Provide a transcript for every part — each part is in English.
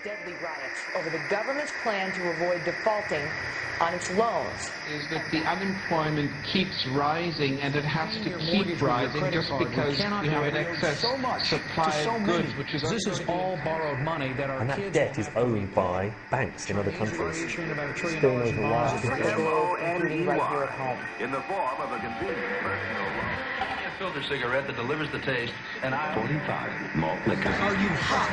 deadly riots over the government's plan to avoid defaulting on its loans. Is that the unemployment keeps rising, and it has to keep rising just because we have an excess supply of goods, which is this is all borrowed money that our and that debt is owned by banks in other countries. Still knows a lot. Including right here at home. In the form of a convenient personal loan. A filter cigarette that delivers the taste, and I 45 malt liquor. Are you hot?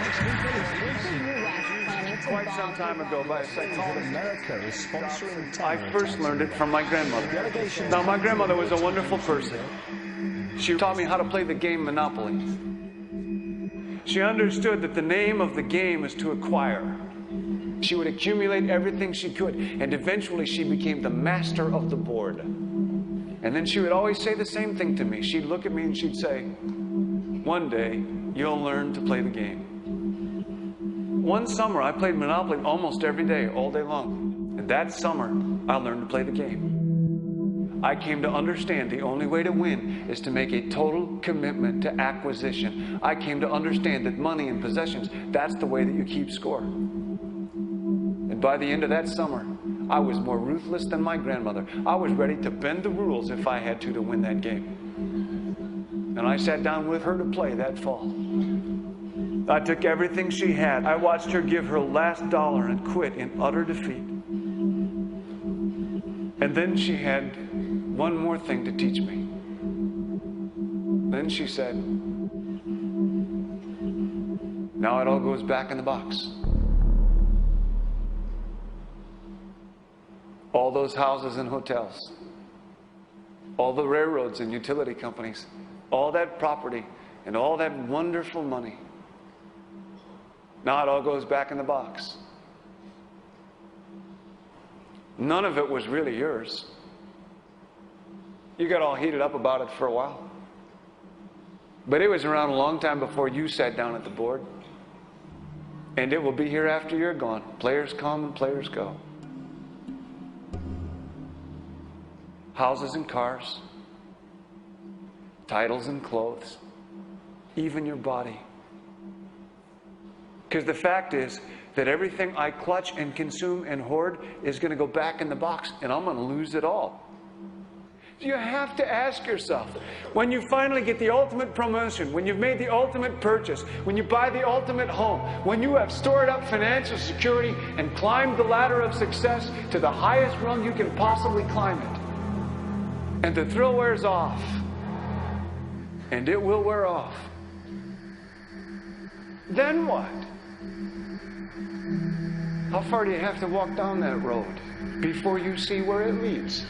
Quite some time ago, by a psychologist, America is sponsoring I first learned it from my grandmother. Now, my grandmother was a wonderful person. She taught me how to play the game Monopoly. She understood that the name of the game is to acquire. She would accumulate everything she could, and eventually she became the master of the board. And then she would always say the same thing to me. She'd look at me and she'd say, "One day, you'll learn to play the game." One summer, I played Monopoly almost every day, all day long. And that summer, I learned to play the game. I came to understand the only way to win is to make a total commitment to acquisition. I came to understand that money and possessions, that's the way that you keep score. And by the end of that summer, I was more ruthless than my grandmother. I was ready to bend the rules if I had to win that game. And I sat down with her to play that fall. I took everything she had. I watched her give her last dollar and quit in utter defeat. And then she had one more thing to teach me. Then she said, "Now it all goes back in the box." All those houses and hotels, all the railroads and utility companies, all that property and all that wonderful money. Now it all goes back in the box. None of it was really yours. You got all heated up about it for a while. But it was around a long time before you sat down at the board. And it will be here after you're gone. Players come and players go. Houses and cars, titles and clothes, even your body. Because the fact is that everything I clutch and consume and hoard is going to go back in the box, and I'm going to lose it all. You have to ask yourself, when you finally get the ultimate promotion, when you've made the ultimate purchase, when you buy the ultimate home, when you have stored up financial security and climbed the ladder of success to the highest rung you can possibly climb it, and the thrill wears off, and it will wear off, then what? How far do you have to walk down that road before you see where it leads?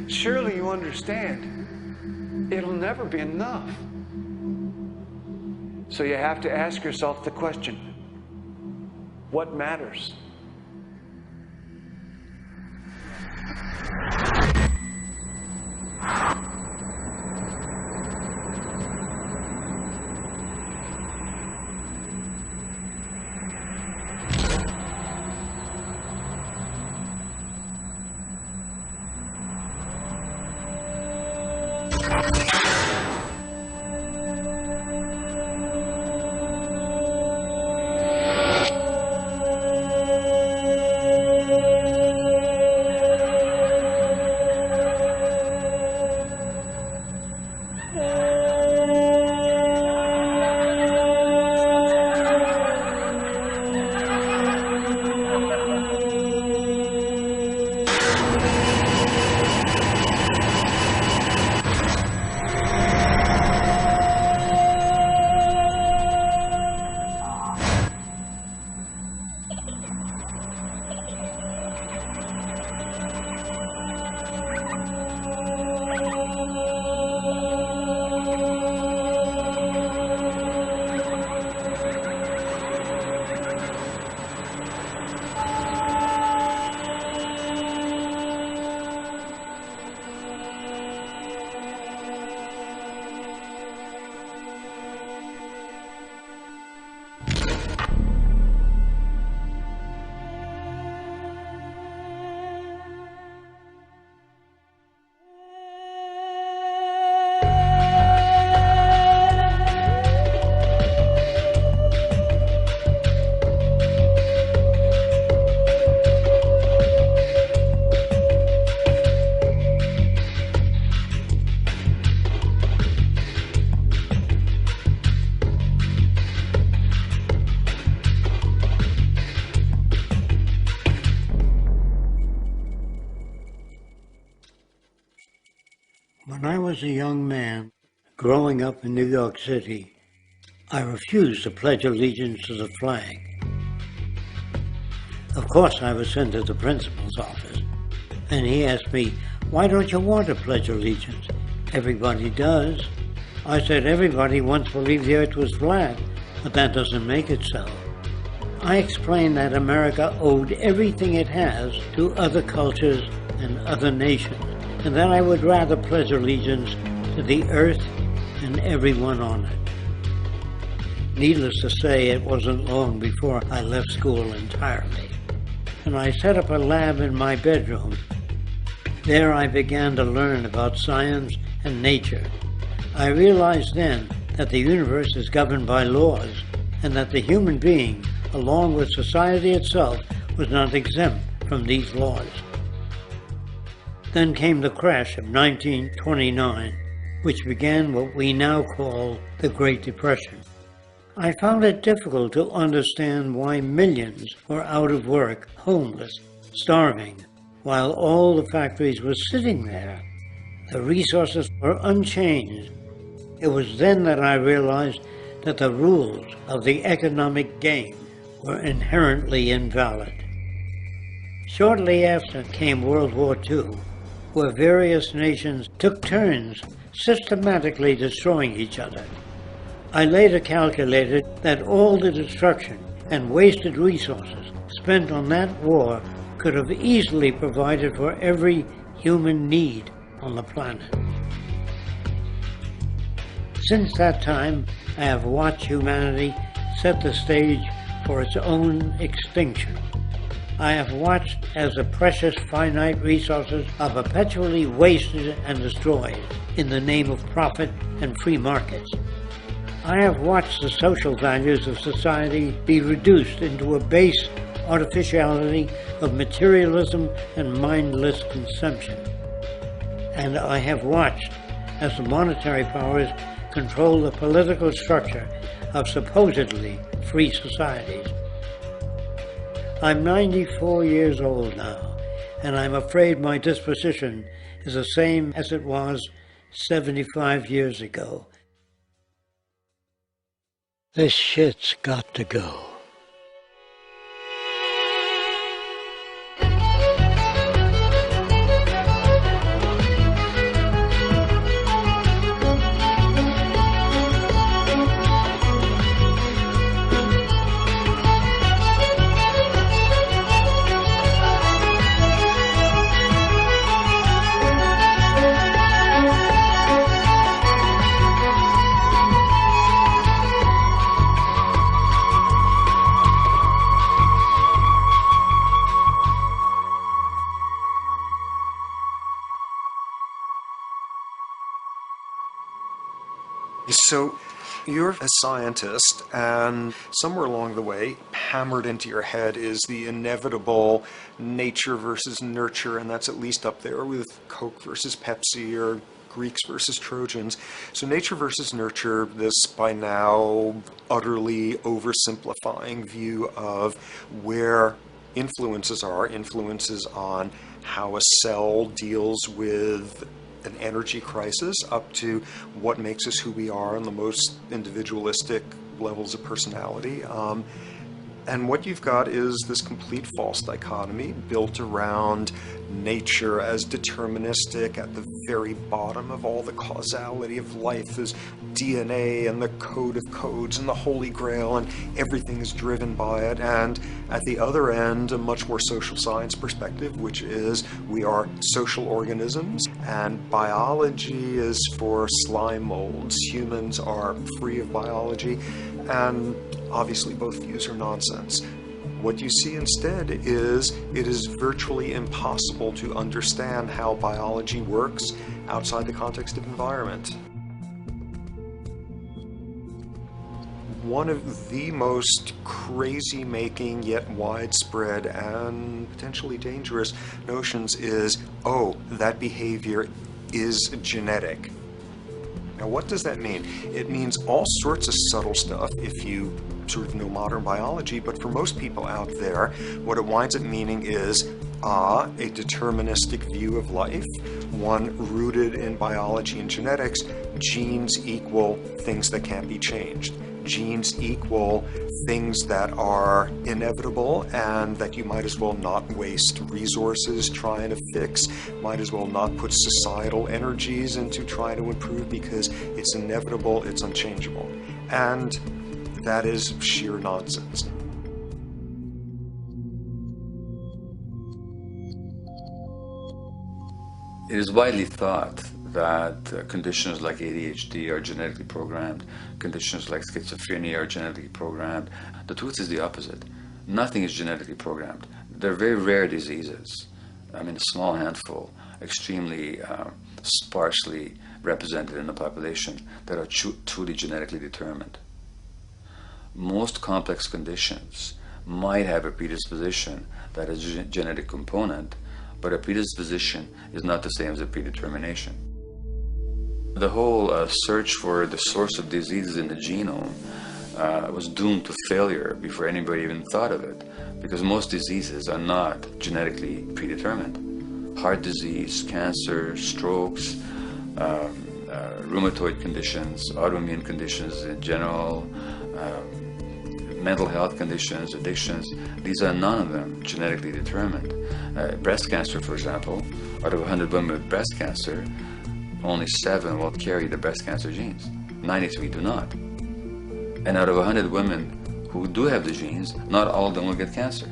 Surely you understand, it'll never be enough. So you have to ask yourself the question, what matters? was a young man growing up in New York City, I refused to pledge allegiance to the flag. Of course, I was sent to the principal's office, and he asked me, "Why don't you want to pledge allegiance? Everybody does." I said, "Everybody once believed the earth was flat, but that doesn't make it so." I explained that America owed everything it has to other cultures and other nations, and that I would rather pledge allegiance to the earth and everyone on it. Needless to say, it wasn't long before I left school entirely, and I set up a lab in my bedroom. There I began to learn about science and nature. I realized then that the universe is governed by laws, and that the human being, along with society itself, was not exempt from these laws. Then came the crash of 1929, which began what we now call the Great Depression. I found it difficult to understand why millions were out of work, homeless, starving, while all the factories were sitting there. The resources were unchanged. It was then that I realized that the rules of the economic game were inherently invalid. Shortly after came World War II, where various nations took turns systematically destroying each other. I later calculated that all the destruction and wasted resources spent on that war could have easily provided for every human need on the planet. Since that time, I have watched humanity set the stage for its own extinction. I have watched as the precious finite resources are perpetually wasted and destroyed in the name of profit and free markets. I have watched the social values of society be reduced into a base artificiality of materialism and mindless consumption. And I have watched as the monetary powers control the political structure of supposedly free societies. I'm 94 years old now, and I'm afraid my disposition is the same as it was 75 years ago. This shit's got to go. So you're a scientist, and somewhere along the way, hammered into your head is the inevitable nature versus nurture, and that's at least up there with Coke versus Pepsi or Greeks versus Trojans. So nature versus nurture, this by now utterly oversimplifying view of where influences on how a cell deals with an energy crisis, up to what makes us who we are on the most individualistic levels of personality. And what you've got is this complete false dichotomy built around nature as deterministic. At the very bottom of all the causality of life is DNA and the code of codes and the Holy Grail, and everything is driven by it. And at the other end, a much more social science perspective, which is we are social organisms, and biology is for slime molds. Humans are free of biology, and obviously both views are nonsense. What you see instead is it is virtually impossible to understand how biology works outside the context of environment. One of the most crazy-making yet widespread and potentially dangerous notions is, oh, that behavior is genetic. Now, what does that mean? It means all sorts of subtle stuff if you sort of know modern biology, but for most people out there, what it winds up meaning is a deterministic view of life, one rooted in biology and genetics. Genes equal things that can't be changed. Genes equal things that are inevitable and that you might as well not waste resources trying to fix, might as well not put societal energies into trying to improve because it's inevitable, it's unchangeable. And that is sheer nonsense. It is widely thought that conditions like ADHD are genetically programmed, conditions like schizophrenia are genetically programmed. The truth is the opposite. Nothing is genetically programmed. They're very rare diseases. I mean, a small handful, extremely sparsely represented in the population, that are truly genetically determined. Most complex conditions might have a predisposition that is a genetic component, but a predisposition is not the same as a predetermination. The whole search for the source of diseases in the genome was doomed to failure before anybody even thought of it, because most diseases are not genetically predetermined. Heart disease, cancer, strokes, rheumatoid conditions, autoimmune conditions in general, mental health conditions, addictions, these are none of them genetically determined. Breast cancer, for example, out of 100 women with breast cancer, only 7 will carry the breast cancer genes. 93 do not. And out of 100 women who do have the genes, not all of them will get cancer.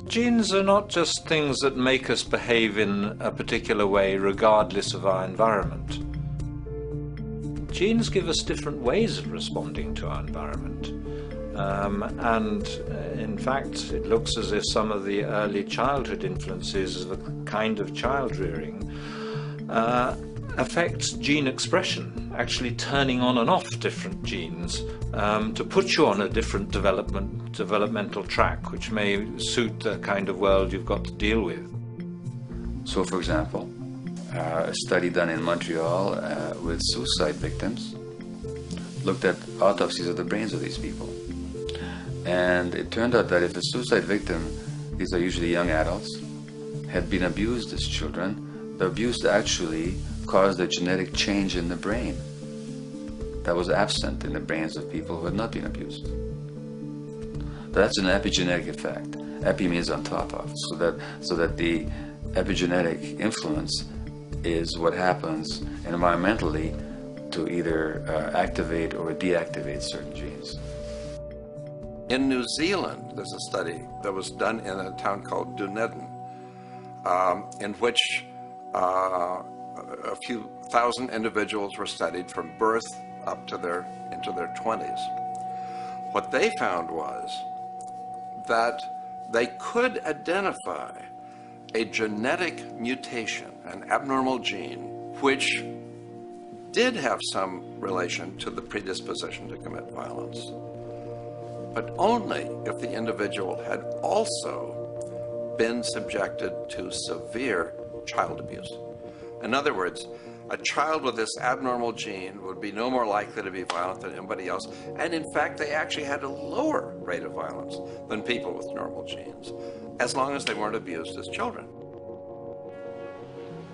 Genes are not just things that make us behave in a particular way regardless of our environment. Genes give us different ways of responding to our environment. And in fact, it looks as if some of the early childhood influences of the kind of child rearing affects gene expression, actually turning on and off different genes to put you on a different developmental track, which may suit the kind of world you've got to deal with. So, for example, a study done in Montreal with suicide victims looked at autopsies of the brains of these people. And it turned out that if a suicide victim, these are usually young adults, had been abused as children, the abuse actually caused a genetic change in the brain that was absent in the brains of people who had not been abused. That's an epigenetic effect. Epi means on top of, so that the epigenetic influence is what happens environmentally to either activate or deactivate certain genes. In New Zealand, there's a study that was done in a town called Dunedin, in which a few thousand individuals were studied from birth up to into their 20s. What they found was that they could identify a genetic mutation, an abnormal gene, which did have some relation to the predisposition to commit violence, but only if the individual had also been subjected to severe child abuse. In other words, a child with this abnormal gene would be no more likely to be violent than anybody else, and in fact they actually had a lower rate of violence than people with normal genes, as long as they weren't abused as children.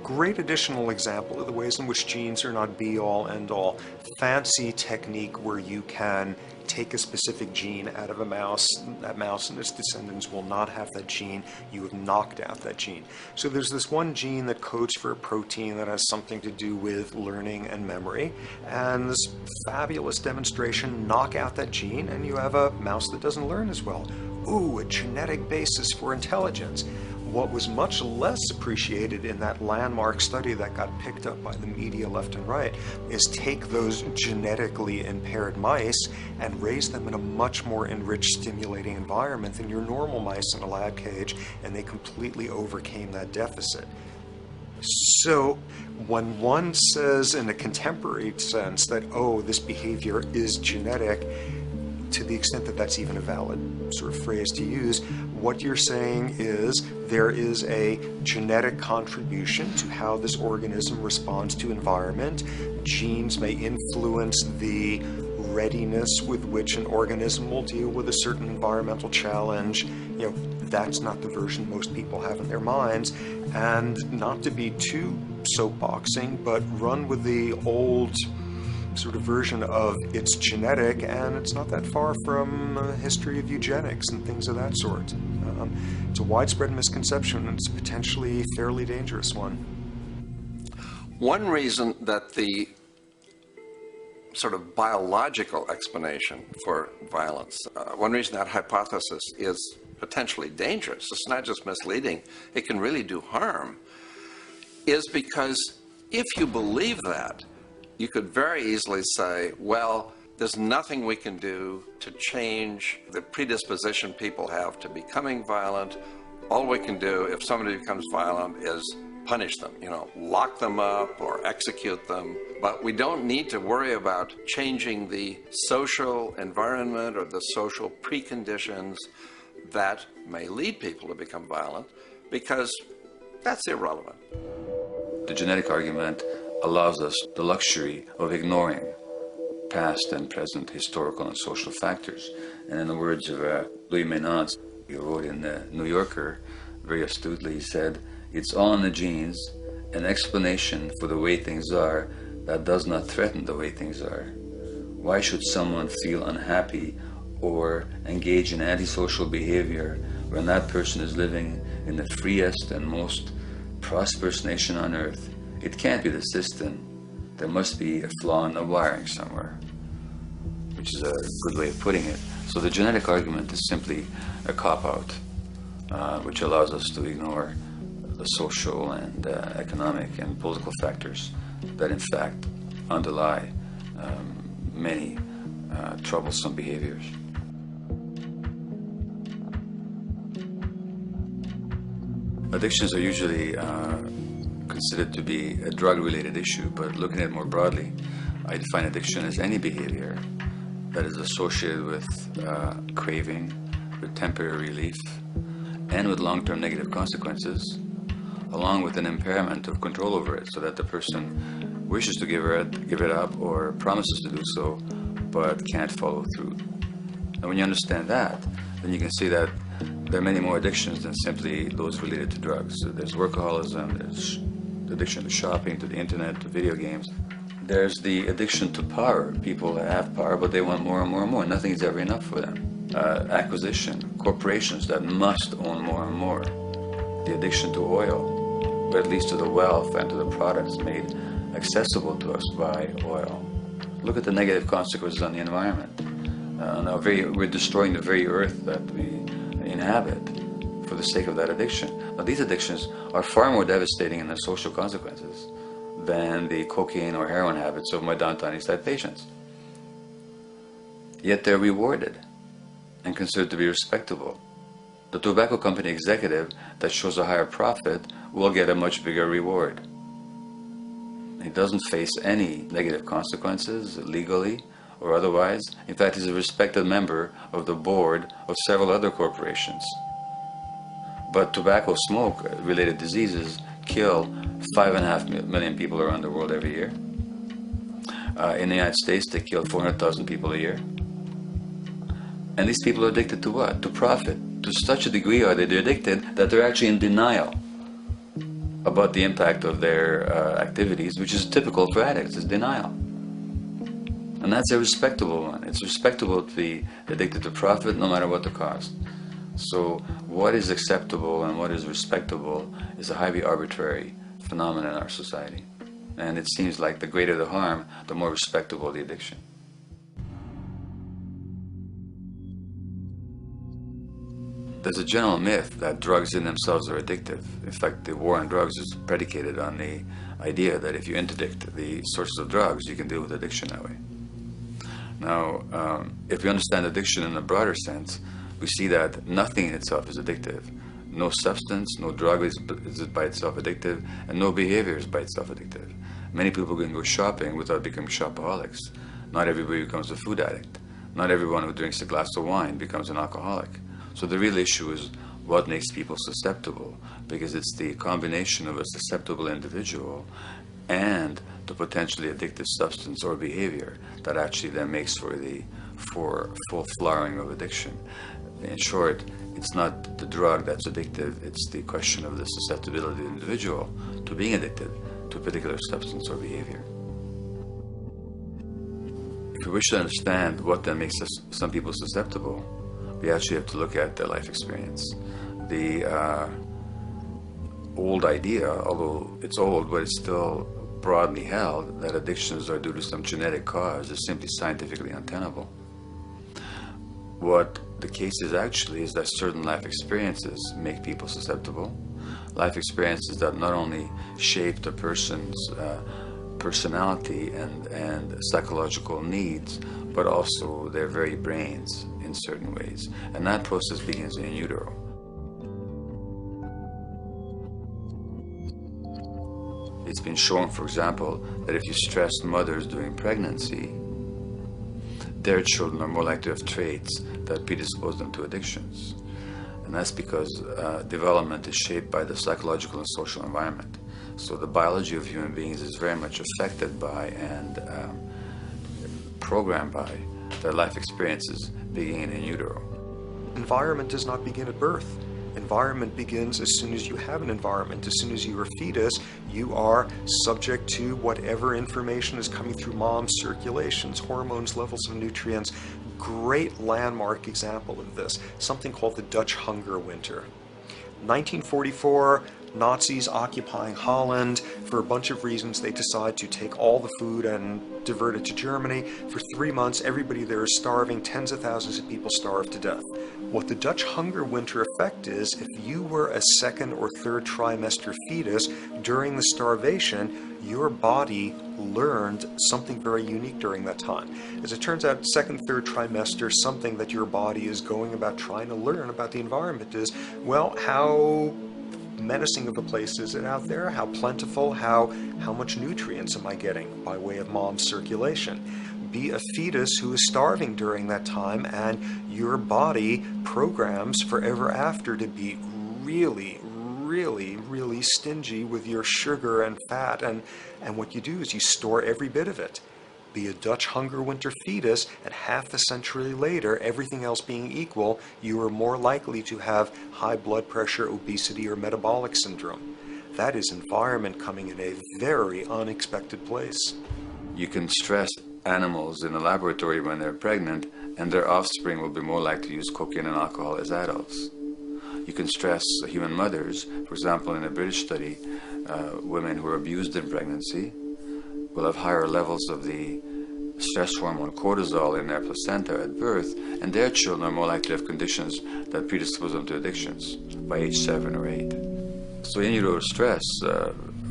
Great additional example of the ways in which genes are not be-all, end-all. Fancy technique where you can take a specific gene out of a mouse, that mouse and its descendants will not have that gene, you have knocked out that gene. So there's this one gene that codes for a protein that has something to do with learning and memory, and this fabulous demonstration, knock out that gene and you have a mouse that doesn't learn as well. Ooh, a genetic basis for intelligence. What was much less appreciated in that landmark study that got picked up by the media left and right is take those genetically impaired mice and raise them in a much more enriched, stimulating environment than your normal mice in a lab cage, and they completely overcame that deficit. So when one says in a contemporary sense that, oh, this behavior is genetic, to the extent that that's even a valid sort of phrase to use, what you're saying is there is a genetic contribution to how this organism responds to environment. Genes may influence the readiness with which an organism will deal with a certain environmental challenge. That's not the version most people have in their minds. And not to be too soapboxing, but run with the old sort of version of it's genetic, and it's not that far from a history of eugenics and things of that sort. It's a widespread misconception, and it's a potentially fairly dangerous one. One reason that the sort of biological explanation for violence, one reason that hypothesis is potentially dangerous, it's not just misleading, it can really do harm, is because if you believe that, you could very easily say, well, there's nothing we can do to change the predisposition people have to becoming violent. All we can do if somebody becomes violent is punish them, lock them up or execute them. But we don't need to worry about changing the social environment or the social preconditions that may lead people to become violent, because that's irrelevant. The genetic argument allows us the luxury of ignoring past and present historical and social factors. And in the words of Louis Menand, he wrote in the New Yorker, very astutely, he said, "It's all in the genes, an explanation for the way things are that does not threaten the way things are. Why should someone feel unhappy or engage in antisocial behavior when that person is living in the freest and most prosperous nation on earth? It can't be the system. There must be a flaw in the wiring somewhere," which is a good way of putting it. So the genetic argument is simply a cop-out, which allows us to ignore the social and economic and political factors that in fact underlie many troublesome behaviors. Addictions are usually considered to be a drug-related issue, but looking at it more broadly, I define addiction as any behavior that is associated with craving, with temporary relief, and with long-term negative consequences, along with an impairment of control over it, so that the person wishes to give it up or promises to do so, but can't follow through. And when you understand that, then you can see that there are many more addictions than simply those related to drugs. So there's workaholism, there's addiction to shopping, to the internet, to video games. There's the addiction to power. People have power, but they want more and more and more. Nothing is ever enough for them. Acquisition, corporations that must own more and more. The addiction to oil, or at least to the wealth and to the products made accessible to us by oil. Look at the negative consequences on the environment. We're destroying the very earth that we inhabit for the sake of that addiction. Now, these addictions are far more devastating in their social consequences than the cocaine or heroin habits of my downtown East Side patients. Yet they're rewarded and considered to be respectable. The tobacco company executive that shows a higher profit will get a much bigger reward. He doesn't face any negative consequences legally or otherwise. In fact, he's a respected member of the board of several other corporations. But tobacco smoke related diseases kill 5.5 million people around the world every year. In the United States, they kill 400,000 people a year. And these people are addicted to what? To profit. To such a degree are they addicted that they're actually in denial about the impact of their activities, which is typical for addicts, is denial. And that's a respectable one. It's respectable to be addicted to profit no matter what the cost. So what is acceptable and what is respectable is a highly arbitrary phenomenon in our society. And it seems like the greater the harm, the more respectable the addiction. There's a general myth that drugs in themselves are addictive. In fact, the war on drugs is predicated on the idea that if you interdict the sources of drugs, you can deal with addiction that way. Now, if we understand addiction in a broader sense, we see that nothing in itself is addictive. No substance, no drug is by itself addictive, and no behavior is by itself addictive. Many people can go shopping without becoming shopaholics. Not everybody becomes a food addict. Not everyone who drinks a glass of wine becomes an alcoholic. So the real issue is what makes people susceptible, because it's the combination of a susceptible individual and the potentially addictive substance or behavior that actually then makes for full flowering of addiction. In short, it's not the drug that's addictive, it's the question of the susceptibility of the individual to being addicted to a particular substance or behavior. If we wish to understand what then makes some people susceptible, we actually have to look at their life experience. The old idea, although it's old, but it's still broadly held, that addictions are due to some genetic cause is simply scientifically untenable. What the case is actually is that certain life experiences make people susceptible. Life experiences that not only shape the person's personality and psychological needs, but also their very brains in certain ways. And that process begins in utero. It's been shown, for example, that if you stress mothers during pregnancy, their children are more likely to have traits that predispose them to addictions. And that's because development is shaped by the psychological and social environment. So the biology of human beings is very much affected by and programmed by their life experiences beginning in utero. Environment does not begin at birth. Environment begins as soon as you have an environment. As soon as you are a fetus, you are subject to whatever information is coming through mom's circulations, hormones, levels of nutrients. Great landmark example of this, something called the Dutch hunger winter. 1944, Nazis occupying Holland. For a bunch of reasons, they decide to take all the food and divert it to Germany. For 3 months, everybody there is starving. Tens of thousands of people starve to death. What the Dutch hunger winter effect is, if you were a second or third trimester fetus during the starvation, your body learned something very unique during that time. As it turns out, second, third trimester, something that your body is going about trying to learn about the environment is, well, how menacing of a place is it out there? How plentiful? How much nutrients am I getting by way of mom's circulation? Be a fetus who is starving during that time, and your body programs forever after to be really, really, really stingy with your sugar and fat, and what you do is you store every bit of it. Be a Dutch hunger winter fetus, and half a century later, everything else being equal, you are more likely to have high blood pressure, obesity, or metabolic syndrome. That is environment coming in a very unexpected place. You can stress animals in a laboratory when they're pregnant, and their offspring will be more likely to use cocaine and alcohol as adults. You can stress human mothers. For example, in a British study, women who are abused in pregnancy will have higher levels of the stress hormone cortisol in their placenta at birth, and their children are more likely to have conditions that predispose them to addictions by age 7 or 8. So in utero stress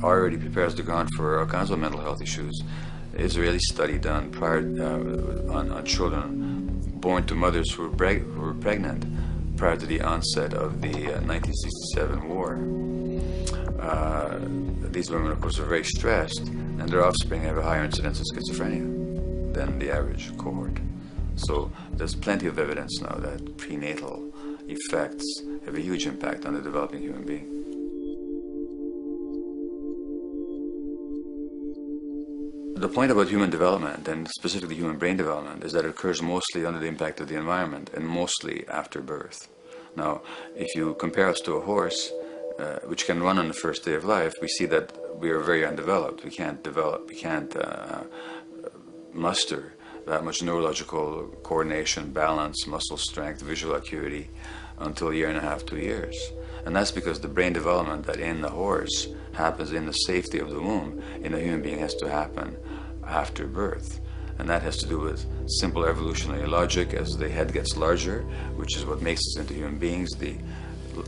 already prepares the ground for all kinds of mental health issues. Israeli study done prior on children born to mothers who were pregnant prior to the onset of the 1967 war. These women, of course, are very stressed, and their offspring have a higher incidence of schizophrenia than the average cohort. So there's plenty of evidence now that prenatal effects have a huge impact on the developing human being. The point about human development, and specifically human brain development, is that it occurs mostly under the impact of the environment and mostly after birth. Now, if you compare us to a horse, which can run on the first day of life, we see that we are very undeveloped. We can't muster that much neurological coordination, balance, muscle strength, visual acuity until a year and a half, 2 years. And that's because the brain development that in the horse happens in the safety of the womb, in a human being has to happen after birth. And that has to do with simple evolutionary logic. As the head gets larger, which is what makes us into human beings, the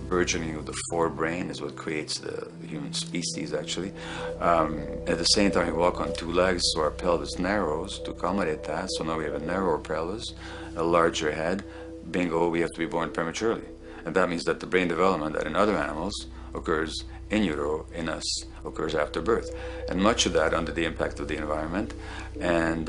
burgeoning of the forebrain is what creates the human species, actually. At the same time, we walk on 2 legs, so our pelvis narrows to accommodate that. So now we have a narrower pelvis, a larger head. Bingo, we have to be born prematurely. And that means that the brain development that in other animals occurs in utero, in us, occurs after birth. And much of that under the impact of the environment. And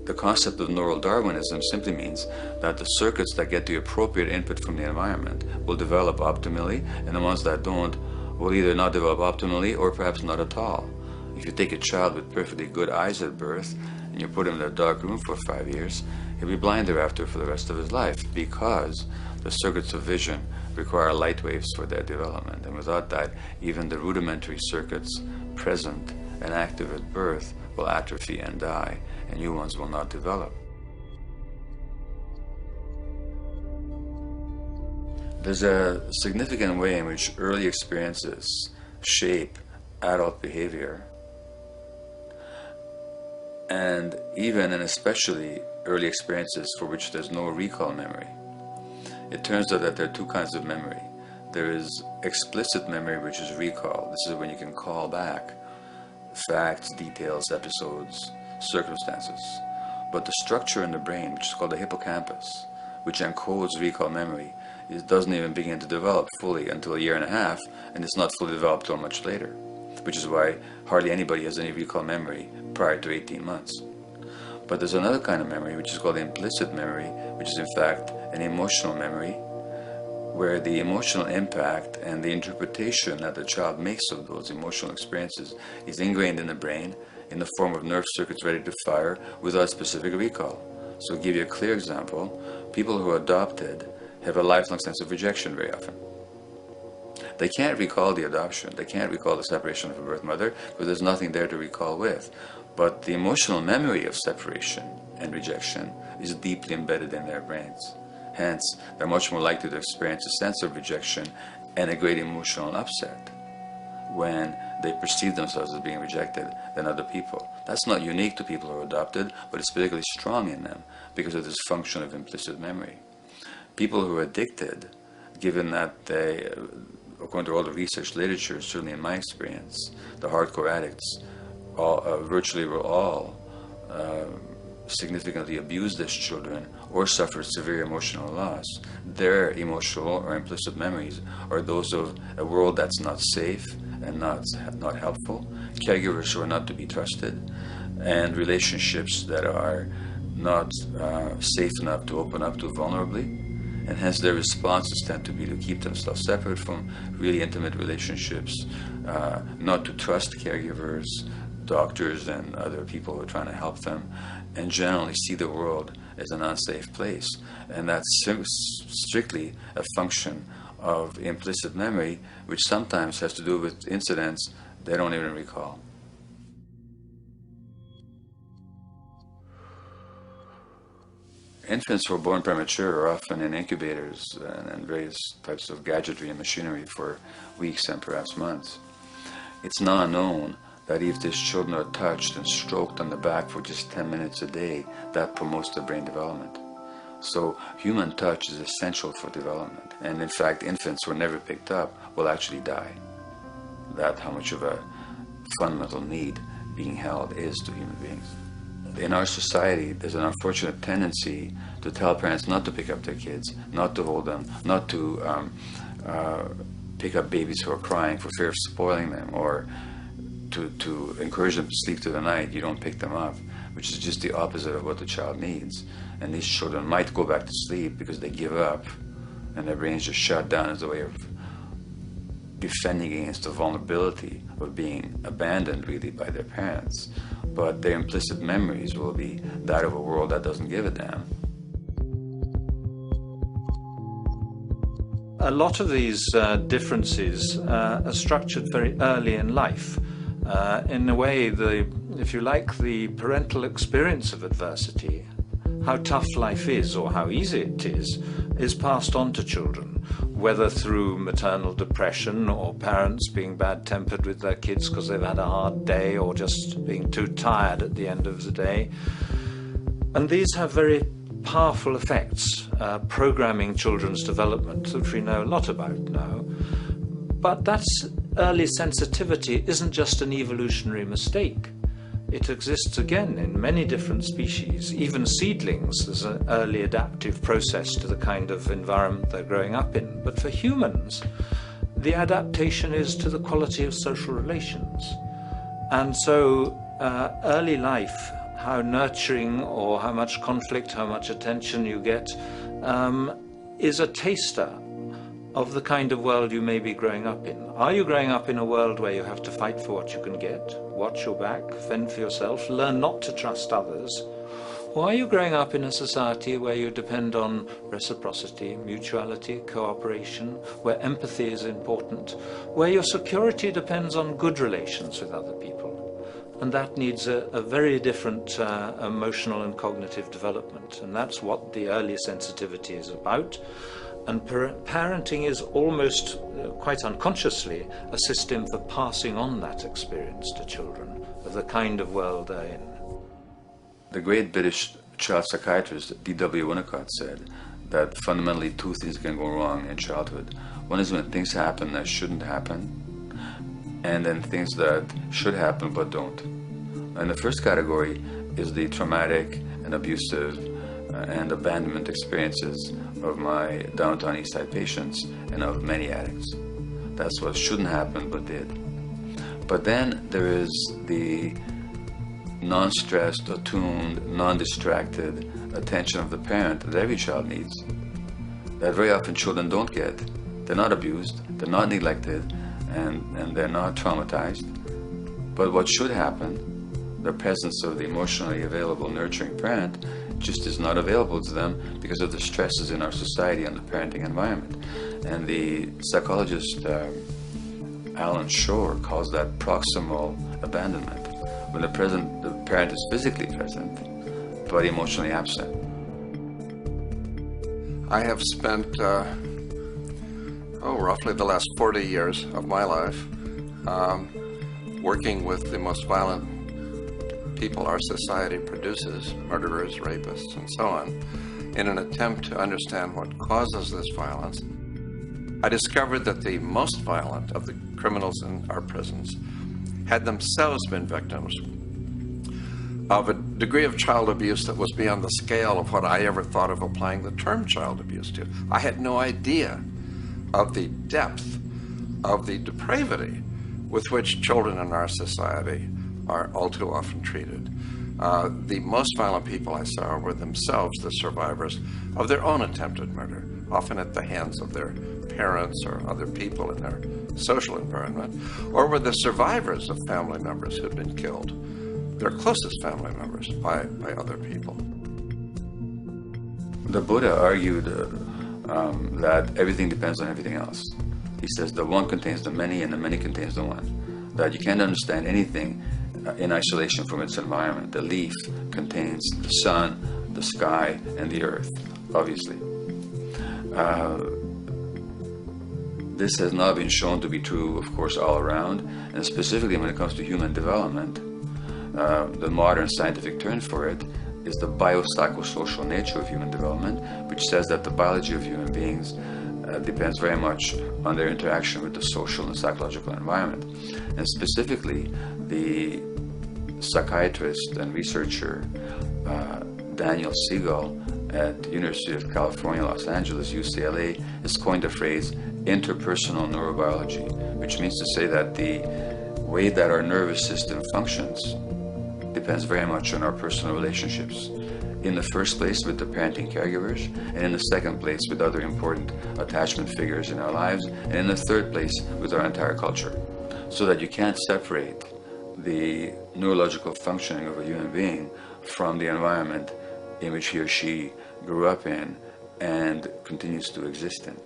the concept of neural Darwinism simply means that the circuits that get the appropriate input from the environment will develop optimally, and the ones that don't will either not develop optimally or perhaps not at all. If you take a child with perfectly good eyes at birth and you put him in a dark room for 5 years, he'll be blind thereafter for the rest of his life, because the circuits of vision require light waves for their development. And without that, even the rudimentary circuits present and active at birth will atrophy and die, and new ones will not develop. There's a significant way in which early experiences shape adult behavior, and even and especially early experiences for which there's no recall memory. It turns out that there are two kinds of memory. There is explicit memory, which is recall. This is when you can call back facts, details, episodes, circumstances. But the structure in the brain, which is called the hippocampus, which encodes recall memory, it doesn't even begin to develop fully until 1.5 years, and it's not fully developed till much later, which is why hardly anybody has any recall memory prior to 18 months. But there's another kind of memory, which is called implicit memory, which is in fact an emotional memory, where the emotional impact and the interpretation that the child makes of those emotional experiences is ingrained in the brain in the form of nerve circuits ready to fire without specific recall. So to give you a clear example, people who are adopted have a lifelong sense of rejection very often. They can't recall the adoption, they can't recall the separation of a birth mother, because there's nothing there to recall with. But the emotional memory of separation and rejection is deeply embedded in their brains. Hence, they're much more likely to experience a sense of rejection and a great emotional upset when they perceive themselves as being rejected than other people. That's not unique to people who are adopted, but it's particularly strong in them because of this function of implicit memory. People who are addicted, given that they, according to all the research literature, certainly in my experience, the hardcore addicts virtually were all significantly abused as children or suffered severe emotional loss. Their emotional or implicit memories are those of a world that's not safe and not helpful, caregivers who are not to be trusted, and relationships that are not safe enough to open up to vulnerably. And hence their responses tend to be to keep themselves separate from really intimate relationships, not to trust caregivers, doctors, and other people who are trying to help them, and generally see the world as an unsafe place. And that's strictly a function of implicit memory, which sometimes has to do with incidents they don't even recall. Infants who are born premature are often in incubators and various types of gadgetry and machinery for weeks and perhaps months. It's now known that if these children are touched and stroked on the back for just 10 minutes a day, that promotes their brain development. So human touch is essential for development. And in fact, infants who are never picked up will actually die. That's how much of a fundamental need being held is to human beings. In our society, there's an unfortunate tendency to tell parents not to pick up their kids, not to hold them, not to pick up babies who are crying for fear of spoiling them, or to encourage them to sleep through the night. You don't pick them up, which is just the opposite of what the child needs. And these children might go back to sleep because they give up and their brains just shut down as a way of defending against the vulnerability of being abandoned really by their parents. But their implicit memories will be that of a world that doesn't give a damn. A lot of these differences are structured very early in life. In a way, if you like, the parental experience of adversity, how tough life is or how easy it is passed on to children, whether through maternal depression or parents being bad-tempered with their kids because they've had a hard day or just being too tired at the end of the day. And these have very powerful effects, programming children's development, which we know a lot about now. But that early sensitivity isn't just an evolutionary mistake. It exists again in many different species. Even seedlings, there's an early adaptive process to the kind of environment they're growing up in. But for humans, the adaptation is to the quality of social relations. And so early life, how nurturing or how much conflict, how much attention you get, is a taster of the kind of world you may be growing up in. Are you growing up in a world where you have to fight for what you can get, watch your back, fend for yourself, learn not to trust others? Or are you growing up in a society where you depend on reciprocity, mutuality, cooperation, where empathy is important, where your security depends on good relations with other people? And that needs a very different emotional and cognitive development. And that's what the early sensitivity is about. And parenting is almost, quite unconsciously, a system for passing on that experience to children of the kind of world they're in. The great British child psychiatrist D.W. Winnicott said that fundamentally two things can go wrong in childhood. One is when things happen that shouldn't happen, and then things that should happen but don't. And the first category is the traumatic and abusive and abandonment experiences of my downtown East Side patients and of many addicts. That's what shouldn't happen but did. But then there is the non-stressed, attuned, non-distracted attention of the parent that every child needs, that very often children don't get. They're not abused, they're not neglected, and they're not traumatized. But what should happen, the presence of the emotionally available, nurturing parent, just is not available to them because of the stresses in our society and the parenting environment. And the psychologist Alan Shore calls that proximal abandonment, when the parent is physically present, but emotionally absent. I have spent, roughly the last 40 years of my life working with the most violent people our society produces, murderers, rapists, and so on, in an attempt to understand what causes this violence. I discovered that the most violent of the criminals in our prisons had themselves been victims of a degree of child abuse that was beyond the scale of what I ever thought of applying the term child abuse to. I had no idea of the depth of the depravity with which children in our society are all too often treated. The most violent people I saw were themselves the survivors of their own attempted murder, often at the hands of their parents or other people in their social environment, or were the survivors of family members who'd been killed, their closest family members, by other people. The Buddha argued that everything depends on everything else. He says the one contains the many and the many contains the one. That you can't understand anything in isolation from its environment. The leaf contains the sun, the sky, and the earth, obviously. This has not been shown to be true, of course, all around, and specifically when it comes to human development. The modern scientific term for it is the biopsychosocial nature of human development, which says that the biology of human beings depends very much on their interaction with the social and psychological environment. And specifically, the psychiatrist and researcher Daniel Siegel at the University of California, Los Angeles, UCLA, has coined the phrase interpersonal neurobiology, which means to say that the way that our nervous system functions depends very much on our personal relationships. In the first place with the parenting caregivers, and in the second place with other important attachment figures in our lives, and in the third place with our entire culture. So that you can't separate the neurological functioning of a human being from the environment in which he or she grew up in and continues to exist in.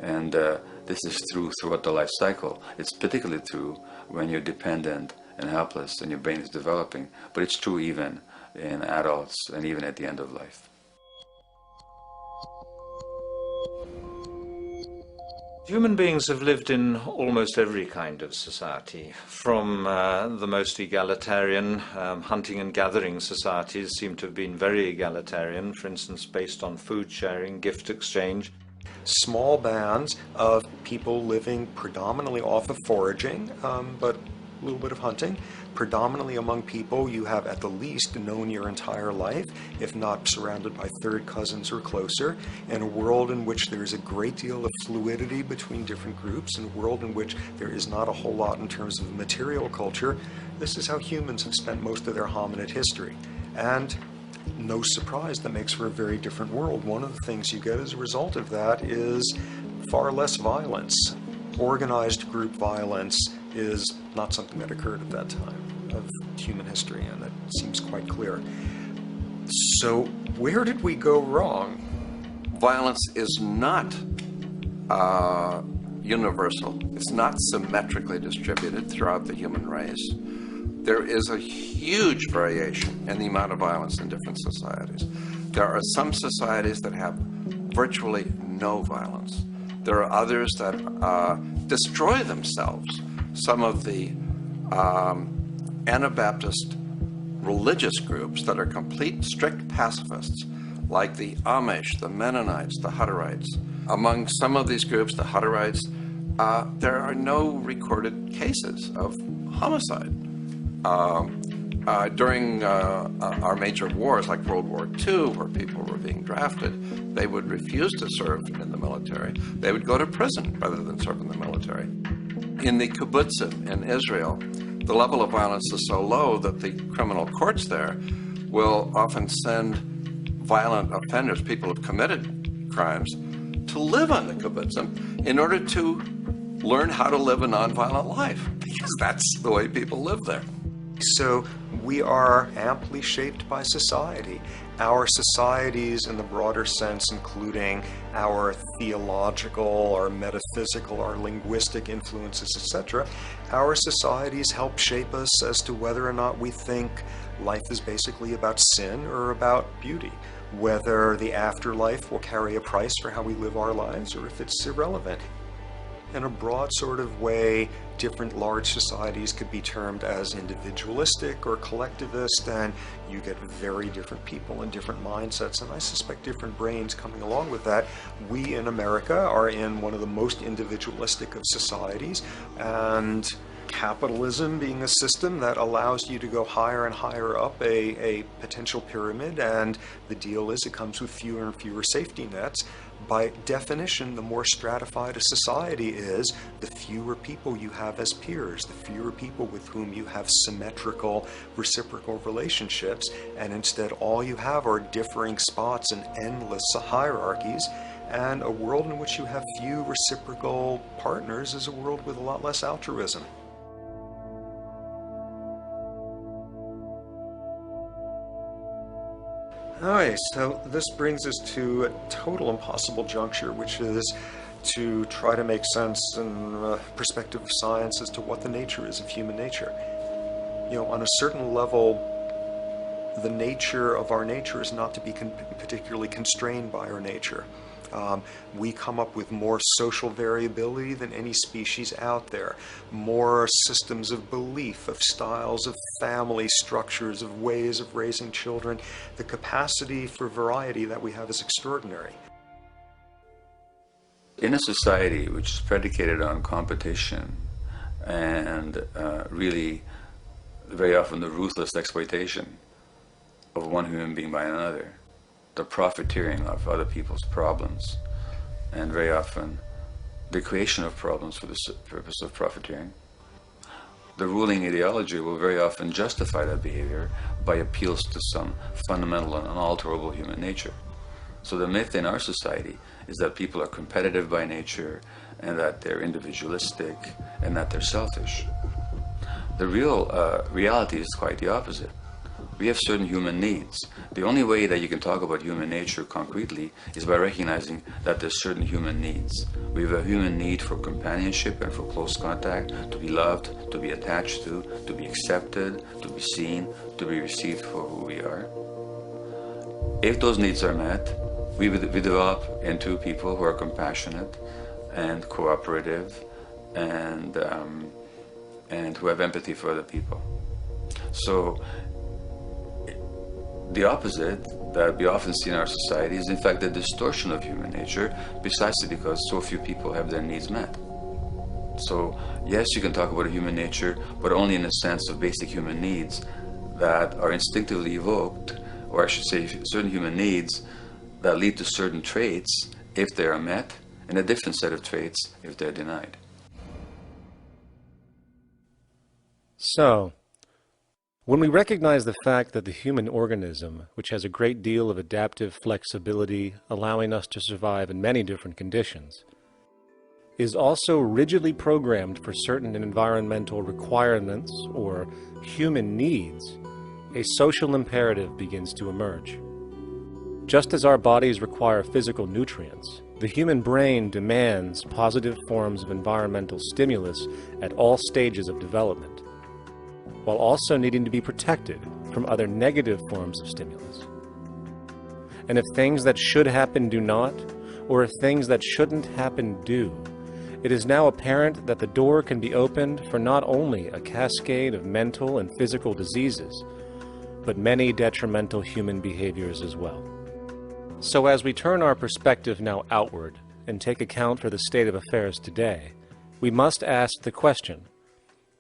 And this is true throughout the life cycle. It's particularly true when you're dependent and helpless and your brain is developing, but it's true even in adults and even at the end of life. Human beings have lived in almost every kind of society, from the most egalitarian, hunting and gathering societies seem to have been very egalitarian, for instance, based on food sharing, gift exchange. Small bands of people living predominantly off of foraging, but a little bit of hunting. Predominantly among people you have at the least known your entire life, if not surrounded by third cousins or closer, in a world in which there is a great deal of fluidity between different groups, in a world in which there is not a whole lot in terms of material culture. This is how humans have spent most of their hominid history. And no surprise, that makes for a very different world. One of the things you get as a result of that is far less violence. Organized group violence is not something that occurred at that time of human history, and that seems quite clear. So where did we go wrong? Violence is not universal. It's not symmetrically distributed throughout the human race. There is a huge variation in the amount of violence in different societies. There are some societies that have virtually no violence. There are others that destroy themselves. Some of the Anabaptist religious groups that are complete, strict pacifists, like the Amish, the Mennonites, the Hutterites. Among some of these groups, the Hutterites, there are no recorded cases of homicide. During our major wars, like World War II, where people were being drafted, they would refuse to serve in the military. They would go to prison rather than serve in the military. In the kibbutzim in Israel, the level of violence is so low that the criminal courts there will often send violent offenders, people who have committed crimes, to live on the kibbutzim in order to learn how to live a nonviolent life, because that's the way people live there. So we are amply shaped by society. Our societies in the broader sense, including our theological, our metaphysical, our linguistic influences, etc., our societies help shape us as to whether or not we think life is basically about sin or about beauty, whether the afterlife will carry a price for how we live our lives or if it's irrelevant. In a broad sort of way, different large societies could be termed as individualistic or collectivist, and you get very different people and different mindsets, and I suspect different brains coming along with that. We in America are in one of the most individualistic of societies, and capitalism being a system that allows you to go higher and higher up a potential pyramid, and the deal is it comes with fewer and fewer safety nets. By definition, the more stratified a society is, the fewer people you have as peers, the fewer people with whom you have symmetrical, reciprocal relationships, and instead all you have are differing spots and endless hierarchies. And a world in which you have few reciprocal partners is a world with a lot less altruism. Alright, so this brings us to a total impossible juncture, which is to try to make sense in perspective of science as to what the nature is of human nature. You know, on a certain level, the nature of our nature is not to be particularly constrained by our nature. We come up with more social variability than any species out there, more systems of belief, of styles of family structures, of ways of raising children. The capacity for variety that we have is extraordinary. In a society which is predicated on competition and really very often the ruthless exploitation of one human being by another, the profiteering of other people's problems, and very often the creation of problems for the purpose of profiteering, the ruling ideology will very often justify that behavior by appeals to some fundamental and unalterable human nature. So the myth in our society is that people are competitive by nature, and that they're individualistic, and that they're selfish. The real reality is quite the opposite. We have certain human needs. The only way that you can talk about human nature concretely is by recognizing that there's certain human needs. We have a human need for companionship and for close contact, to be loved, to be attached to be accepted, to be seen, to be received for who we are. If those needs are met, we develop into people who are compassionate and cooperative and who have empathy for other people. So the opposite that we often see in our society is in fact the distortion of human nature, precisely because so few people have their needs met. So yes, you can talk about a human nature, but only in the sense of basic human needs that are instinctively evoked, or I should say certain human needs that lead to certain traits if they are met, and a different set of traits if they're denied. So, when we recognize the fact that the human organism, which has a great deal of adaptive flexibility, allowing us to survive in many different conditions, is also rigidly programmed for certain environmental requirements or human needs, a social imperative begins to emerge. Just as our bodies require physical nutrients, the human brain demands positive forms of environmental stimulus at all stages of development, while also needing to be protected from other negative forms of stimulus. And if things that should happen do not, or if things that shouldn't happen do, it is now apparent that the door can be opened for not only a cascade of mental and physical diseases, but many detrimental human behaviors as well. So as we turn our perspective now outward and take account for the state of affairs today, we must ask the question,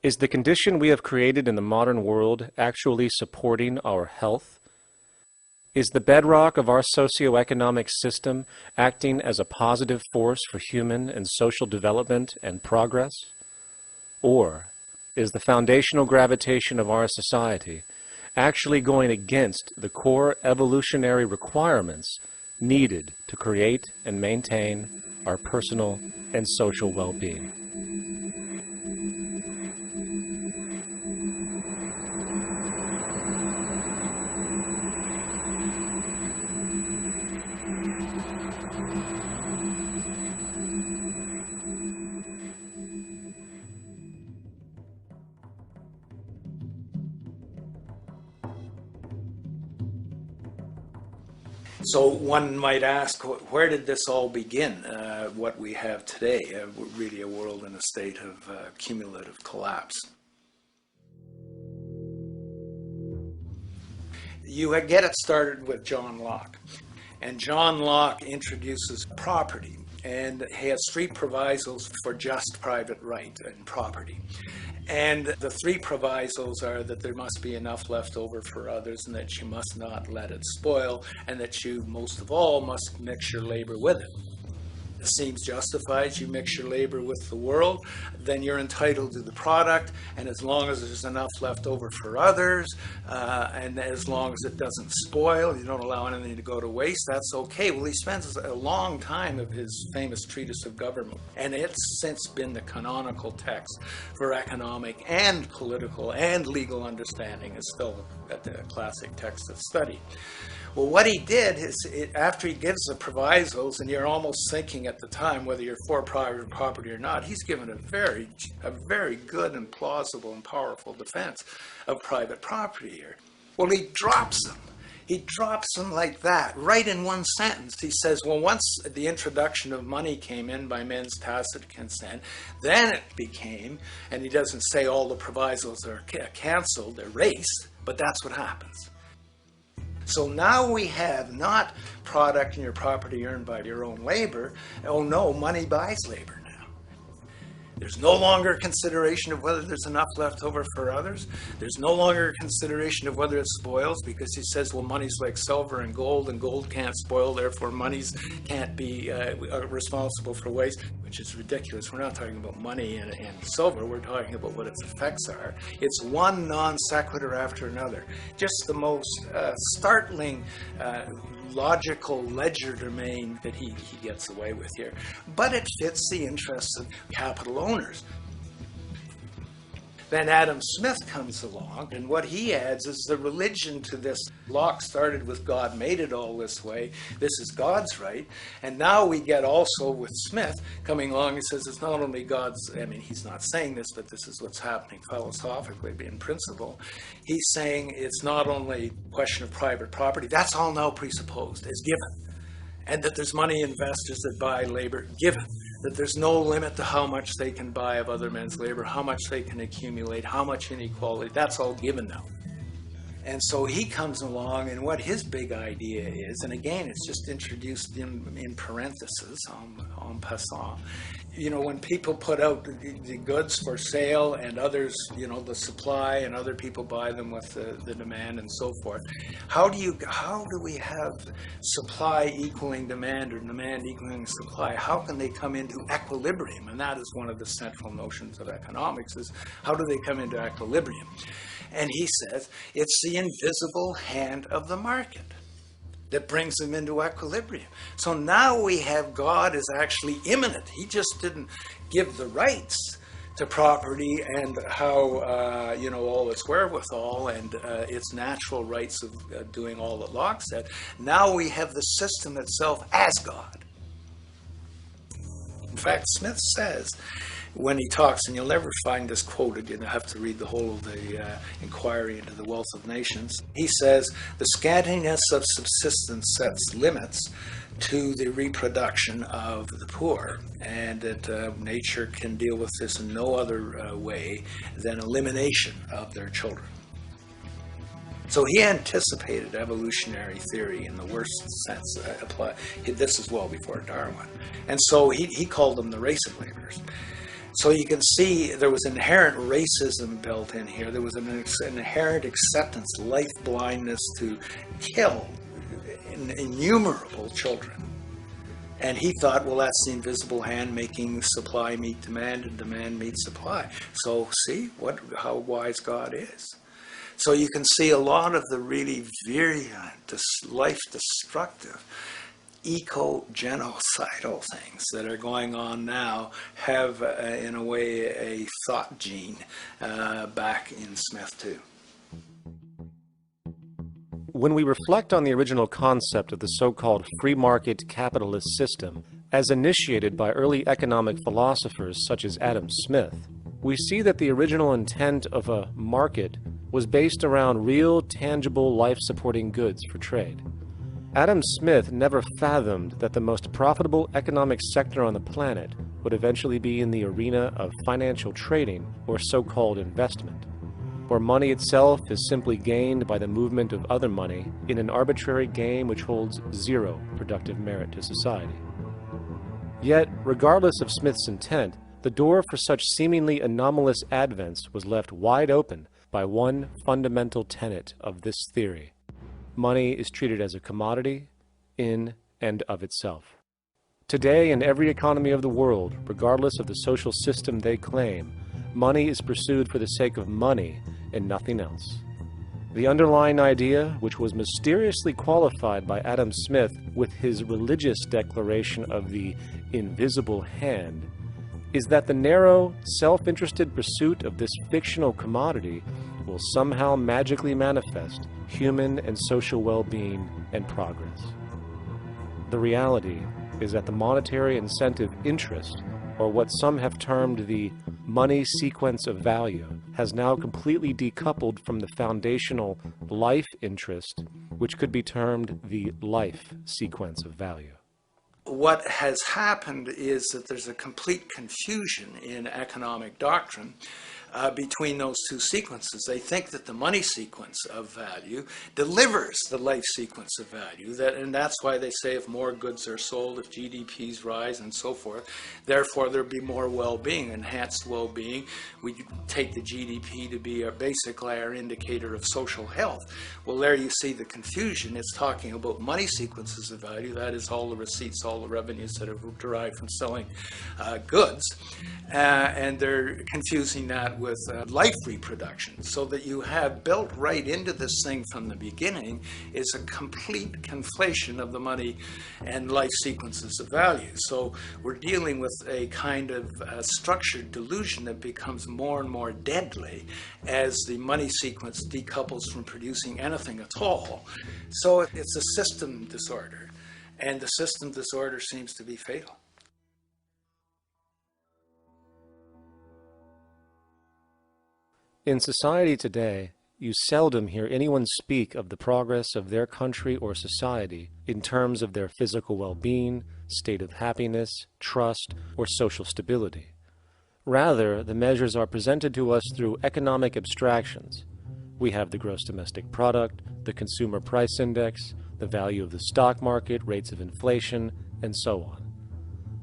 is the condition we have created in the modern world actually supporting our health? Is the bedrock of our socioeconomic system acting as a positive force for human and social development and progress? Or is the foundational gravitation of our society actually going against the core evolutionary requirements needed to create and maintain our personal and social well-being? So one might ask, where did this all begin? What we have today, really a world in a state of cumulative collapse. You get it started with John Locke. And John Locke introduces property, and he has three provisos for just private right and property. And the three provisos are that there must be enough left over for others, and that you must not let it spoil, and that you, most of all, must mix your labor with it. It seems justified. You mix your labor with the world, then you're entitled to the product, and as long as there's enough left over for others, and as long as it doesn't spoil, you don't allow anything to go to waste, that's okay. Well, he spends a long time of his famous treatise of government, and it's since been the canonical text for economic and political and legal understanding. It's still a classic text of study. Well, what he did is, after he gives the provisos, and you're almost thinking at the time whether you're for private property or not, he's given a very good and plausible and powerful defense of private property here. Well, he drops them. He drops them like that, right in one sentence. He says, well, once the introduction of money came in by men's tacit consent, then it became, and he doesn't say all the provisos are canceled, they're erased, but that's what happens. So now we have not product and your property earned by your own labor. Oh no, money buys labor now. There's no longer consideration of whether there's enough left over for others. There's no longer consideration of whether it spoils, because he says, well, money's like silver and gold can't spoil, therefore monies can't be responsible for waste, which is ridiculous. We're not talking about money and silver, we're talking about what its effects are. It's one non sequitur after another. Just the most startling logical legerdemain that he gets away with here. But it fits the interests of capital owners. Then Adam Smith comes along, and what he adds is the religion to this. Locke started with God made it all this way. This is God's right. And now we get also with Smith coming along and says it's not only God's, I mean, he's not saying this, but this is what's happening philosophically, in principle. He's saying it's not only a question of private property, that's all now presupposed, is given. And that there's money investors that buy labor, given. That there's no limit to how much they can buy of other men's labor, how much they can accumulate, how much inequality, that's all given now. And so he comes along, and what his big idea is, and again, it's just introduced in parentheses, en passant. You know, when people put out the goods for sale and others, you know, the supply, and other people buy them with the demand and so forth, how do we have supply equaling demand or demand equaling supply? How can they come into equilibrium? And that is one of the central notions of economics, is how do they come into equilibrium? And he says it's the invisible hand of the market. that brings them into equilibrium. So now we have God is actually immanent. He just didn't give the rights to property and how, all its wherewithal and its natural rights of doing all that Locke said. Now we have the system itself as God. In fact, Smith says, when he talks, and you'll never find this quoted, you have to read the whole of the Inquiry into the Wealth of Nations. He says, the scantiness of subsistence sets limits to the reproduction of the poor, and that nature can deal with this in no other way than elimination of their children. So he anticipated evolutionary theory in the worst sense. This is well before Darwin. And so he called them the race of laborers. So you can see there was inherent racism built in here. There was an inherent acceptance, life blindness to kill innumerable children. And he thought, well, that's the invisible hand making supply meet demand and demand meet supply. So see how wise God is. So you can see a lot of the really virulent, life-destructive, eco-genocidal things that are going on now have, in a way, a thought gene back in Smith too. When we reflect on the original concept of the so-called free market capitalist system, as initiated by early economic philosophers such as Adam Smith, we see that the original intent of a market was based around real, tangible, life-supporting goods for trade. Adam Smith never fathomed that the most profitable economic sector on the planet would eventually be in the arena of financial trading or so-called investment, where money itself is simply gained by the movement of other money in an arbitrary game which holds zero productive merit to society. Yet, regardless of Smith's intent, the door for such seemingly anomalous advents was left wide open by one fundamental tenet of this theory. Money is treated as a commodity in and of itself. Today, in every economy of the world, regardless of the social system they claim, money is pursued for the sake of money and nothing else. The underlying idea, which was mysteriously qualified by Adam Smith with his religious declaration of the invisible hand, is that the narrow, self-interested pursuit of this fictional commodity will somehow magically manifest human and social well-being and progress. The reality is that the monetary incentive interest, or what some have termed the money sequence of value, has now completely decoupled from the foundational life interest, which could be termed the life sequence of value. What has happened is that there's a complete confusion in economic doctrine between those two sequences. They think that the money sequence of value delivers the life sequence of value, and that's why they say if more goods are sold, if GDPs rise and so forth, therefore there'll be more well-being, enhanced well-being. We take the GDP to be basically our indicator of social health. Well, there you see the confusion. It's talking about money sequences of value, that is all the receipts, all the revenues that are derived from selling goods, and they're confusing that with life reproduction, so that you have built right into this thing from the beginning is a complete conflation of the money and life sequences of value. So we're dealing with a kind of structured delusion that becomes more and more deadly as the money sequence decouples from producing anything at all. So it's a system disorder, and the system disorder seems to be fatal. In society today, you seldom hear anyone speak of the progress of their country or society in terms of their physical well-being, state of happiness, trust, or social stability. Rather, the measures are presented to us through economic abstractions. We have the gross domestic product, the consumer price index, the value of the stock market, rates of inflation, and so on.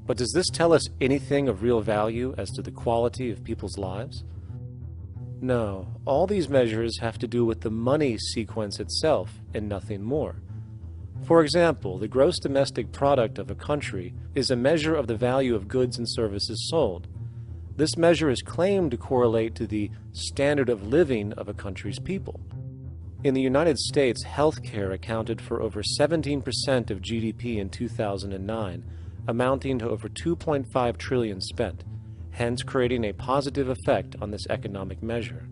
But does this tell us anything of real value as to the quality of people's lives? No, all these measures have to do with the money sequence itself and nothing more. For example, the gross domestic product of a country is a measure of the value of goods and services sold. This measure is claimed to correlate to the standard of living of a country's people. In the United States, healthcare accounted for over 17% of GDP in 2009, amounting to over $2.5 trillion spent, hence creating a positive effect on this economic measure.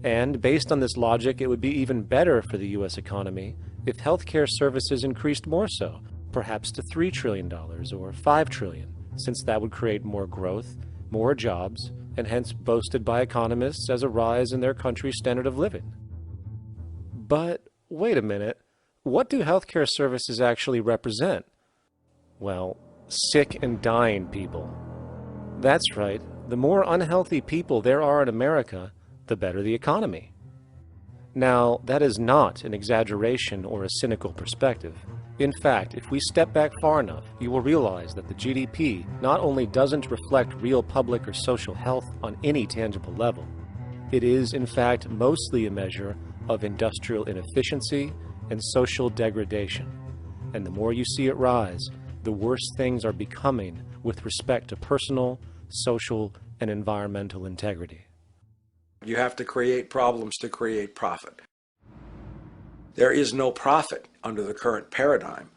And based on this logic, it would be even better for the U.S. economy if healthcare services increased more so, perhaps to $3 trillion or $5 trillion, since that would create more growth, more jobs, and hence boasted by economists as a rise in their country's standard of living. But wait a minute, what do healthcare services actually represent? Well, sick and dying people. That's right, the more unhealthy people there are in America, the better the economy. Now, that is not an exaggeration or a cynical perspective. In fact, if we step back far enough, you will realize that the GDP not only doesn't reflect real public or social health on any tangible level, it is, in fact, mostly a measure of industrial inefficiency and social degradation. And the more you see it rise, the worse things are becoming with respect to personal, social, and environmental integrity. You have to create problems to create profit. There is no profit under the current paradigm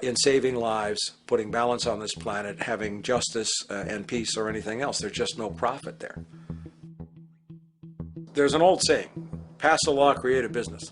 in saving lives, putting balance on this planet, having justice and peace or anything else. There's just no profit there. There's an old saying, pass a law, create a business,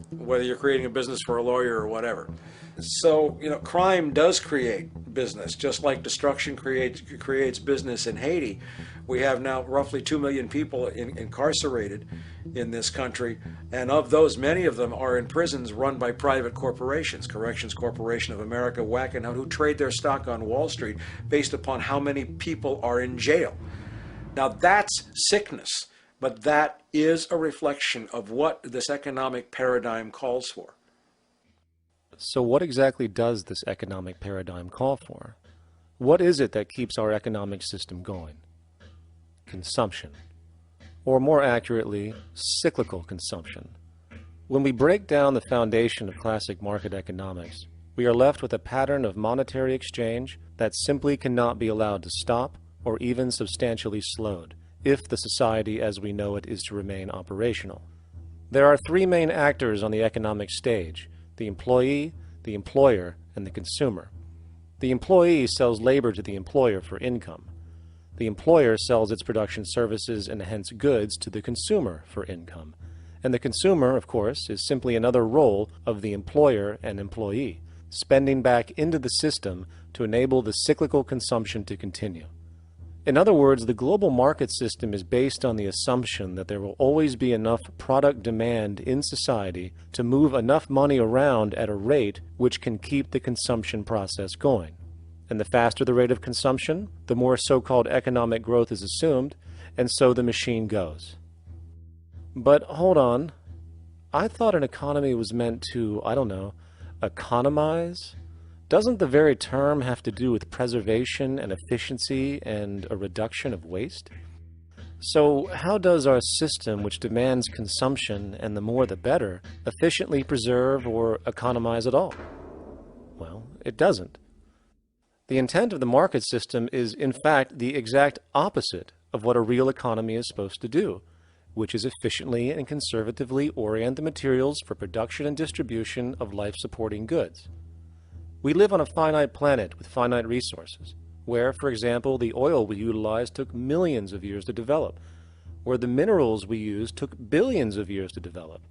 whether you're creating a business for a lawyer or whatever. So, crime does create business, just like destruction creates business in Haiti. We have now roughly 2 million people incarcerated in this country, and of those, many of them are in prisons run by private corporations, Corrections Corporation of America, Wackenhut, who trade their stock on Wall Street based upon how many people are in jail. Now that's sickness, but that is a reflection of what this economic paradigm calls for. So what exactly does this economic paradigm call for? What is it that keeps our economic system going? Consumption. Or more accurately, cyclical consumption. When we break down the foundation of classic market economics, we are left with a pattern of monetary exchange that simply cannot be allowed to stop or even substantially slowed, if the society as we know it is to remain operational. There are three main actors on the economic stage: the employee, the employer, and the consumer. The employee sells labor to the employer for income. The employer sells its production services and hence goods to the consumer for income. And the consumer, of course, is simply another role of the employer and employee, spending back into the system to enable the cyclical consumption to continue. In other words, the global market system is based on the assumption that there will always be enough product demand in society to move enough money around at a rate which can keep the consumption process going. And the faster the rate of consumption, the more so-called economic growth is assumed, and so the machine goes. But hold on, I thought an economy was meant to, economize? Doesn't the very term have to do with preservation and efficiency and a reduction of waste? So how does our system, which demands consumption and the more the better, efficiently preserve or economize at all? Well, it doesn't. The intent of the market system is, in fact, the exact opposite of what a real economy is supposed to do, which is efficiently and conservatively orient the materials for production and distribution of life-supporting goods. We live on a finite planet with finite resources, where, for example, the oil we utilize took millions of years to develop, where the minerals we use took billions of years to develop.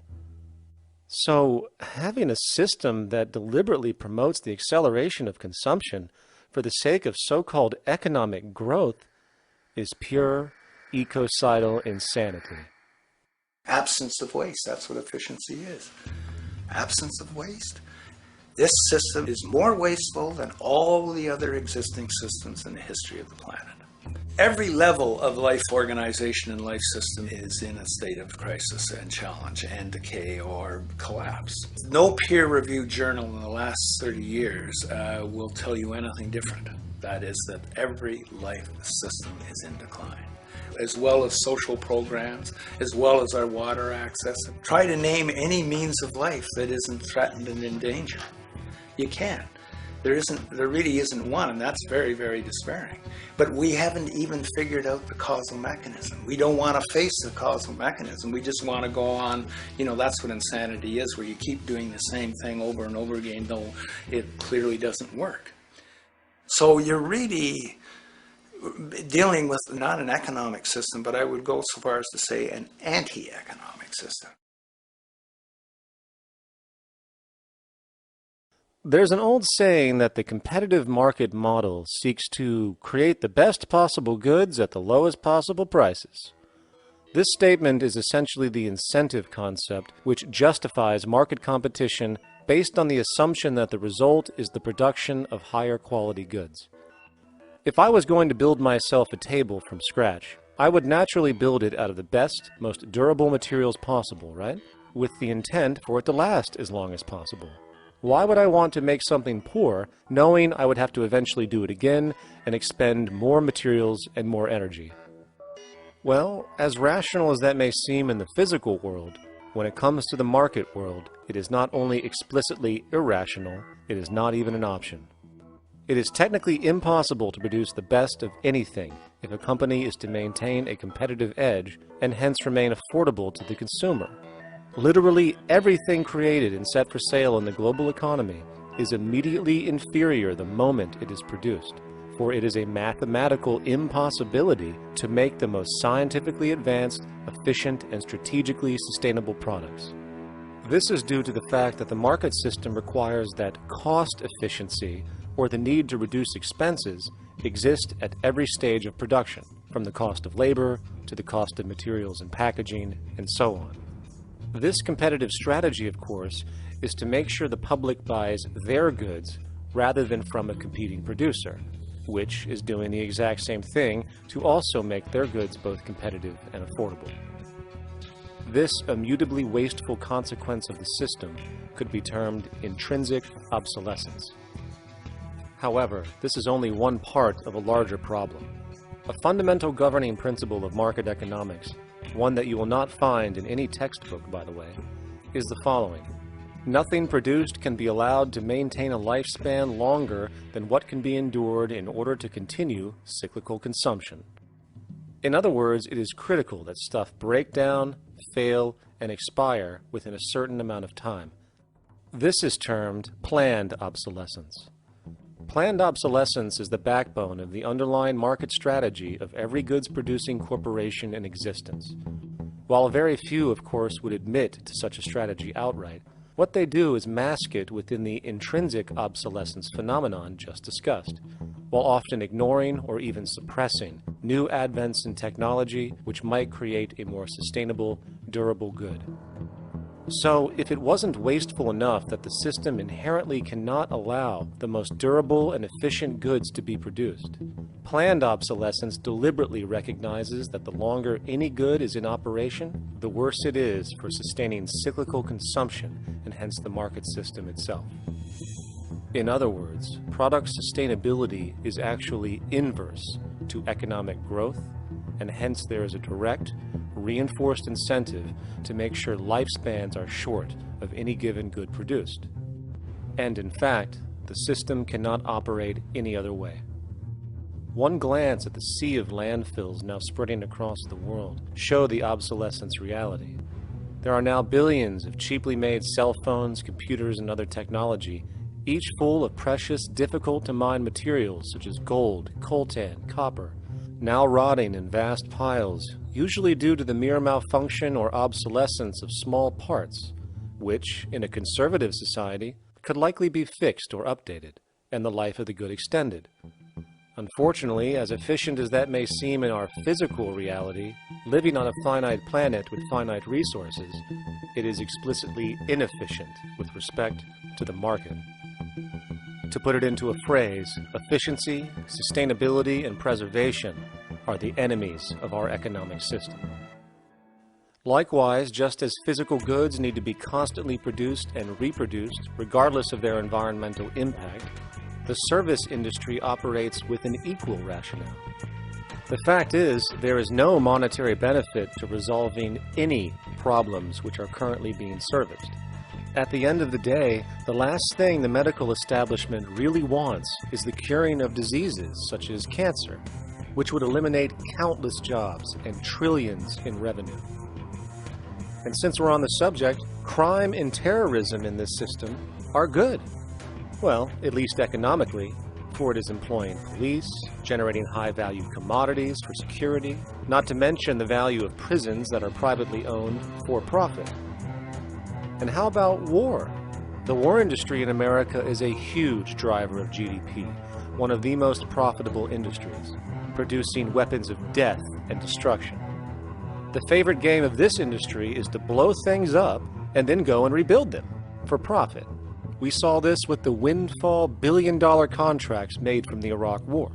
So, having a system that deliberately promotes the acceleration of consumption for the sake of so-called economic growth is pure ecocidal insanity. Absence of waste, that's what efficiency is. Absence of waste. This system is more wasteful than all the other existing systems in the history of the planet. Every level of life organization and life system is in a state of crisis and challenge and decay or collapse. No peer-reviewed journal in the last 30 years will tell you anything different. That is that every life system is in decline, as well as social programs, as well as our water access. Try to name any means of life that isn't threatened and in danger. You can't. There really isn't one, and that's very, very despairing. But we haven't even figured out the causal mechanism. We don't want to face the causal mechanism. We just want to go on, that's what insanity is, where you keep doing the same thing over and over again, though it clearly doesn't work. So you're really dealing with not an economic system, but I would go so far as to say an anti-economic system. There's an old saying that the competitive market model seeks to create the best possible goods at the lowest possible prices. This statement is essentially the incentive concept, which justifies market competition based on the assumption that the result is the production of higher quality goods. If I was going to build myself a table from scratch, I would naturally build it out of the best, most durable materials possible, right? With the intent for it to last as long as possible. Why would I want to make something poor, knowing I would have to eventually do it again and expend more materials and more energy? Well, as rational as that may seem in the physical world, when it comes to the market world, it is not only explicitly irrational, it is not even an option. It is technically impossible to produce the best of anything if a company is to maintain a competitive edge and hence remain affordable to the consumer. Literally everything created and set for sale in the global economy is immediately inferior the moment it is produced, for it is a mathematical impossibility to make the most scientifically advanced, efficient, and strategically sustainable products. This is due to the fact that the market system requires that cost efficiency, or the need to reduce expenses, exist at every stage of production, from the cost of labor to the cost of materials and packaging, and so on. This competitive strategy, of course, is to make sure the public buys their goods rather than from a competing producer, which is doing the exact same thing to also make their goods both competitive and affordable. This immutably wasteful consequence of the system could be termed intrinsic obsolescence. However, this is only one part of a larger problem. A fundamental governing principle of market economics, one that you will not find in any textbook, by the way, is the following. Nothing produced can be allowed to maintain a lifespan longer than what can be endured in order to continue cyclical consumption. In other words, it is critical that stuff break down, fail, and expire within a certain amount of time. This is termed planned obsolescence. Planned obsolescence is the backbone of the underlying market strategy of every goods-producing corporation in existence. While very few, of course, would admit to such a strategy outright, what they do is mask it within the intrinsic obsolescence phenomenon just discussed, while often ignoring or even suppressing new advents in technology which might create a more sustainable, durable good. So, if it wasn't wasteful enough that the system inherently cannot allow the most durable and efficient goods to be produced, planned obsolescence deliberately recognizes that the longer any good is in operation, the worse it is for sustaining cyclical consumption and hence the market system itself. In other words, product sustainability is actually inverse to economic growth, and hence there is a direct, reinforced incentive to make sure lifespans are short of any given good produced. And in fact, the system cannot operate any other way. One glance at the sea of landfills now spreading across the world show the obsolescence reality. There are now billions of cheaply made cell phones, computers, and other technology, each full of precious, difficult-to-mine materials such as gold, coltan, copper, now rotting in vast piles, usually due to the mere malfunction or obsolescence of small parts, which, in a conservative society, could likely be fixed or updated, and the life of the good extended. Unfortunately, as efficient as that may seem in our physical reality, living on a finite planet with finite resources, it is explicitly inefficient with respect to the market. To put it into a phrase, efficiency, sustainability, and preservation are the enemies of our economic system. Likewise, just as physical goods need to be constantly produced and reproduced, regardless of their environmental impact, the service industry operates with an equal rationale. The fact is, there is no monetary benefit to resolving any problems which are currently being serviced. At the end of the day, the last thing the medical establishment really wants is the curing of diseases such as cancer, which would eliminate countless jobs and trillions in revenue. And since we're on the subject, crime and terrorism in this system are good. Well, at least economically, for it is employing police, generating high-value commodities for security, not to mention the value of prisons that are privately owned for profit. And how about war? The war industry in America is a huge driver of GDP, one of the most profitable industries, producing weapons of death and destruction. The favorite game of this industry is to blow things up and then go and rebuild them for profit. We saw this with the windfall billion-dollar contracts made from the Iraq War.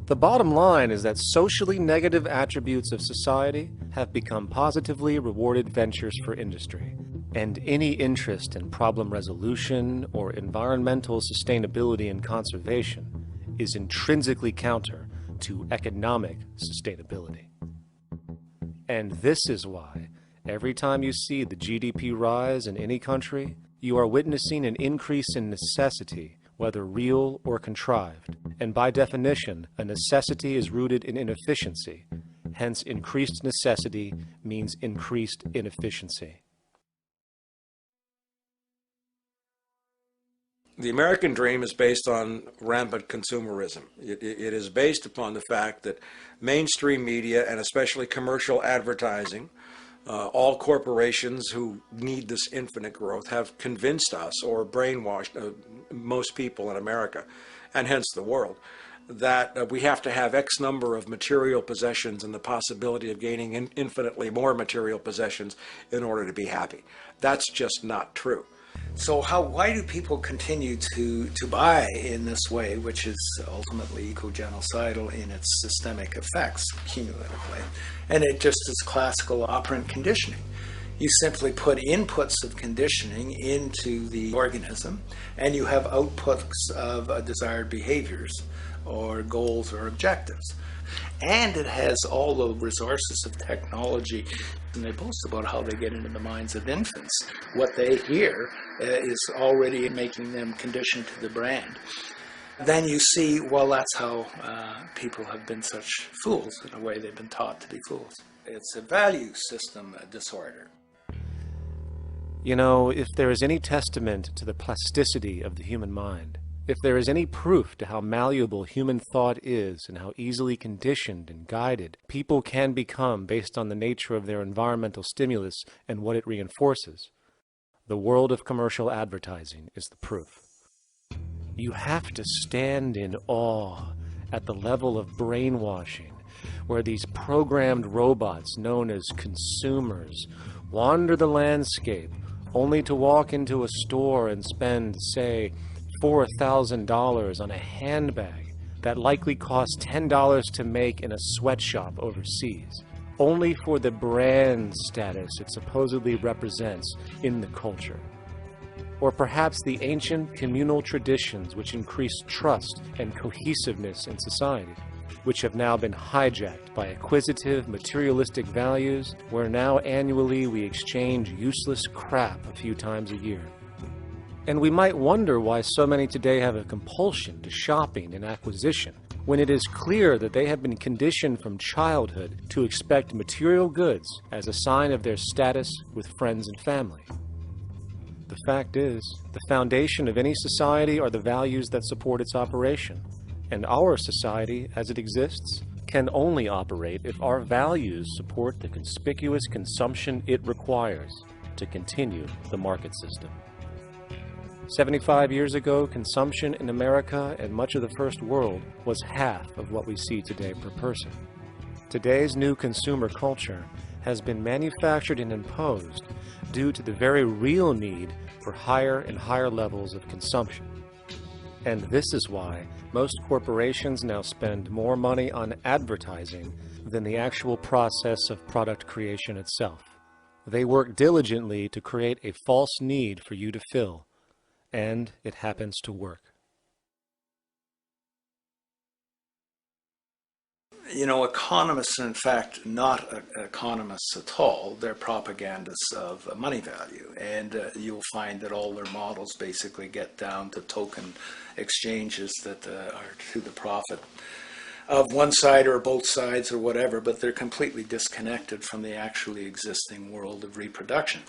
The bottom line is that socially negative attributes of society have become positively rewarded ventures for industry, and any interest in problem resolution or environmental sustainability and conservation is intrinsically counter to economic sustainability. And this is why, every time you see the GDP rise in any country, you are witnessing an increase in necessity, whether real or contrived. And by definition, a necessity is rooted in inefficiency. Hence, increased necessity means increased inefficiency. The American dream is based on rampant consumerism. It is based upon the fact that mainstream media, and especially commercial advertising, all corporations who need this infinite growth have convinced us or brainwashed most people in America, and hence the world, that we have to have X number of material possessions and the possibility of gaining infinitely more material possessions in order to be happy. That's just not true. So why do people continue to buy in this way, which is ultimately eco-genocidal in its systemic effects cumulatively? And it just is classical operant conditioning. You simply put inputs of conditioning into the organism, and you have outputs of desired behaviors or goals or objectives. And it has all the resources of technology. And they boast about how they get into the minds of infants. What they hear is already making them conditioned to the brand. Then you see, well, that's how people have been such fools. In a way, they've been taught to be fools. It's a value system disorder. You know, if there is any testament to the plasticity of the human mind, if there is any proof to how malleable human thought is and how easily conditioned and guided people can become based on the nature of their environmental stimulus and what it reinforces, the world of commercial advertising is the proof. You have to stand in awe at the level of brainwashing where these programmed robots known as consumers wander the landscape only to walk into a store and spend, say, $4,000 on a handbag that likely costs $10 to make in a sweatshop overseas, only for the brand status it supposedly represents in the culture. Or perhaps the ancient communal traditions which increase trust and cohesiveness in society, which have now been hijacked by acquisitive, materialistic values, where now annually we exchange useless crap a few times a year. And we might wonder why so many today have a compulsion to shopping and acquisition, when it is clear that they have been conditioned from childhood to expect material goods as a sign of their status with friends and family. The fact is, the foundation of any society are the values that support its operation, and our society, as it exists, can only operate if our values support the conspicuous consumption it requires to continue the market system. 75 years ago, consumption in America and much of the First World was half of what we see today per person. Today's new consumer culture has been manufactured and imposed due to the very real need for higher and higher levels of consumption. And this is why most corporations now spend more money on advertising than the actual process of product creation itself. They work diligently to create a false need for you to fill, and it happens to work. You know, economists are in fact not economists at all. They're propagandists of money value. And you'll find that all their models basically get down to token exchanges that are to the profit of one side or both sides or whatever, but they're completely disconnected from the actually existing world of reproduction.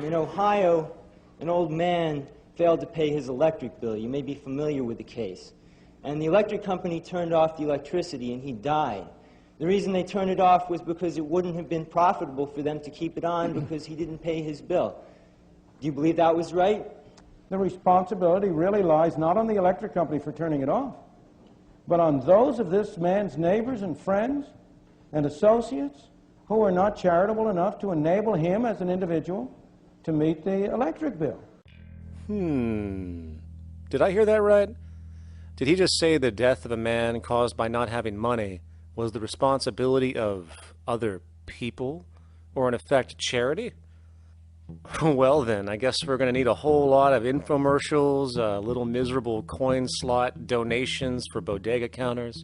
In Ohio, an old man failed to pay his electric bill. You may be familiar with the case. And the electric company turned off the electricity and he died. The reason they turned it off was because it wouldn't have been profitable for them to keep it on because he didn't pay his bill. Do you believe that was right? The responsibility really lies not on the electric company for turning it off, but on those of this man's neighbors and friends and associates who are not charitable enough to enable him as an individual to meet the electric bill. Did I hear that right? Did he just say the death of a man caused by not having money was the responsibility of other people, or in effect, charity? Well then, I guess we're going to need a whole lot of infomercials, little miserable coin slot donations for bodega counters,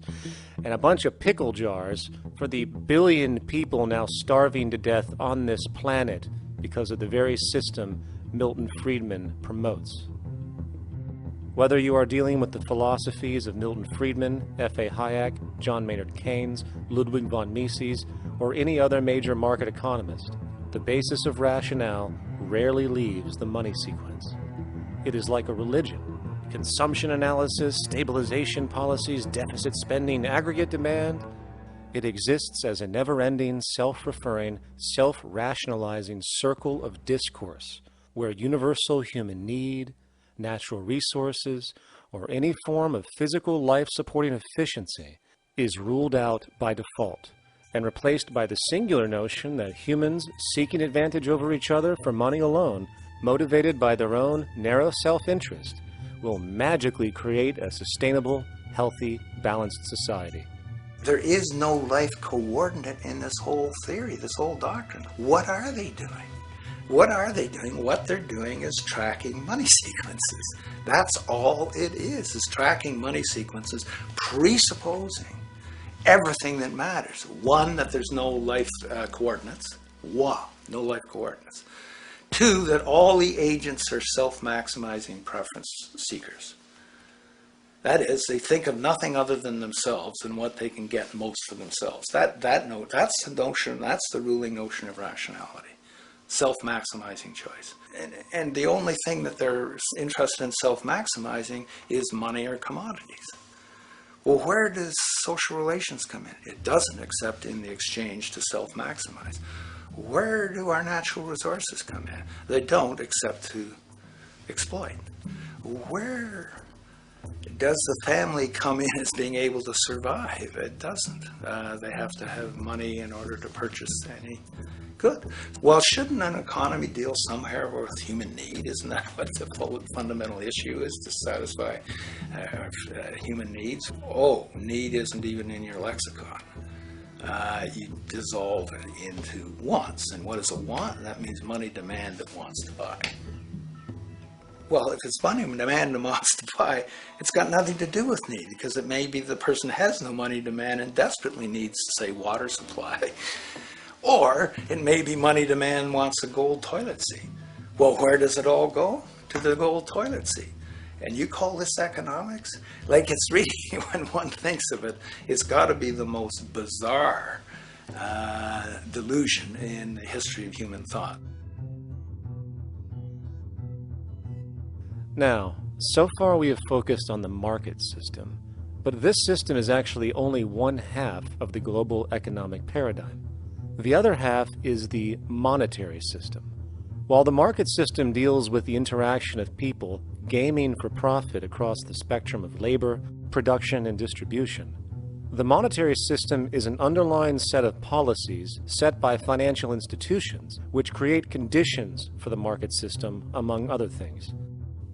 and a bunch of pickle jars for the billion people now starving to death on this planet because of the very system Milton Friedman promotes. Whether you are dealing with the philosophies of Milton Friedman, F.A. Hayek, John Maynard Keynes, Ludwig von Mises, or any other major market economist, the basis of rationale rarely leaves the money sequence. It is like a religion. Consumption analysis, stabilization policies, deficit spending, aggregate demand. It exists as a never-ending, self-referring, self-rationalizing circle of discourse where universal human need, natural resources, or any form of physical life-supporting efficiency is ruled out by default and replaced by the singular notion that humans seeking advantage over each other for money alone, motivated by their own narrow self-interest, will magically create a sustainable, healthy, balanced society. There is no life coordinate in this whole theory, this whole doctrine. What are they doing? What are they doing? What they're doing is tracking money sequences. That's all it is tracking money sequences, presupposing everything that matters. One, that there's no life coordinates. Wow, no life coordinates. Two, that all the agents are self-maximizing preference seekers. That is, they think of nothing other than themselves and what they can get most for themselves. That's the notion, that's the ruling notion of rationality. Self-maximizing choice. And the only thing that they're interested in self-maximizing is money or commodities. Well, where does social relations come in? It doesn't, except in the exchange to self-maximize. Where do our natural resources come in? They don't, except to exploit. Where does the family come in as being able to survive? It doesn't. They have to have money in order to purchase any good. Well, shouldn't an economy deal somewhere with human need? Isn't that what the fundamental issue is, to satisfy human needs? Oh, need isn't even in your lexicon. You dissolve it into wants. And what is a want? That means money demand that wants to buy. Well, if it's money demand that wants to buy, it's got nothing to do with need, because it may be the person has no money demand and desperately needs, say, water supply. Or it may be money demand wants a gold toilet seat. Well, where does it all go? To the gold toilet seat. And you call this economics? Like, it's really, when one thinks of it, it's got to be the most bizarre delusion in the history of human thought. Now, so far we have focused on the market system, but this system is actually only one half of the global economic paradigm. The other half is the monetary system. While the market system deals with the interaction of people gaming for profit across the spectrum of labor, production, and distribution, the monetary system is an underlying set of policies set by financial institutions which create conditions for the market system, among other things.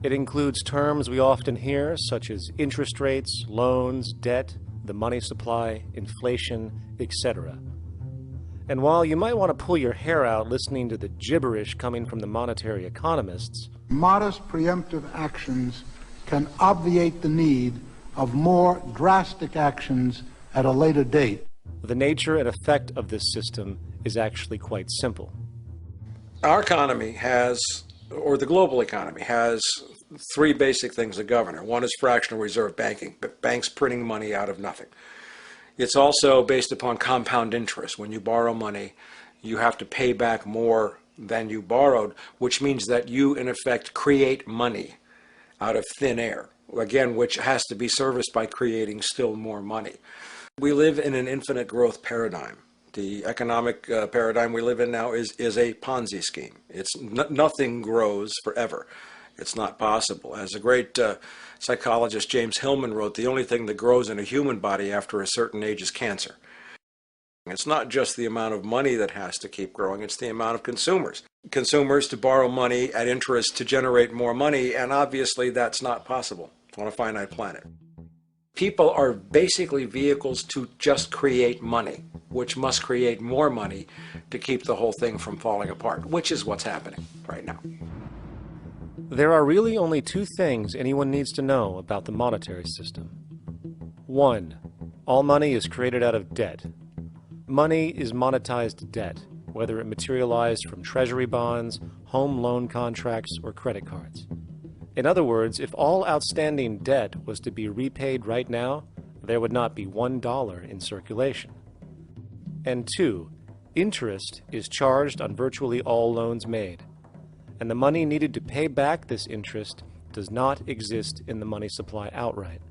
It includes terms we often hear, such as interest rates, loans, debt, the money supply, inflation, etc. And while you might want to pull your hair out listening to the gibberish coming from the monetary economists, modest preemptive actions can obviate the need of more drastic actions at a later date. The nature and effect of this system is actually quite simple. Our economy has, or the global economy has, three basic things that govern it. One is fractional reserve banking, banks printing money out of nothing. It's also based upon compound interest. When you borrow money, you have to pay back more than you borrowed, which means that you, in effect, create money out of thin air, again, which has to be serviced by creating still more money. We live in an infinite growth paradigm. The economic paradigm we live in now is a Ponzi scheme. Nothing grows forever. It's not possible. As a great psychologist James Hillman wrote, the only thing that grows in a human body after a certain age is cancer. It's not just the amount of money that has to keep growing, it's the amount of consumers. Consumers to borrow money at interest to generate more money, and obviously that's not possible on a finite planet. People are basically vehicles to just create money, which must create more money to keep the whole thing from falling apart, which is what's happening right now. There are really only two things anyone needs to know about the monetary system. One, all money is created out of debt. Money is monetized debt, whether it materialized from treasury bonds, home loan contracts, or credit cards. In other words, if all outstanding debt was to be repaid right now, there would not be $1 in circulation. And two, interest is charged on virtually all loans made, and the money needed to pay back this interest does not exist in the money supply outright.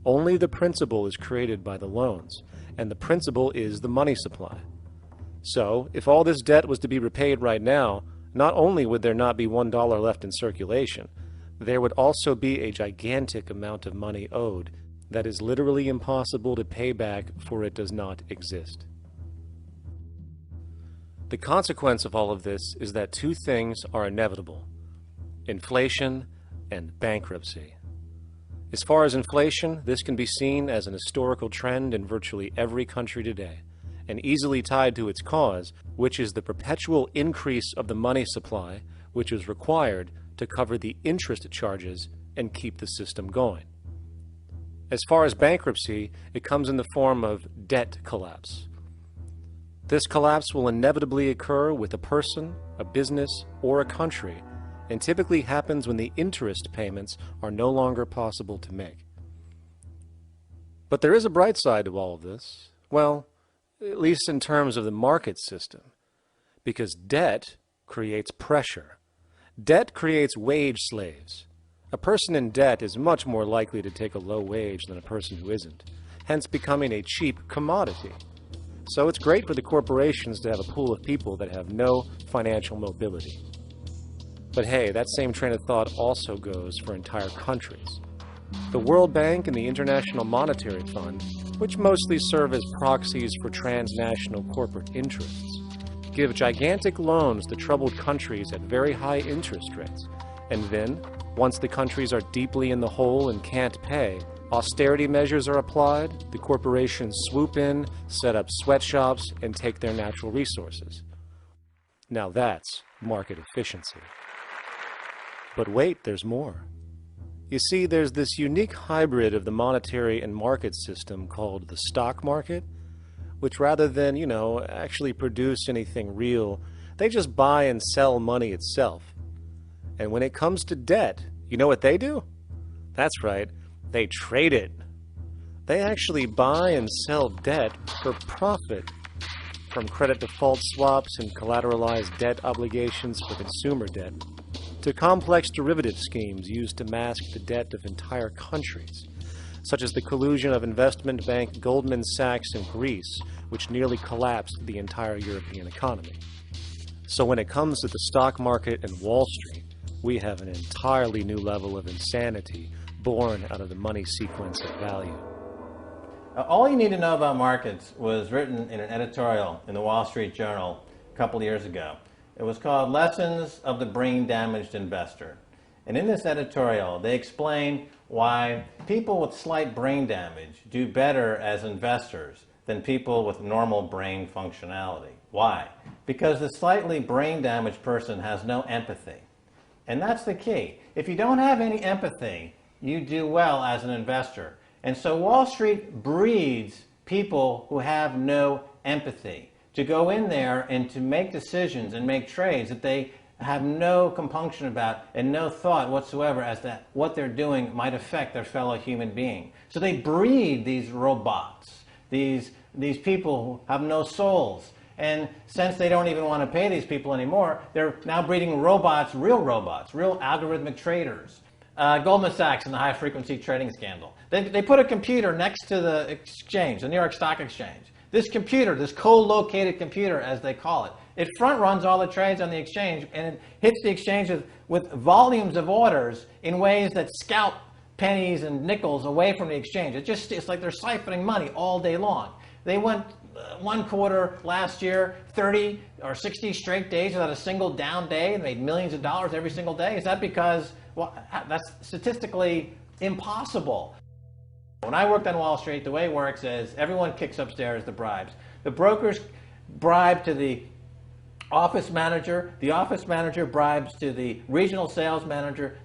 Only the principal is created by the loans, and the principal is the money supply. So, if all this debt was to be repaid right now, not only would there not be $1 left in circulation, there would also be a gigantic amount of money owed that is literally impossible to pay back, for it does not exist. The consequence of all of this is that two things are inevitable: inflation and bankruptcy. As far as inflation, this can be seen as an historical trend in virtually every country today, and easily tied to its cause, which is the perpetual increase of the money supply, which is required to cover the interest charges and keep the system going. As far as bankruptcy, it comes in the form of debt collapse. This collapse will inevitably occur with a person, a business, or a country, and typically happens when the interest payments are no longer possible to make. But there is a bright side to all of this. Well, at least in terms of the market system, because debt creates pressure. Debt creates wage slaves. A person in debt is much more likely to take a low wage than a person who isn't, hence becoming a cheap commodity. So it's great for the corporations to have a pool of people that have no financial mobility. But hey, that same train of thought also goes for entire countries. The World Bank and the International Monetary Fund, which mostly serve as proxies for transnational corporate interests, give gigantic loans to troubled countries at very high interest rates, and then, once the countries are deeply in the hole and can't pay, austerity measures are applied, the corporations swoop in, set up sweatshops, and take their natural resources. Now that's market efficiency. But wait, there's more. You see, there's this unique hybrid of the monetary and market system called the stock market, which rather than, actually produce anything real, they just buy and sell money itself. And when it comes to debt, you know what they do? That's right, they trade it. They actually buy and sell debt for profit, from credit default swaps and collateralized debt obligations for consumer debt, to complex derivative schemes used to mask the debt of entire countries, such as the collusion of investment bank Goldman Sachs in Greece, which nearly collapsed the entire European economy. So when it comes to the stock market and Wall Street, we have an entirely new level of insanity born out of the money sequence of value. All you need to know about markets was written in an editorial in the Wall Street Journal a couple years ago. It was called Lessons of the Brain-Damaged Investor. And in this editorial, they explain why people with slight brain damage do better as investors than people with normal brain functionality. Why? Because the slightly brain-damaged person has no empathy. And that's the key. If you don't have any empathy, you do well as an investor. And so Wall Street breeds people who have no empathy, to go in there and to make decisions and make trades that they have no compunction about and no thought whatsoever as to what they're doing might affect their fellow human being. So they breed these robots, these people who have no souls. And since they don't even want to pay these people anymore, they're now breeding robots, real algorithmic traders. Goldman Sachs and the high-frequency trading scandal. They put a computer next to the exchange, the New York Stock Exchange. This computer, this co-located computer, as they call it, it front-runs all the trades on the exchange, and it hits the exchange with volumes of orders in ways that scalp pennies and nickels away from the exchange. It's like they're siphoning money all day long. They went one quarter last year, 30 or 60 straight days without a single down day and made millions of dollars every single day. Is that because, well, that's statistically impossible. When I worked on Wall Street, the way it works is everyone kicks upstairs the bribes. The brokers bribe to the office manager bribes to the regional sales manager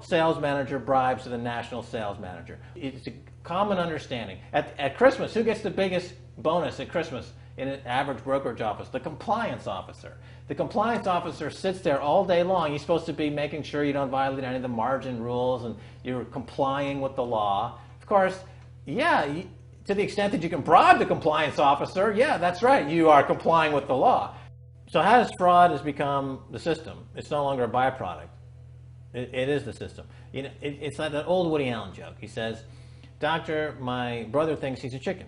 sales manager bribes to the national sales manager. It's a common understanding. At Christmas, who gets the biggest bonus at Christmas in an average brokerage office? The compliance officer. The compliance officer sits there all day long. He's supposed to be making sure you don't violate any of the margin rules and you're complying with the law. Of course, yeah, to the extent that you can bribe the compliance officer, yeah, that's right, you are complying with the law. So how does fraud has become the system? It's no longer a byproduct. It is the system. You know, it's like that old Woody Allen joke. He says, "Doctor, my brother thinks he's a chicken."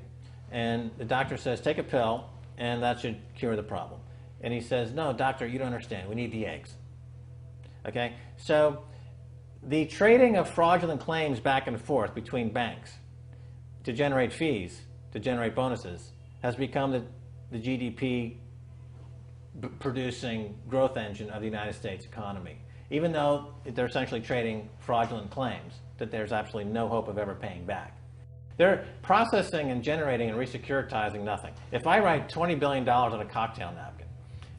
And the doctor says, "Take a pill, and that should cure the problem." And he says, "No, doctor, you don't understand. We need the eggs." Okay? So the trading of fraudulent claims back and forth between banks to generate fees, to generate bonuses, has become the GDP producing growth engine of the United States economy. Even though they're essentially trading fraudulent claims that there's absolutely no hope of ever paying back. They're processing and generating and resecuritizing nothing. If I write $20 billion on a cocktail napkin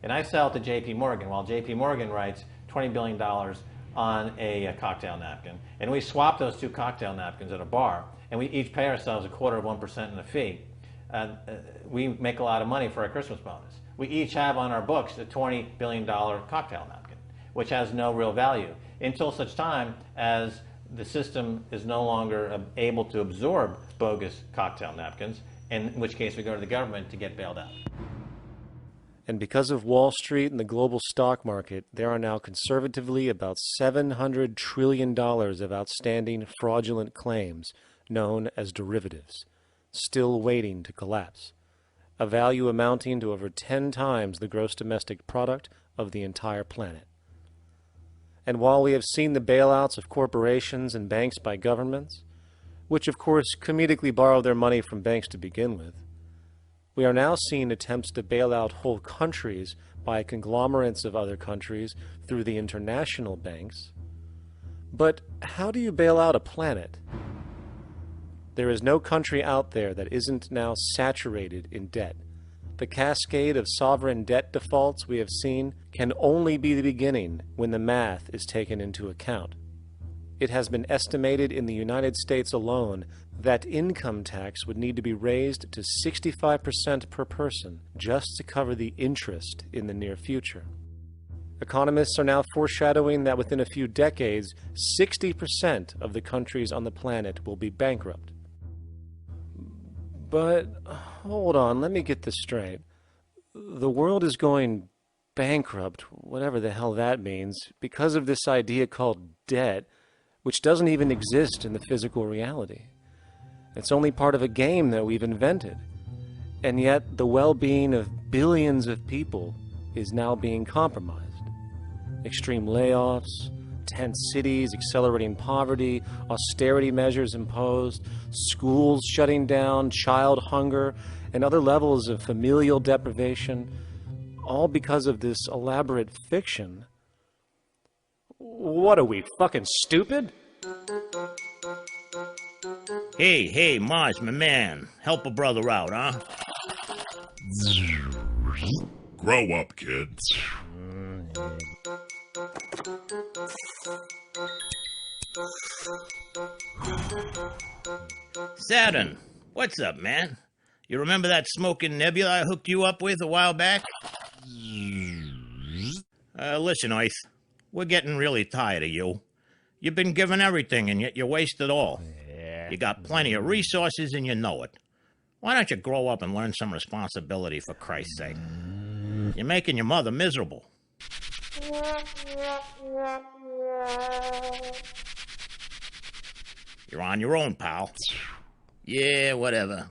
and I sell it to JP Morgan, while JP Morgan writes $20 billion on a cocktail napkin, and we swap those two cocktail napkins at a bar, and we each pay ourselves 1/4% in a fee, we make a lot of money for our Christmas bonus. We each have on our books a $20 billion cocktail napkin, which has no real value until such time as the system is no longer able to absorb bogus cocktail napkins, in which case we go to the government to get bailed out. And because of Wall Street and the global stock market, there are now conservatively about $700 trillion of outstanding fraudulent claims known as derivatives, still waiting to collapse, a value amounting to over 10 times the gross domestic product of the entire planet. And while we have seen the bailouts of corporations and banks by governments, which of course comedically borrow their money from banks to begin with, we are now seeing attempts to bail out whole countries by conglomerates of other countries through the international banks. But how do you bail out a planet? There is no country out there that isn't now saturated in debt. The cascade of sovereign debt defaults we have seen can only be the beginning when the math is taken into account. It has been estimated in the United States alone that income tax would need to be raised to 65% per person just to cover the interest in the near future. Economists are now foreshadowing that within a few decades, 60% of the countries on the planet will be bankrupt. But hold on, let me get this straight. The world is going bankrupt, whatever the hell that means, because of this idea called debt, which doesn't even exist in the physical reality. It's only part of a game that we've invented. And yet the well-being of billions of people is now being compromised. Extreme layoffs, tent cities, accelerating poverty, austerity measures imposed, schools shutting down, child hunger, and other levels of familial deprivation, all because of this elaborate fiction. What are we, fucking stupid? Hey, Mars, my man. Help a brother out, huh? Grow up, kids. Saturn, what's up, man? You remember that smoking nebula I hooked you up with a while back? Listen, Earth, we're getting really tired of you. You've been given everything, and yet you waste it all. You got plenty of resources, and you know it. Why don't you grow up and learn some responsibility, for Christ's sake? You're making your mother miserable. You're on your own, pal. Yeah, whatever.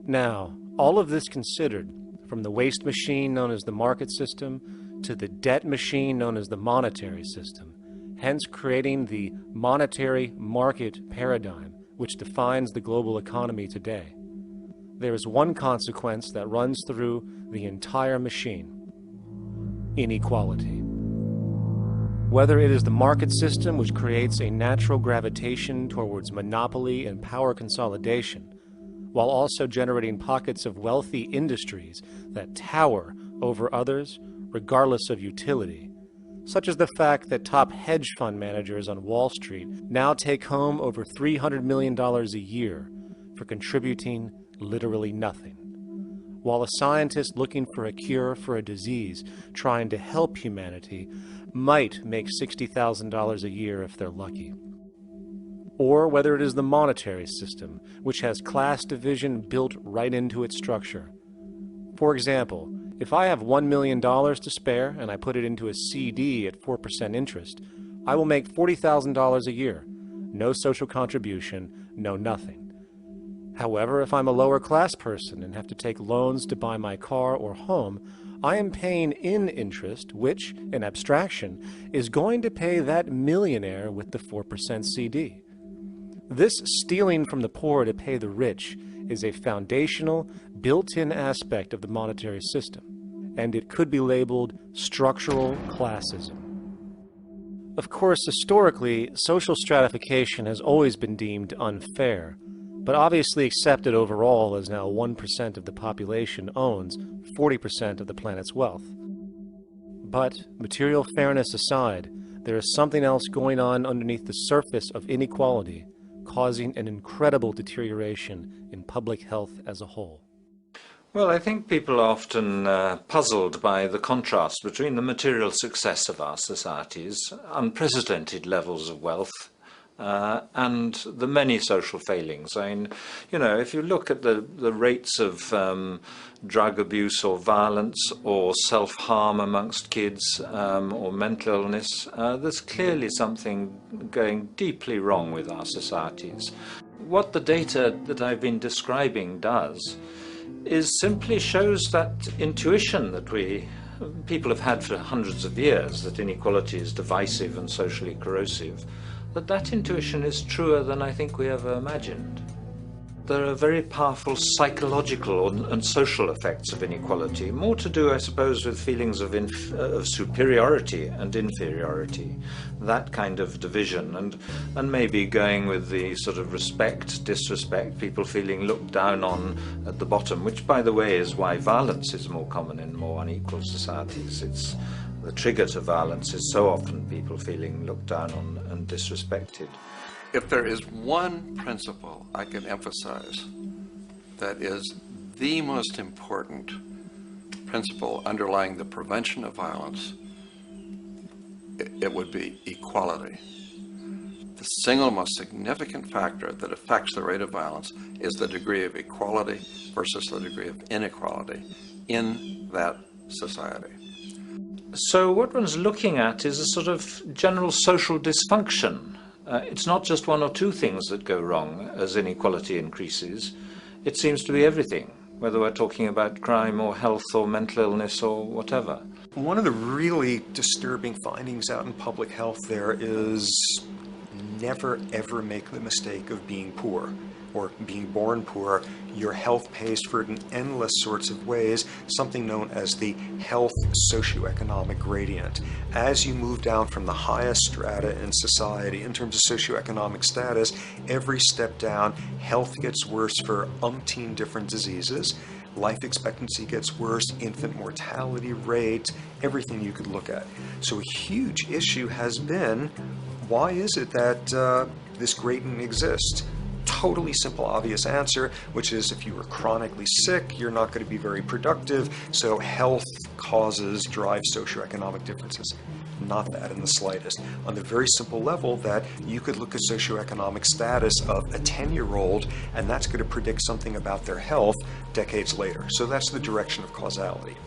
Now, all of this considered, from the waste machine known as the market system to the debt machine known as the monetary system, hence creating the monetary market paradigm which defines the global economy today, there is one consequence that runs through the entire machine: inequality. Whether it is the market system which creates a natural gravitation towards monopoly and power consolidation, while also generating pockets of wealthy industries that tower over others regardless of utility, such as the fact that top hedge fund managers on Wall Street now take home over $300 million a year for contributing literally nothing, while a scientist looking for a cure for a disease trying to help humanity might make $60,000 a year if they're lucky. Or whether it is the monetary system, which has class division built right into its structure. For example, if I have $1 million to spare and I put it into a CD at 4% interest, I will make $40,000 a year. No social contribution, no nothing. However, if I'm a lower class person and have to take loans to buy my car or home, I am paying in interest, which, in abstraction, is going to pay that millionaire with the 4% CD. This stealing from the poor to pay the rich is a foundational, built-in aspect of the monetary system, and it could be labeled structural classism. Of course, historically, social stratification has always been deemed unfair, but obviously accepted overall as now 1% of the population owns 40% of the planet's wealth. But, material fairness aside, there is something else going on underneath the surface of inequality, causing an incredible deterioration in public health as a whole. Well, I think people are often puzzled by the contrast between the material success of our societies, unprecedented levels of wealth, and the many social failings. I mean, you know, if you look at the rates of drug abuse or violence or self-harm amongst kids or mental illness, there's clearly something going deeply wrong with our societies. What the data that I've been describing does is simply shows that intuition that people have had for hundreds of years, that inequality is divisive and socially corrosive, that intuition is truer than I think we ever imagined. There are very powerful psychological and social effects of inequality, more to do, I suppose, with feelings of superiority and inferiority, that kind of division, and maybe going with the sort of respect, disrespect, people feeling looked down on at the bottom, which, by the way, is why violence is more common in more unequal societies. It's the trigger to violence is so often people feeling looked down on and disrespected. If there is one principle I can emphasize that is the most important principle underlying the prevention of violence, it would be equality. The single most significant factor that affects the rate of violence is the degree of equality versus the degree of inequality in that society. So what one's looking at is a sort of general social dysfunction. It's not just one or two things that go wrong as inequality increases. It seems to be everything, whether we're talking about crime or health or mental illness or whatever. One of the really disturbing findings out in public health there is never ever make the mistake of being poor. or being born poor, your health pays for it in endless sorts of ways, something known as the health socioeconomic gradient. As you move down from the highest strata in society in terms of socioeconomic status, every step down, health gets worse for umpteen different diseases. Life expectancy gets worse, infant mortality rate, everything you could look at. So a huge issue has been, why is it that this gradient exists? Totally simple, obvious answer, which is if you are chronically sick, you're not going to be very productive, so health causes drive socioeconomic differences. Not that in the slightest. On the very simple level that you could look at socioeconomic status of a 10-year-old, and that's going to predict something about their health decades later. So that's the direction of causality.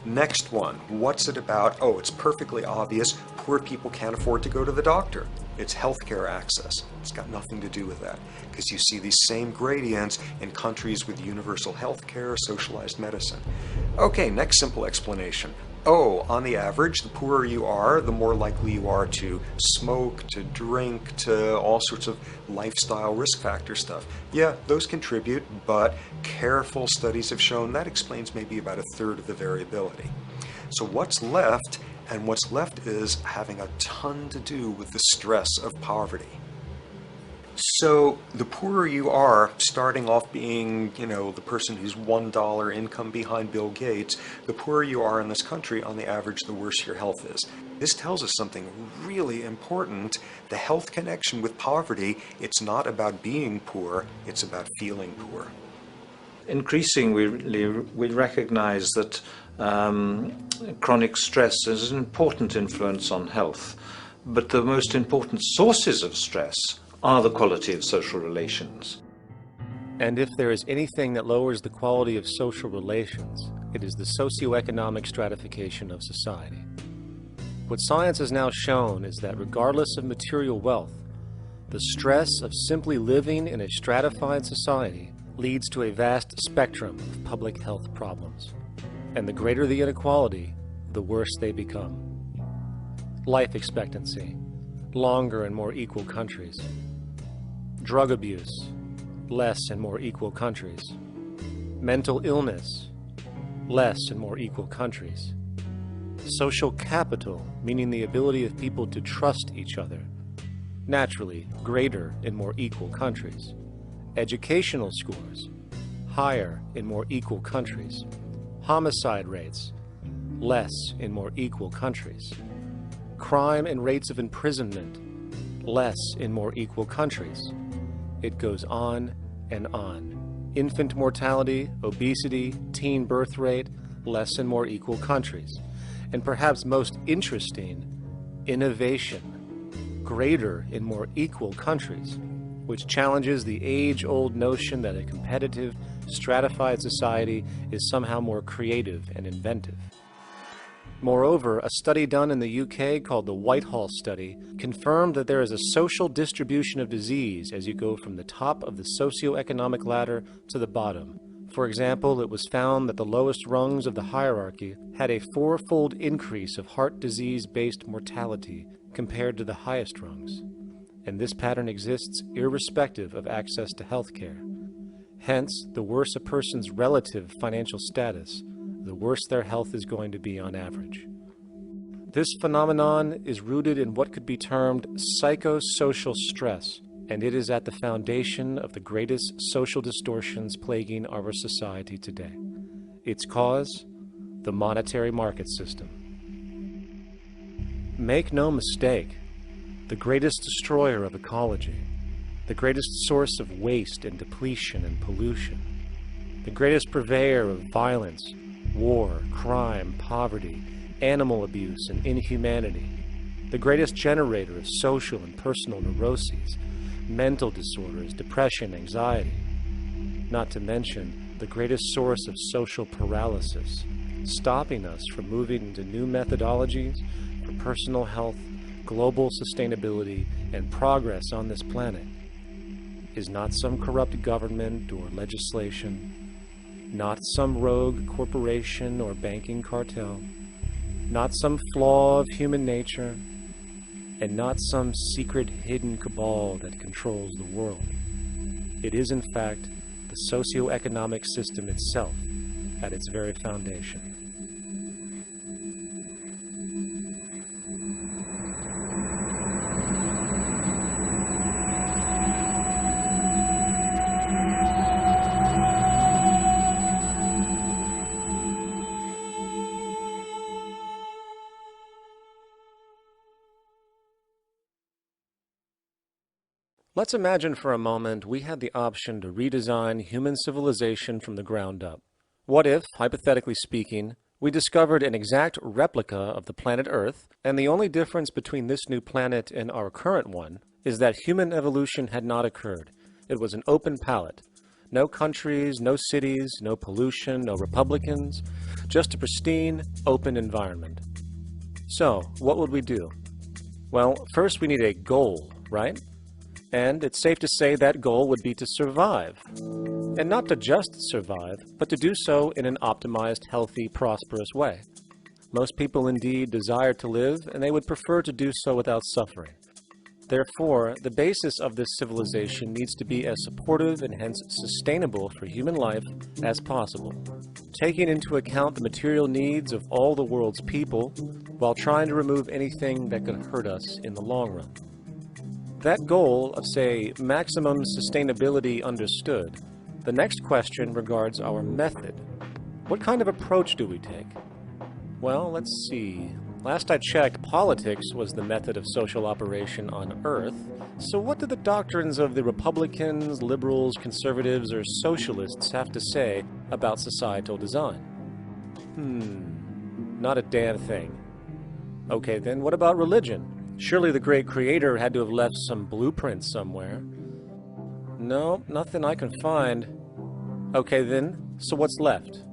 Next one, what's it about? Oh, it's perfectly obvious. Poor people can't afford to go to the doctor. It's healthcare access. It's got nothing to do with that, because you see these same gradients in countries with universal healthcare, socialized medicine. Okay, next simple explanation. Oh, on the average, the poorer you are, the more likely you are to smoke, to drink, to all sorts of lifestyle risk factor stuff. Yeah, those contribute, but careful studies have shown that explains maybe about 1/3 of the variability. So what's left? And what's left is having a ton to do with the stress of poverty. So the poorer you are, starting off being, the person who's $1 income behind Bill Gates, the poorer you are in this country, on the average, the worse your health is. This tells us something really important. The health connection with poverty, it's not about being poor, it's about feeling poor. Increasingly, we recognize that chronic stress is an important influence on health, but the most important sources of stress are the quality of social relations. And if there is anything that lowers the quality of social relations, it is the socioeconomic stratification of society. What science has now shown is that regardless of material wealth, the stress of simply living in a stratified society leads to a vast spectrum of public health problems. And the greater the inequality, the worse they become. Life expectancy, longer in more equal countries. Drug abuse, less in more equal countries. Mental illness, less in more equal countries. Social capital, meaning the ability of people to trust each other, naturally greater in more equal countries. Educational scores, higher in more equal countries. Homicide rates, less in more equal countries. Crime and rates of imprisonment, less in more equal countries. It goes on and on. Infant mortality, obesity, teen birth rate, less in more equal countries. And perhaps most interesting, innovation, greater in more equal countries, which challenges the age-old notion that a competitive, stratified society is somehow more creative and inventive. Moreover, a study done in the UK called the Whitehall Study confirmed that there is a social distribution of disease as you go from the top of the socioeconomic ladder to the bottom. For example, it was found that the lowest rungs of the hierarchy had a 4-fold increase of heart disease-based mortality compared to the highest rungs. And this pattern exists irrespective of access to health care. Hence, the worse a person's relative financial status, the worse their health is going to be on average. This phenomenon is rooted in what could be termed psychosocial stress, and it is at the foundation of the greatest social distortions plaguing our society today. Its cause? The monetary market system. Make no mistake, the greatest destroyer of ecology, the greatest source of waste and depletion and pollution, the greatest purveyor of violence, war, crime, poverty, animal abuse, and inhumanity, the greatest generator of social and personal neuroses, mental disorders, depression, anxiety, not to mention the greatest source of social paralysis, stopping us from moving into new methodologies for personal health, global sustainability, and progress on this planet, is not some corrupt government or legislation, not some rogue corporation or banking cartel, not some flaw of human nature, and not some secret hidden cabal that controls the world. It is, in fact, the socio-economic system itself at its very foundation. Let's imagine for a moment we had the option to redesign human civilization from the ground up. What if, hypothetically speaking, we discovered an exact replica of the planet Earth, and the only difference between this new planet and our current one is that human evolution had not occurred. It was an open palette. No countries, no cities, no pollution, no Republicans, just a pristine, open environment. So, what would we do? Well, first we need a goal, right? And it's safe to say that goal would be to survive. And not to just survive, but to do so in an optimized, healthy, prosperous way. Most people indeed desire to live, and they would prefer to do so without suffering. Therefore, the basis of this civilization needs to be as supportive and hence sustainable for human life as possible, taking into account the material needs of all the world's people while trying to remove anything that could hurt us in the long run. That goal of, say, maximum sustainability understood, the next question regards our method. What kind of approach do we take? Well, let's see. Last I checked, politics was the method of social operation on Earth. So what do the doctrines of the Republicans, liberals, conservatives, or socialists have to say about societal design? Not a damn thing. Okay, then what about religion? Surely the great creator had to have left some blueprint somewhere. No, nothing I can find. Okay then, so what's left?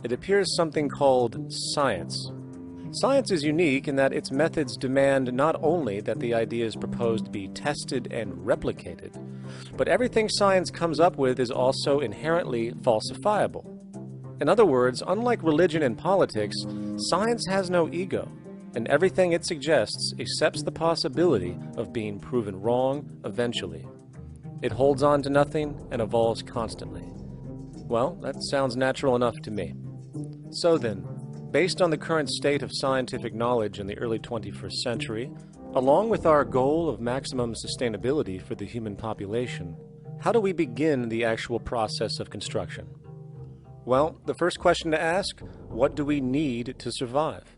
It appears something called science. Science is unique in that its methods demand not only that the ideas proposed be tested and replicated, but everything science comes up with is also inherently falsifiable. In other words, unlike religion and politics, science has no ego, and everything it suggests accepts the possibility of being proven wrong eventually. It holds on to nothing and evolves constantly. Well, that sounds natural enough to me. So then, based on the current state of scientific knowledge in the early 21st century, along with our goal of maximum sustainability for the human population, how do we begin the actual process of construction? Well, the first question to ask, what do we need to survive?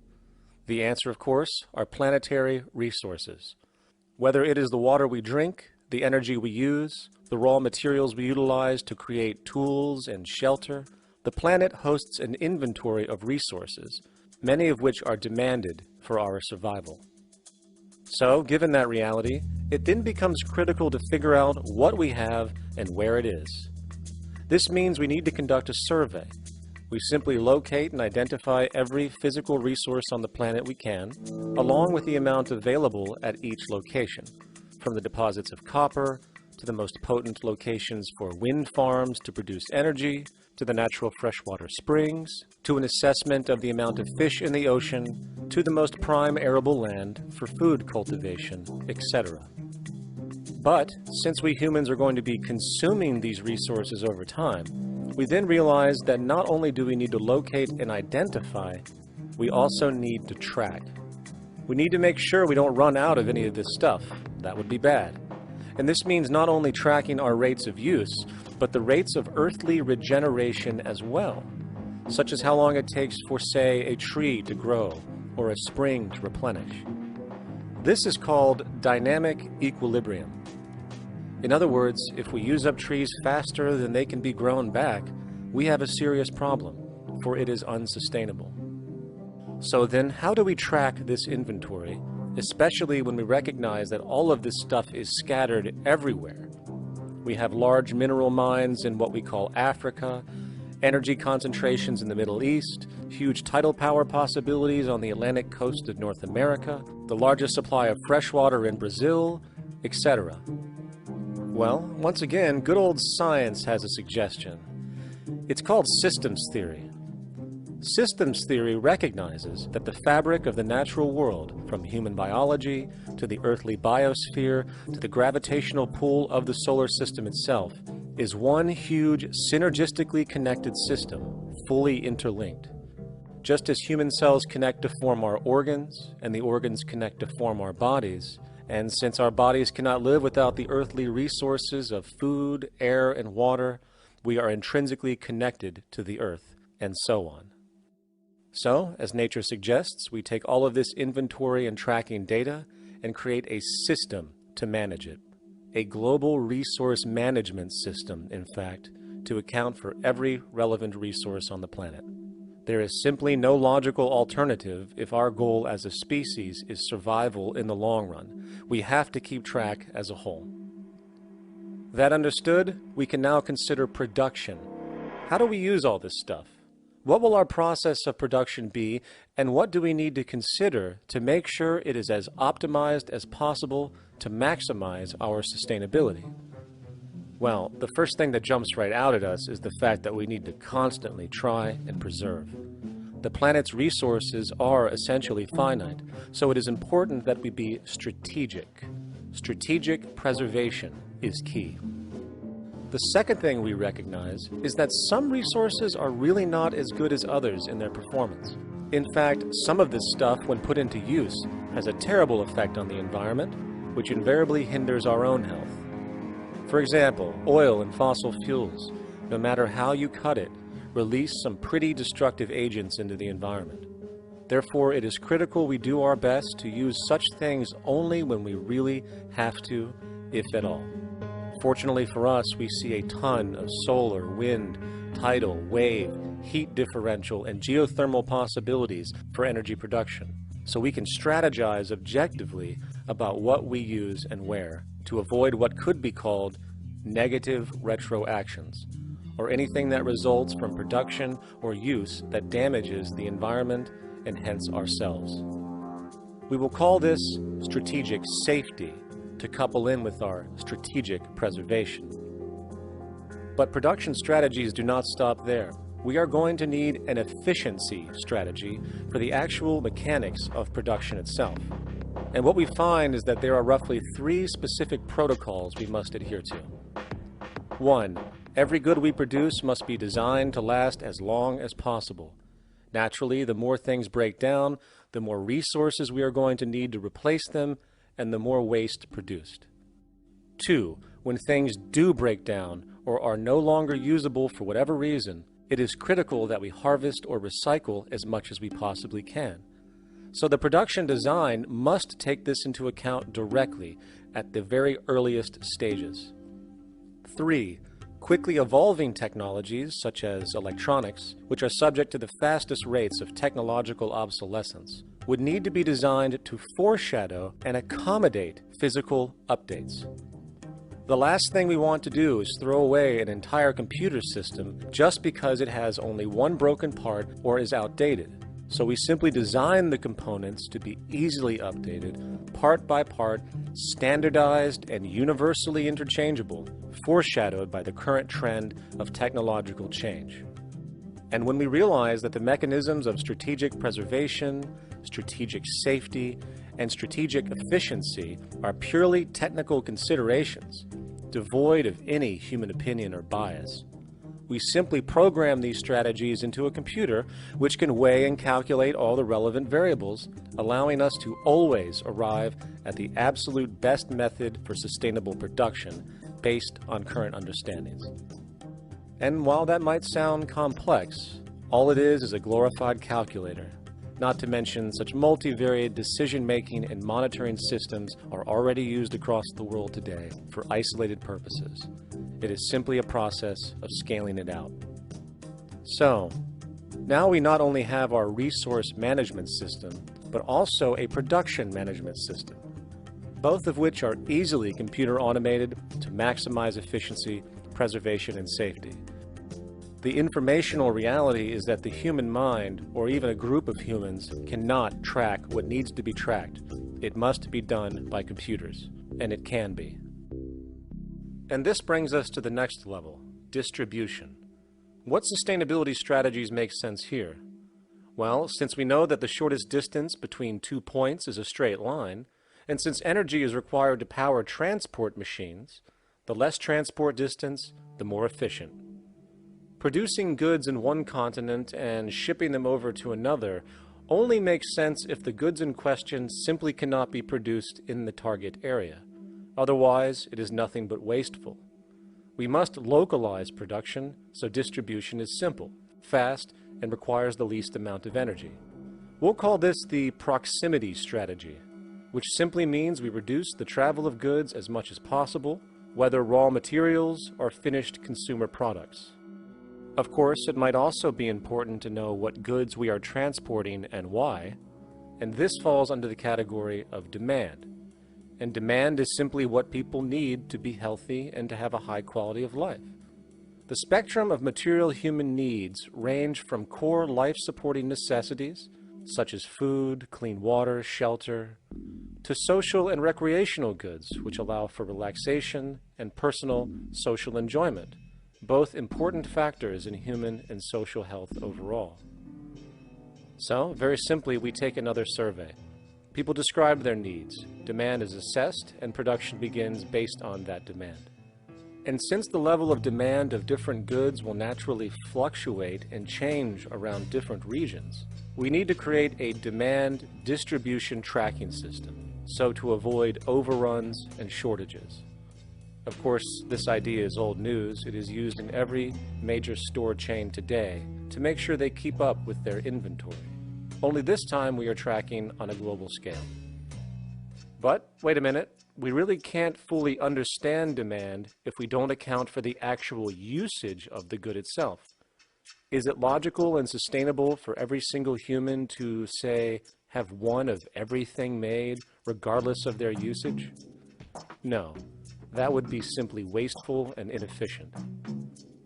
The answer, of course, are planetary resources. Whether it is the water we drink, the energy we use, the raw materials we utilize to create tools and shelter, the planet hosts an inventory of resources, many of which are demanded for our survival. So, given that reality, it then becomes critical to figure out what we have and where it is. This means we need to conduct a survey. We simply locate and identify every physical resource on the planet we can, along with the amount available at each location, from the deposits of copper, to the most potent locations for wind farms to produce energy, to the natural freshwater springs, to an assessment of the amount of fish in the ocean, to the most prime arable land for food cultivation, etc. But, since we humans are going to be consuming these resources over time, we then realize that not only do we need to locate and identify, we also need to track. We need to make sure we don't run out of any of this stuff. That would be bad. And this means not only tracking our rates of use, but the rates of earthly regeneration as well, such as how long it takes for, say, a tree to grow or a spring to replenish. This is called dynamic equilibrium. In other words, if we use up trees faster than they can be grown back, we have a serious problem, for it is unsustainable. So then, how do we track this inventory, especially when we recognize that all of this stuff is scattered everywhere? We have large mineral mines in what we call Africa, energy concentrations in the Middle East, huge tidal power possibilities on the Atlantic coast of North America, the largest supply of freshwater in Brazil, etc. Well, once again, good old science has a suggestion. It's called systems theory. Systems theory recognizes that the fabric of the natural world, from human biology to the earthly biosphere to the gravitational pull of the solar system itself, is one huge synergistically connected system, fully interlinked. Just as human cells connect to form our organs, and the organs connect to form our bodies, and since our bodies cannot live without the earthly resources of food, air, and water, we are intrinsically connected to the earth, and so on. So, as nature suggests, we take all of this inventory and tracking data and create a system to manage it. A global resource management system, in fact, to account for every relevant resource on the planet. There is simply no logical alternative if our goal as a species is survival in the long run. We have to keep track as a whole. That understood, we can now consider production. How do we use all this stuff? What will our process of production be, and what do we need to consider to make sure it is as optimized as possible to maximize our sustainability? Well, the first thing that jumps right out at us is the fact that we need to constantly try and preserve. The planet's resources are essentially finite, so it is important that we be strategic. Strategic preservation is key. The second thing we recognize is that some resources are really not as good as others in their performance. In fact, some of this stuff, when put into use, has a terrible effect on the environment, which invariably hinders our own health. For example, oil and fossil fuels, no matter how you cut it, release some pretty destructive agents into the environment. Therefore, it is critical we do our best to use such things only when we really have to, if at all. Fortunately for us, we see a ton of solar, wind, tidal, wave, heat differential, and geothermal possibilities for energy production, so we can strategize objectively about what we use and where to avoid what could be called negative retroactions, or anything that results from production or use that damages the environment and hence ourselves. We will call this strategic safety, to couple in with our strategic preservation. But production strategies do not stop there. We are going to need an efficiency strategy for the actual mechanics of production itself. And what we find is that there are roughly 3 specific protocols we must adhere to. 1. Every good we produce must be designed to last as long as possible. Naturally, the more things break down, the more resources we are going to need to replace them, and the more waste produced. 2. When things do break down or are no longer usable for whatever reason, it is critical that we harvest or recycle as much as we possibly can. So the production design must take this into account directly at the very earliest stages. 3. Quickly evolving technologies, such as electronics, which are subject to the fastest rates of technological obsolescence, would need to be designed to foreshadow and accommodate physical updates. The last thing we want to do is throw away an entire computer system just because it has only one broken part or is outdated. So we simply design the components to be easily updated, part by part, standardized and universally interchangeable, foreshadowed by the current trend of technological change. And when we realize that the mechanisms of strategic preservation, strategic safety, and strategic efficiency are purely technical considerations, devoid of any human opinion or bias, we simply program these strategies into a computer which can weigh and calculate all the relevant variables, allowing us to always arrive at the absolute best method for sustainable production based on current understandings. And while that might sound complex, all it is a glorified calculator. Not to mention such multivariate decision-making and monitoring systems are already used across the world today for isolated purposes. It is simply a process of scaling it out. So, now we not only have our resource management system, but also a production management system, both of which are easily computer automated to maximize efficiency, preservation, and safety. The informational reality is that the human mind, or even a group of humans, cannot track what needs to be tracked. It must be done by computers, and it can be. And this brings us to the next level, distribution. What sustainability strategies make sense here? Well, since we know that the shortest distance between 2 points is a straight line, and since energy is required to power transport machines, The less transport distance, the more efficient. Producing goods in one continent and shipping them over to another only makes sense if the goods in question simply cannot be produced in the target area. Otherwise, it is nothing but wasteful. We must localize production so distribution is simple, fast, and requires the least amount of energy. We'll call this the proximity strategy, which simply means we reduce the travel of goods as much as possible, whether raw materials or finished consumer products. Of course, it might also be important to know what goods we are transporting and why, and this falls under the category of demand. And demand is simply what people need to be healthy and to have a high quality of life. The spectrum of material human needs range from core life-supporting necessities, such as food, clean water, shelter, to social and recreational goods, which allow for relaxation and personal social enjoyment, both important factors in human and social health overall. So, very simply, we take another survey. People describe their needs. Demand is assessed, and production begins based on that demand. And since the level of demand of different goods will naturally fluctuate and change around different regions, we need to create a demand distribution tracking system, so to avoid overruns and shortages. Of course, this idea is old news. It is used in every major store chain today to make sure they keep up with their inventory. Only this time we are tracking on a global scale. But, wait a minute, we really can't fully understand demand if we don't account for the actual usage of the good itself. Is it logical and sustainable for every single human to, say, have one of everything made, regardless of their usage? No. That would be simply wasteful and inefficient.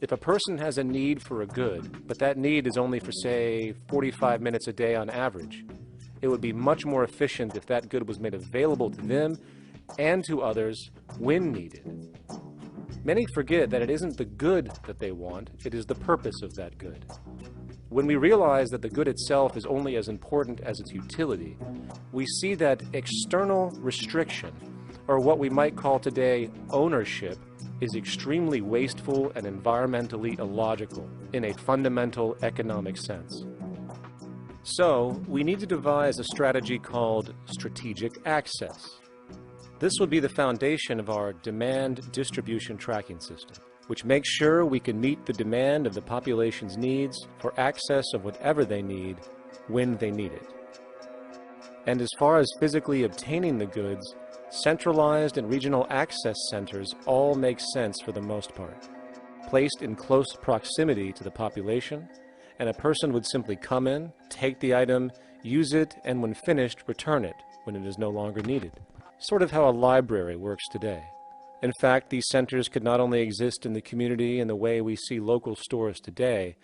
If a person has a need for a good, but that need is only for, say, 45 minutes a day on average, it would be much more efficient if that good was made available to them and to others when needed. Many forget that it isn't the good that they want, it is the purpose of that good. When we realize that the good itself is only as important as its utility, we see that external restriction, or what we might call today ownership, is extremely wasteful and environmentally illogical in a fundamental economic sense. So, we need to devise a strategy called strategic access. This would be the foundation of our demand distribution tracking system, which makes sure we can meet the demand of the population's needs for access of whatever they need when they need it. And as far as physically obtaining the goods, centralized and regional access centers all make sense for the most part, placed in close proximity to the population, and a person would simply come in, take the item, use it, and when finished, return it when it is no longer needed. Sort of how a library works today. In fact, these centers could not only exist in the community in the way we see local stores today,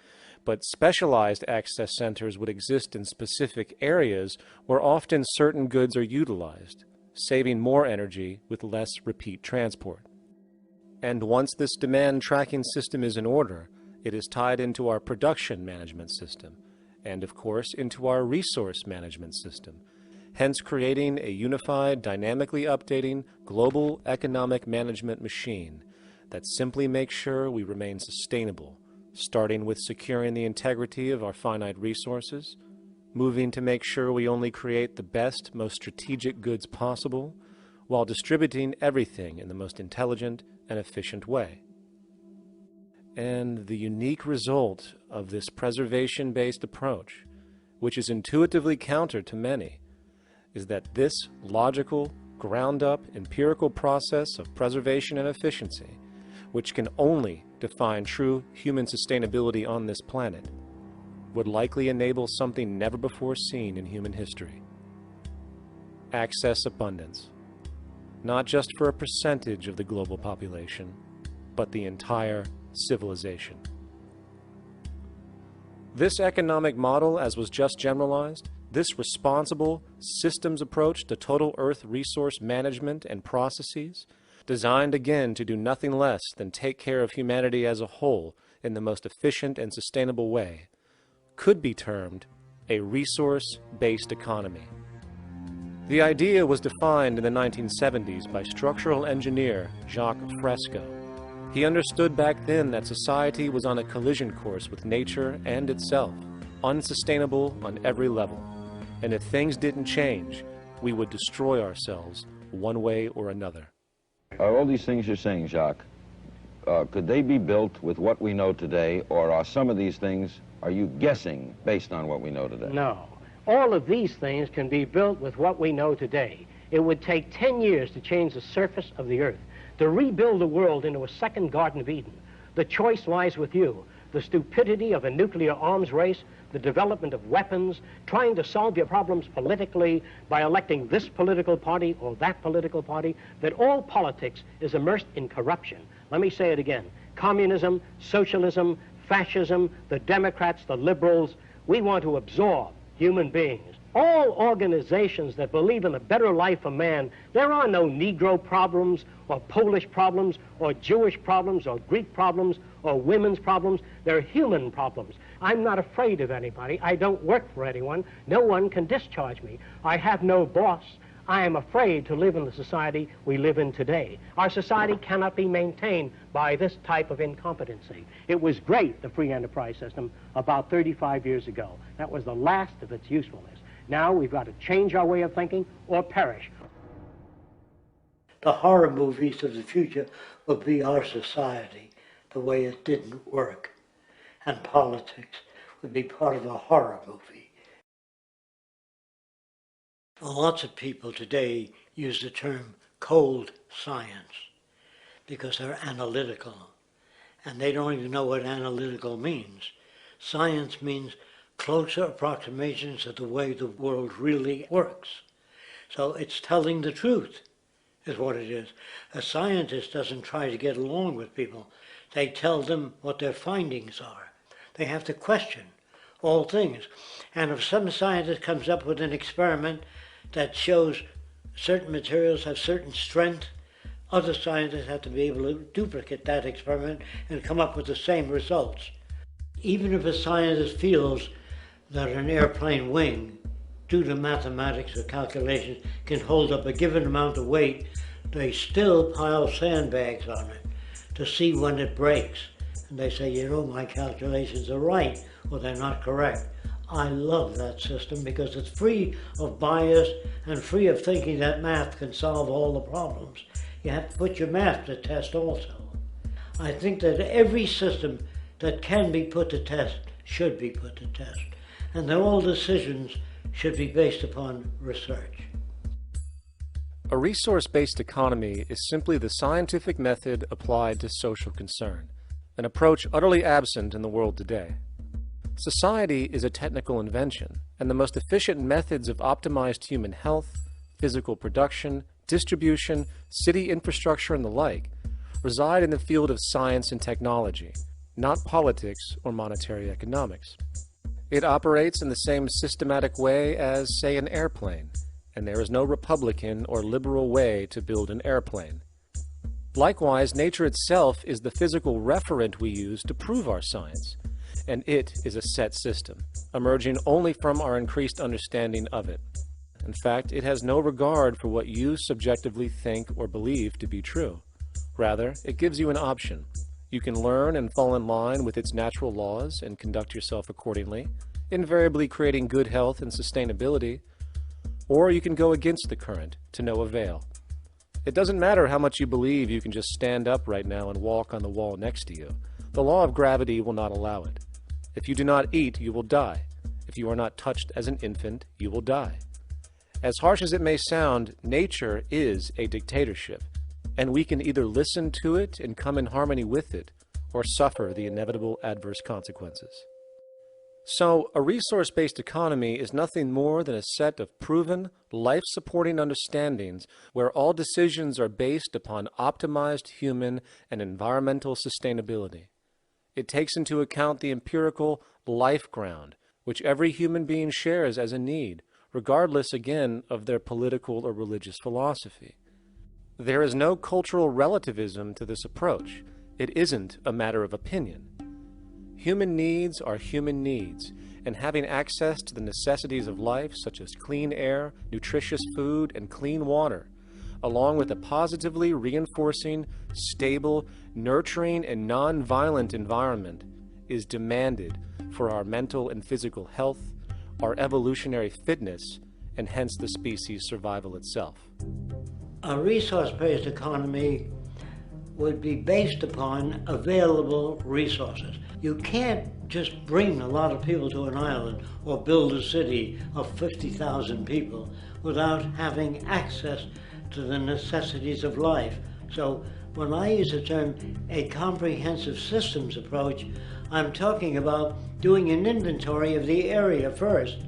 but specialized access centers would exist in specific areas where often certain goods are utilized, saving more energy with less repeat transport. And once this demand tracking system is in order, it is tied into our production management system, and of course into our resource management system, hence creating a unified, dynamically updating global economic management machine that simply makes sure we remain sustainable, starting with securing the integrity of our finite resources, moving to make sure we only create the best, most strategic goods possible, while distributing everything in the most intelligent and efficient way. And the unique result of this preservation-based approach, which is intuitively counter to many, is that this logical, ground-up, empirical process of preservation and efficiency, which can only define true human sustainability on this planet, would likely enable something never before seen in human history. Access abundance. Not just for a percentage of the global population, but the entire civilization. This economic model, as was just generalized, this responsible systems approach to total Earth resource management and processes, designed again to do nothing less than take care of humanity as a whole in the most efficient and sustainable way, could be termed a resource-based economy. The idea was defined in the 1970s by structural engineer Jacques Fresco. He understood back then that society was on a collision course with nature and itself, unsustainable on every level. And if things didn't change, we would destroy ourselves one way or another. All these things you're saying, Jacques, could they be built with what we know today, or are some of these things, are you guessing based on what we know today? No. All of these things can be built with what we know today. It would take 10 years to change the surface of the earth, to rebuild the world into a second Garden of Eden. The choice lies with you. The stupidity of a nuclear arms race, the development of weapons, trying to solve your problems politically by electing this political party or that political party, that all politics is immersed in corruption. Let me say it again. Communism, socialism, fascism, the Democrats, the liberals, we want to absorb human beings. All organizations that believe in a better life for man, there are no Negro problems or Polish problems or Jewish problems or Greek problems or women's problems. They're human problems. I'm not afraid of anybody. I don't work for anyone. No one can discharge me. I have no boss. I am afraid to live in the society we live in today. Our society cannot be maintained by this type of incompetency. It was great, the free enterprise system, about 35 years ago. That was the last of its usefulness. Now we've got to change our way of thinking or perish. The horror movies of the future will be our society, the way it didn't work. And politics would be part of a horror movie. Lots of people today use the term cold science because they're analytical, and they don't even know what analytical means. Science means closer approximations of the way the world really works. So it's telling the truth is what it is. A scientist doesn't try to get along with people. They tell them what their findings are. They have to question all things. And if some scientist comes up with an experiment that shows certain materials have certain strength, other scientists have to be able to duplicate that experiment and come up with the same results. Even if a scientist feels that an airplane wing, due to mathematics or calculations, can hold up a given amount of weight, they still pile sandbags on it to see when it breaks. And they say, you know, my calculations are right, or they're not correct. I love that system because it's free of bias and free of thinking that math can solve all the problems. You have to put your math to test also. I think that every system that can be put to test should be put to test, and that all decisions should be based upon research. A resource-based economy is simply the scientific method applied to social concern, an approach utterly absent in the world today. Society is a technical invention, and the most efficient methods of optimized human health, physical production, distribution, city infrastructure, and the like reside in the field of science and technology, not politics or monetary economics. It operates in the same systematic way as, say, an airplane, and there is no Republican or liberal way to build an airplane. Likewise, nature itself is the physical referent we use to prove our science, and it is a set system, emerging only from our increased understanding of it. In fact, it has no regard for what you subjectively think or believe to be true. Rather, it gives you an option. You can learn and fall in line with its natural laws and conduct yourself accordingly, invariably creating good health and sustainability, or you can go against the current to no avail. It doesn't matter how much you believe you can just stand up right now and walk on the wall next to you. The law of gravity will not allow it. If you do not eat, you will die. If you are not touched as an infant, you will die. As harsh as it may sound, nature is a dictatorship, and we can either listen to it and come in harmony with it, or suffer the inevitable adverse consequences. So, a resource-based economy is nothing more than a set of proven, life-supporting understandings where all decisions are based upon optimized human and environmental sustainability. It takes into account the empirical life ground, which every human being shares as a need, regardless, again, of their political or religious philosophy. There is no cultural relativism to this approach. It isn't a matter of opinion. Human needs are human needs, and having access to the necessities of life, such as clean air, nutritious food, and clean water, along with a positively reinforcing, stable, nurturing, and non-violent environment, is demanded for our mental and physical health, our evolutionary fitness, and hence the species' survival itself. A resource-based economy would be based upon available resources. You can't just bring a lot of people to an island or build a city of 50,000 people without having access to the necessities of life. So when I use the term a comprehensive systems approach, I'm talking about doing an inventory of the area first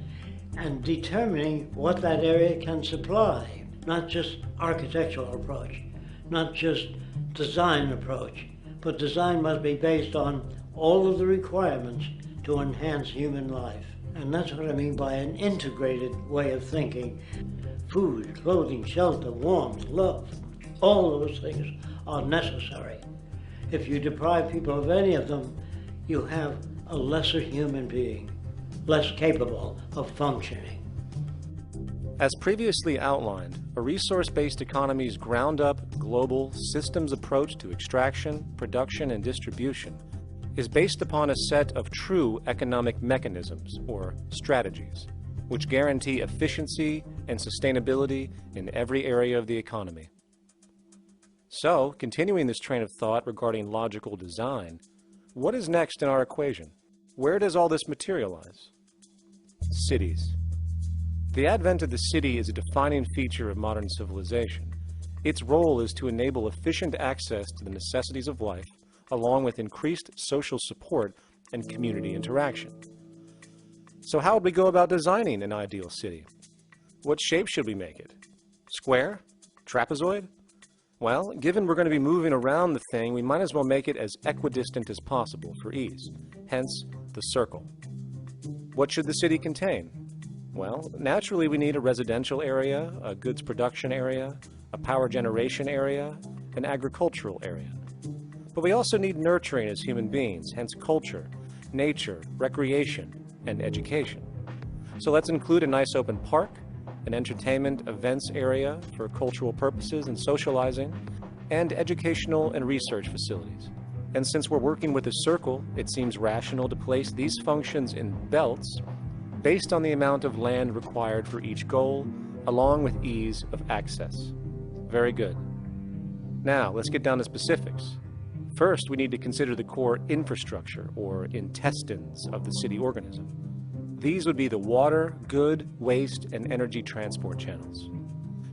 and determining what that area can supply, not just architectural approach, not just design approach, but design must be based on all of the requirements to enhance human life. And that's what I mean by an integrated way of thinking. Food, clothing, shelter, warmth, love, all those things are necessary. If you deprive people of any of them, you have a lesser human being, less capable of functioning. As previously outlined, a resource-based economy's ground-up, global, systems approach to extraction, production, and distribution is based upon a set of true economic mechanisms, or strategies, which guarantee efficiency and sustainability in every area of the economy. So, continuing this train of thought regarding logical design, what is next in our equation? Where does all this materialize? Cities. The advent of the city is a defining feature of modern civilization. Its role is to enable efficient access to the necessities of life, along with increased social support and community interaction. So how would we go about designing an ideal city? What shape should we make it? Square? Trapezoid? Well, given we're going to be moving around the thing, we might as well make it as equidistant as possible for ease, hence the circle. What should the city contain? Well, naturally we need a residential area, a goods production area, a power generation area, an agricultural area. But we also need nurturing as human beings, hence culture, nature, recreation, and education. So let's include a nice open park, an entertainment events area for cultural purposes and socializing, and educational and research facilities. And since we're working with a circle, it seems rational to place these functions in belts based on the amount of land required for each goal, along with ease of access. Very good. Now, let's get down to specifics. First, we need to consider the core infrastructure, or intestines, of the city organism. These would be the water, good, waste, and energy transport channels.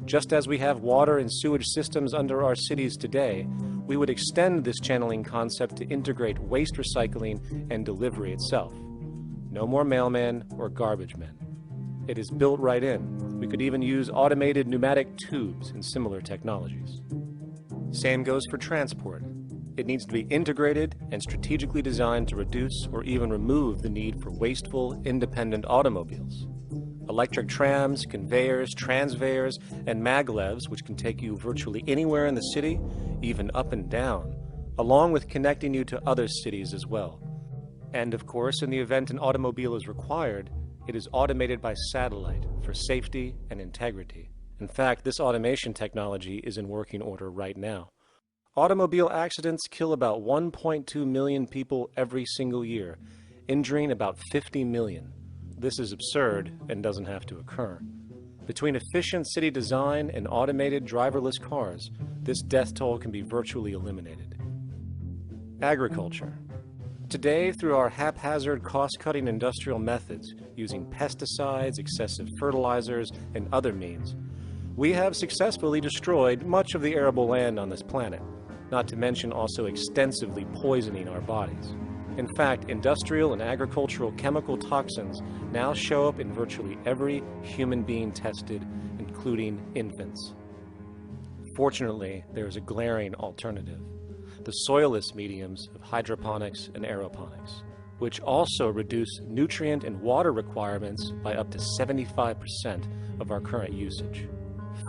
Just as we have water and sewage systems under our cities today, we would extend this channeling concept to integrate waste recycling and delivery itself. No more mailmen or garbage men. It is built right in. We could even use automated pneumatic tubes and similar technologies. Same goes for transport. It needs to be integrated and strategically designed to reduce or even remove the need for wasteful, independent automobiles. Electric trams, conveyors, transveyors, and maglevs, which can take you virtually anywhere in the city, even up and down, along with connecting you to other cities as well. And of course, in the event an automobile is required, it is automated by satellite for safety and integrity. In fact, this automation technology is in working order right now. Automobile accidents kill about 1.2 million people every single year, injuring about 50 million. This is absurd and doesn't have to occur. Between efficient city design and automated driverless cars, this death toll can be virtually eliminated. Agriculture. Today, through our haphazard, cost-cutting industrial methods, using pesticides, excessive fertilizers, and other means, we have successfully destroyed much of the arable land on this planet, not to mention also extensively poisoning our bodies. In fact, industrial and agricultural chemical toxins now show up in virtually every human being tested, including infants. Fortunately, there is a glaring alternative: the soilless mediums of hydroponics and aeroponics, which also reduce nutrient and water requirements by up to 75% of our current usage.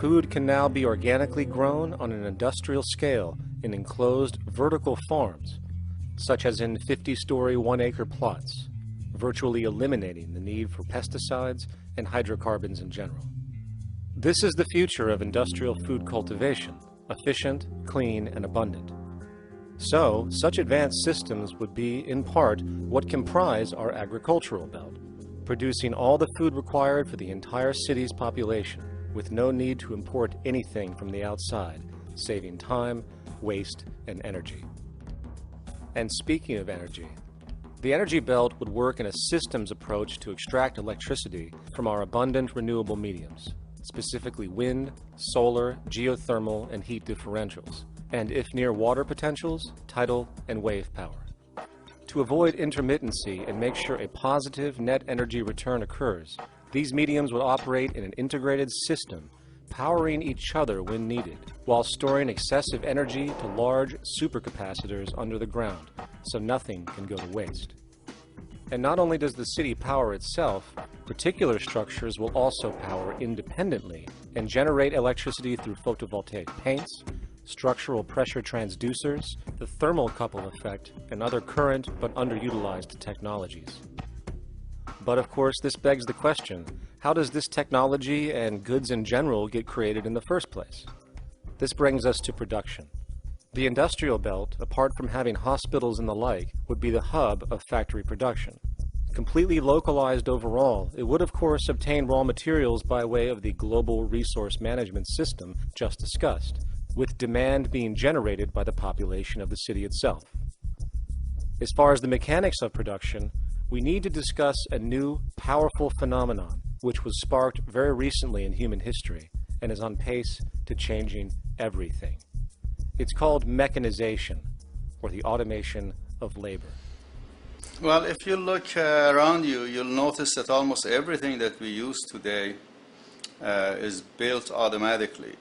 Food can now be organically grown on an industrial scale in enclosed vertical farms, such as in 50-story, 1-acre plots. virtually eliminating the need for pesticides and hydrocarbons in general. This is the future of industrial food cultivation, efficient, clean, and abundant. So, such advanced systems would be, in part, what comprise our agricultural belt, producing all the food required for the entire city's population, with no need to import anything from the outside, saving time, waste, and energy. And speaking of energy, the energy belt would work in a systems approach to extract electricity from our abundant renewable mediums, specifically wind, solar, geothermal, and heat differentials, and if near water potentials, tidal and wave power. To avoid intermittency and make sure a positive net energy return occurs, these mediums would operate in an integrated system, powering each other when needed, while storing excessive energy to large supercapacitors under the ground, so nothing can go to waste. And not only does the city power itself, particular structures will also power independently and generate electricity through photovoltaic paints, structural pressure transducers, the thermocouple effect, and other current but underutilized technologies. But of course, this begs the question, how does this technology and goods in general get created in the first place? This brings us to production. The industrial belt, apart from having hospitals and the like, would be the hub of factory production. Completely localized overall, it would of course obtain raw materials by way of the global resource management system just discussed, with demand being generated by the population of the city itself. As far as the mechanics of production, we need to discuss a new, powerful phenomenon which was sparked very recently in human history and is on pace to changing everything. It's called mechanization, or the automation of labor. Well, if you look around you, you'll notice that almost everything that we use today is built automatically.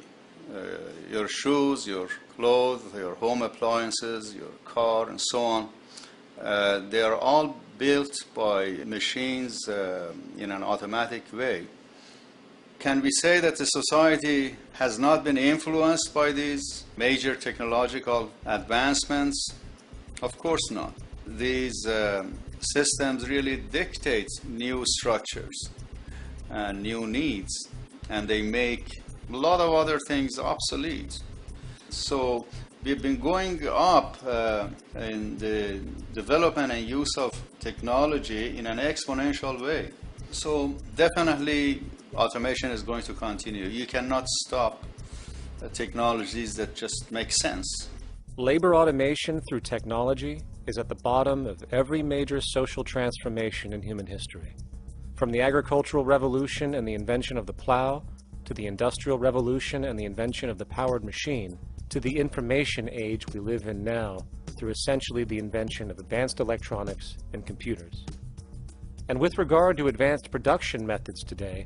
Your shoes, your clothes, your home appliances, your car, and so on. They are all built by machines in an automatic way. Can we say that the society has not been influenced by these major technological advancements? Of course not. These systems really dictate new structures and new needs, and they make a lot of other things obsolete. So we've been going up in the development and use of technology in an exponential way. So definitely automation is going to continue. You cannot stop technologies that just make sense. Labor automation through technology is at the bottom of every major social transformation in human history. From the agricultural revolution and the invention of the plow, to the industrial revolution and the invention of the powered machine, to the information age we live in now through essentially the invention of advanced electronics and computers. And with regard to advanced production methods today,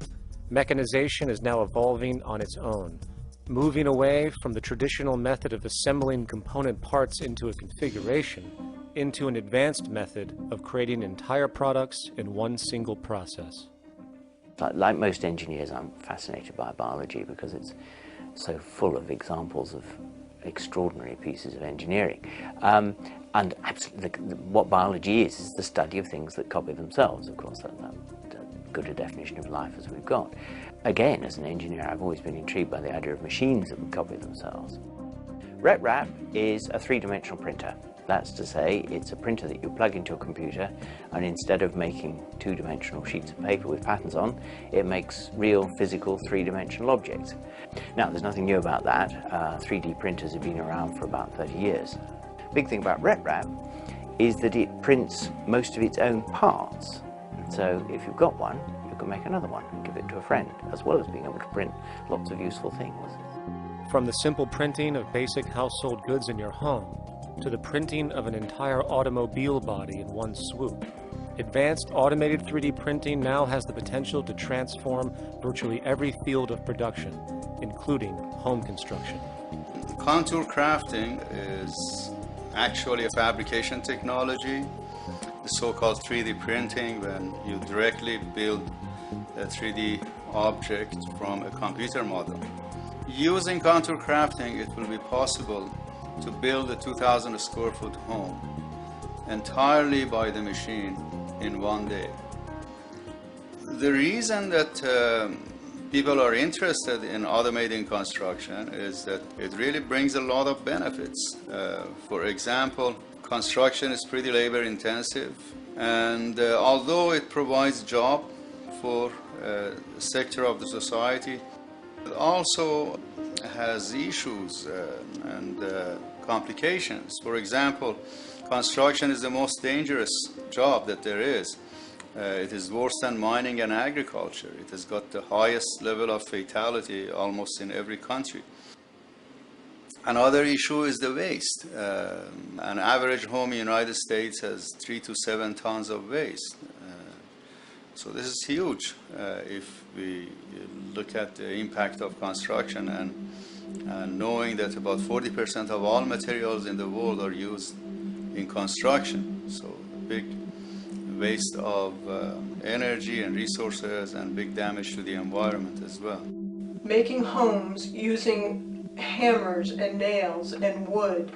mechanization is now evolving on its own, moving away from the traditional method of assembling component parts into a configuration into an advanced method of creating entire products in one single process. Like most engineers, I'm fascinated by biology because it's so full of examples of extraordinary pieces of engineering. And absolutely, what biology is the study of things that copy themselves. Of course, that's good a definition of life as we've got. Again, as an engineer, I've always been intrigued by the idea of machines that would copy themselves. RepRap is a three-dimensional printer. That's to say, it's a printer that you plug into a computer, and instead of making two-dimensional sheets of paper with patterns on, it makes real, physical, three-dimensional objects. Now, there's nothing new about that. 3D printers have been around for about 30 years. Big thing about RepRap is that it prints most of its own parts. So if you've got one, you can make another one and give it to a friend, as well as being able to print lots of useful things. From the simple printing of basic household goods in your home, to the printing of an entire automobile body in one swoop, advanced automated 3D printing now has the potential to transform virtually every field of production, including home construction. Contour crafting is actually a fabrication technology, the so-called 3D printing, when you directly build a 3D object from a computer model. Using contour crafting, it will be possible to build a 2,000 square foot home entirely by the machine in one day. The reason that people are interested in automating construction is that it really brings a lot of benefits. For example, construction is pretty labor intensive, and although it provides job for a sector of the society, it also has issues and complications. For example, construction is the most dangerous job that there is. It is worse than mining and agriculture. It has got the highest level of fatality almost in every country. Another issue is the waste. An average home in the United States has 3 to 7 tons of waste. So this is huge if we look at the impact of construction and knowing that about 40% of all materials in the world are used in construction. So big waste of energy and resources and big damage to the environment as well. Making homes using hammers and nails and wood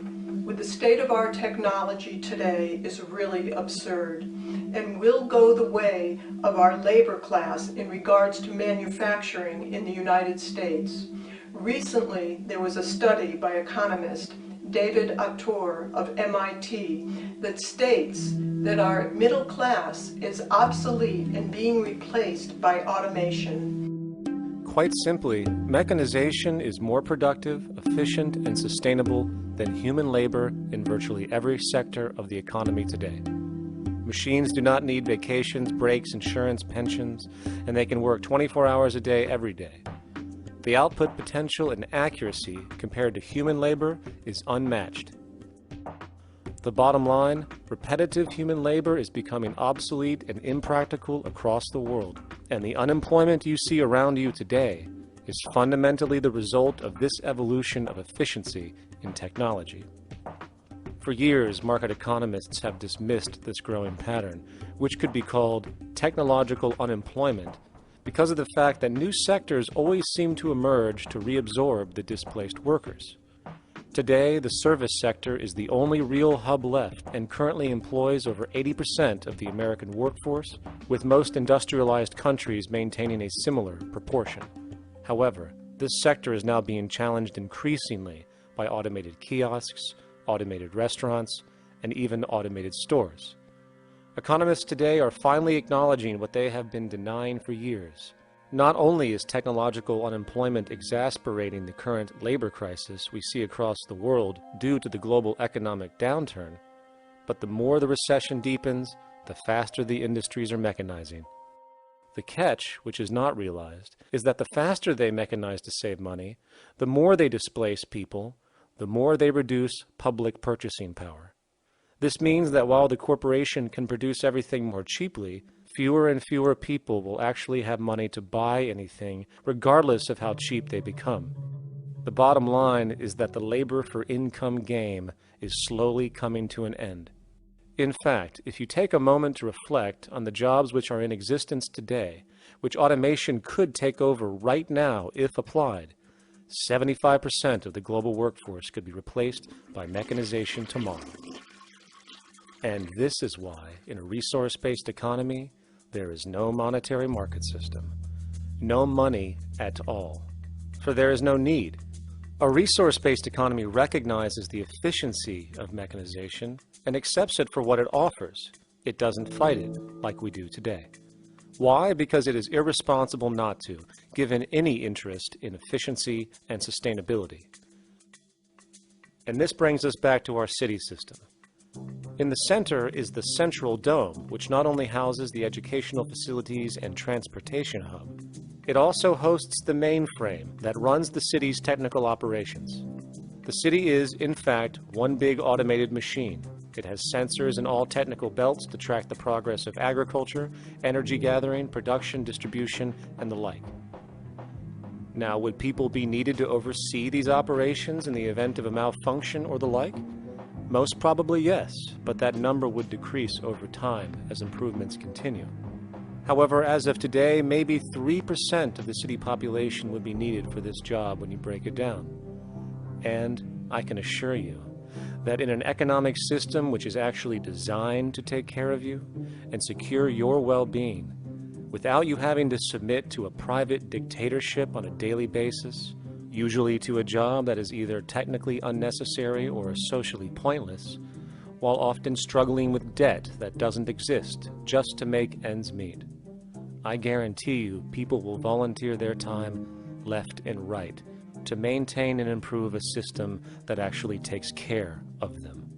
with the state of our technology today is really absurd and will go the way of our labor class in regards to manufacturing in the United States. Recently, there was a study by economist David Autor of MIT that states that our middle class is obsolete and being replaced by automation. Quite simply, mechanization is more productive, efficient, and sustainable than human labor in virtually every sector of the economy today. Machines do not need vacations, breaks, insurance, pensions, and they can work 24 hours a day every day. The output potential and accuracy compared to human labor is unmatched. The bottom line, repetitive human labor is becoming obsolete and impractical across the world, and the unemployment you see around you today is fundamentally the result of this evolution of efficiency in technology. For years, market economists have dismissed this growing pattern, which could be called technological unemployment, because of the fact that new sectors always seem to emerge to reabsorb the displaced workers. Today, the service sector is the only real hub left and currently employs over 80% of the American workforce, with most industrialized countries maintaining a similar proportion. However, this sector is now being challenged increasingly by automated kiosks, automated restaurants, and even automated stores. Economists today are finally acknowledging what they have been denying for years. Not only is technological unemployment exacerbating the current labor crisis we see across the world due to the global economic downturn, but the more the recession deepens, the faster the industries are mechanizing. The catch, which is not realized, is that the faster they mechanize to save money, the more they displace people, the more they reduce public purchasing power. This means that while the corporation can produce everything more cheaply, fewer and fewer people will actually have money to buy anything, regardless of how cheap they become. The bottom line is that the labor for income game is slowly coming to an end. In fact, if you take a moment to reflect on the jobs which are in existence today, which automation could take over right now if applied, 75% of the global workforce could be replaced by mechanization tomorrow. And this is why, in a resource-based economy, there is no monetary market system, no money at all, for there is no need. A resource-based economy recognizes the efficiency of mechanization and accepts it for what it offers. It doesn't fight it like we do today. Why? Because it is irresponsible not to, given any interest in efficiency and sustainability. And this brings us back to our city system. In the center is the central dome, which not only houses the educational facilities and transportation hub, it also hosts the mainframe that runs the city's technical operations. The city is, in fact, one big automated machine. It has sensors in all technical belts to track the progress of agriculture, energy gathering, production, distribution, and the like. Now, would people be needed to oversee these operations in the event of a malfunction or the like? Most probably yes, but that number would decrease over time as improvements continue. However, as of today, maybe 3% of the city population would be needed for this job when you break it down. And I can assure you, that in an economic system which is actually designed to take care of you and secure your well-being, without you having to submit to a private dictatorship on a daily basis, usually to a job that is either technically unnecessary or socially pointless, while often struggling with debt that doesn't exist just to make ends meet. I guarantee you people will volunteer their time left and right to maintain and improve a system that actually takes care of them.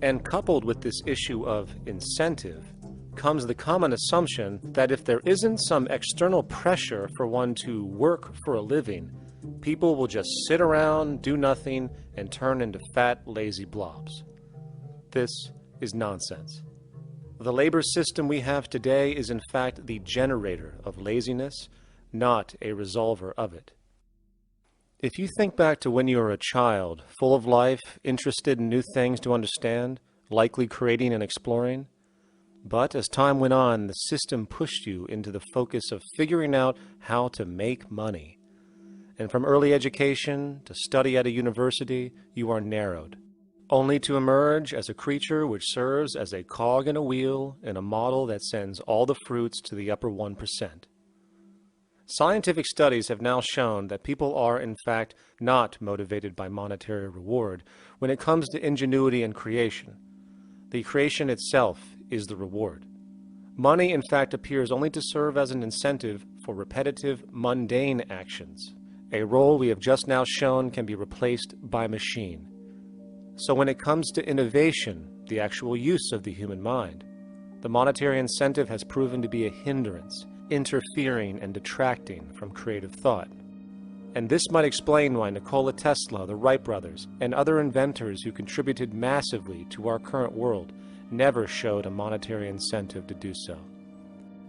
And coupled with this issue of incentive comes the common assumption that if there isn't some external pressure for one to work for a living, people will just sit around, do nothing, and turn into fat, lazy blobs. This is nonsense. The labor system we have today is in fact the generator of laziness, not a resolver of it. If you think back to when you were a child, full of life, interested in new things to understand, likely creating and exploring, but as time went on, the system pushed you into the focus of figuring out how to make money. And from early education to study at a university, you are narrowed, only to emerge as a creature which serves as a cog in a wheel in a model that sends all the fruits to the upper 1%. Scientific studies have now shown that people are, in fact, not motivated by monetary reward when it comes to ingenuity and creation. The creation itself is the reward. Money, in fact, appears only to serve as an incentive for repetitive, mundane actions, a role we have just now shown can be replaced by machine. So when it comes to innovation, the actual use of the human mind, the monetary incentive has proven to be a hindrance, interfering and detracting from creative thought. And this might explain why Nikola Tesla, the Wright brothers, and other inventors who contributed massively to our current world never showed a monetary incentive to do so.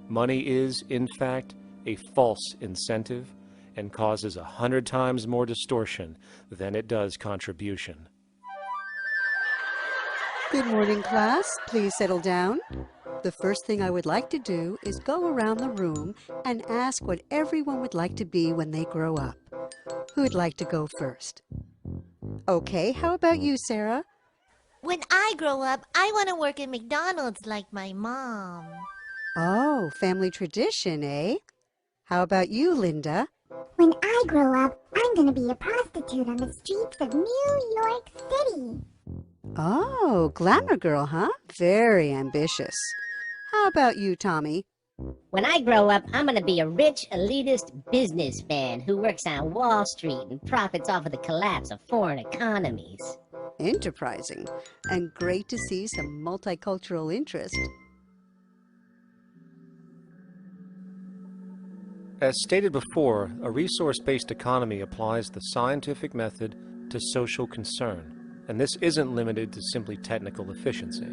Money is, in fact, a false incentive and causes 100 times more distortion than it does contribution. Good morning, class. Please settle down. The first thing I would like to do is go around the room and ask what everyone would like to be when they grow up. Who'd like to go first? Okay, how about you, Sarah? When I grow up, I want to work at McDonald's like my mom. Oh, family tradition, eh? How about you, Linda? When I grow up, I'm going to be a prostitute on the streets of New York City. Oh, glamour girl, huh? Very ambitious. How about you, Tommy? When I grow up, I'm going to be a rich, elitist businessman who works on Wall Street and profits off of the collapse of foreign economies. Enterprising, and great to see some multicultural interest. As stated before, a resource-based economy applies the scientific method to social concern, and this isn't limited to simply technical efficiency.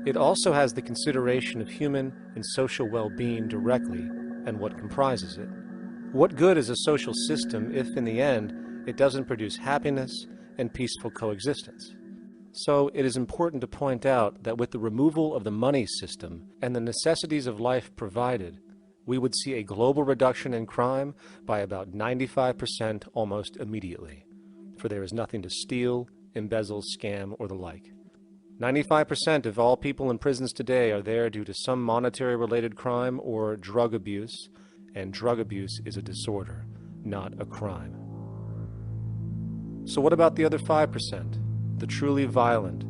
It also has the consideration of human and social well-being directly and what comprises it. What good is a social system if, in the end, it doesn't produce happiness and peaceful coexistence? So it is important to point out that with the removal of the money system and the necessities of life provided, we would see a global reduction in crime by about 95% almost immediately, for there is nothing to steal, embezzle, scam, or the like. 95% of all people in prisons today are there due to some monetary-related crime or drug abuse, and drug abuse is a disorder, not a crime. So what about the other 5%, the truly violent,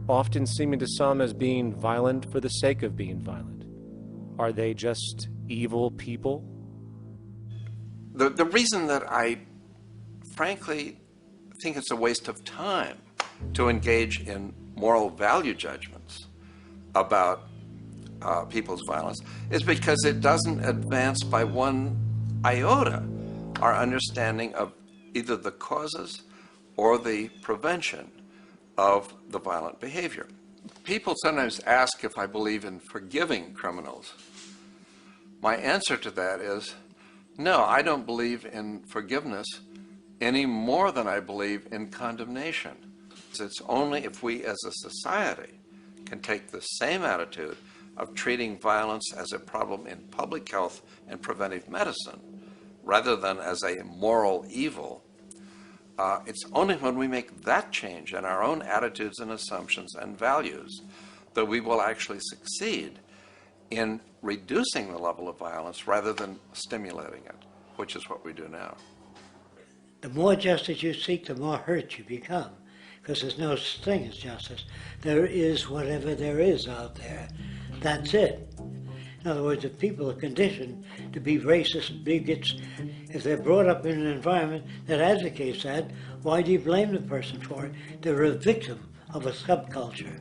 often seeming to some as being violent for the sake of being violent? Are they just evil people? The reason that I frankly think it's a waste of time to engage in moral value judgments about people's violence is because it doesn't advance by one iota our understanding of either the causes or the prevention of the violent behavior. People sometimes ask if I believe in forgiving criminals. My answer to that is, no, I don't believe in forgiveness any more than I believe in condemnation. It's only if we as a society can take the same attitude of treating violence as a problem in public health and preventive medicine rather than as a moral evil It's only when we make that change in our own attitudes and assumptions and values that we will actually succeed in reducing the level of violence rather than stimulating it, which is what we do now. The more justice you seek, the more hurt you become, because there's no such thing as justice. There is whatever there is out there. That's it. In other words, if people are conditioned to be racist and bigots, if they're brought up in an environment that advocates that, why do you blame the person for it? They're a victim of a subculture.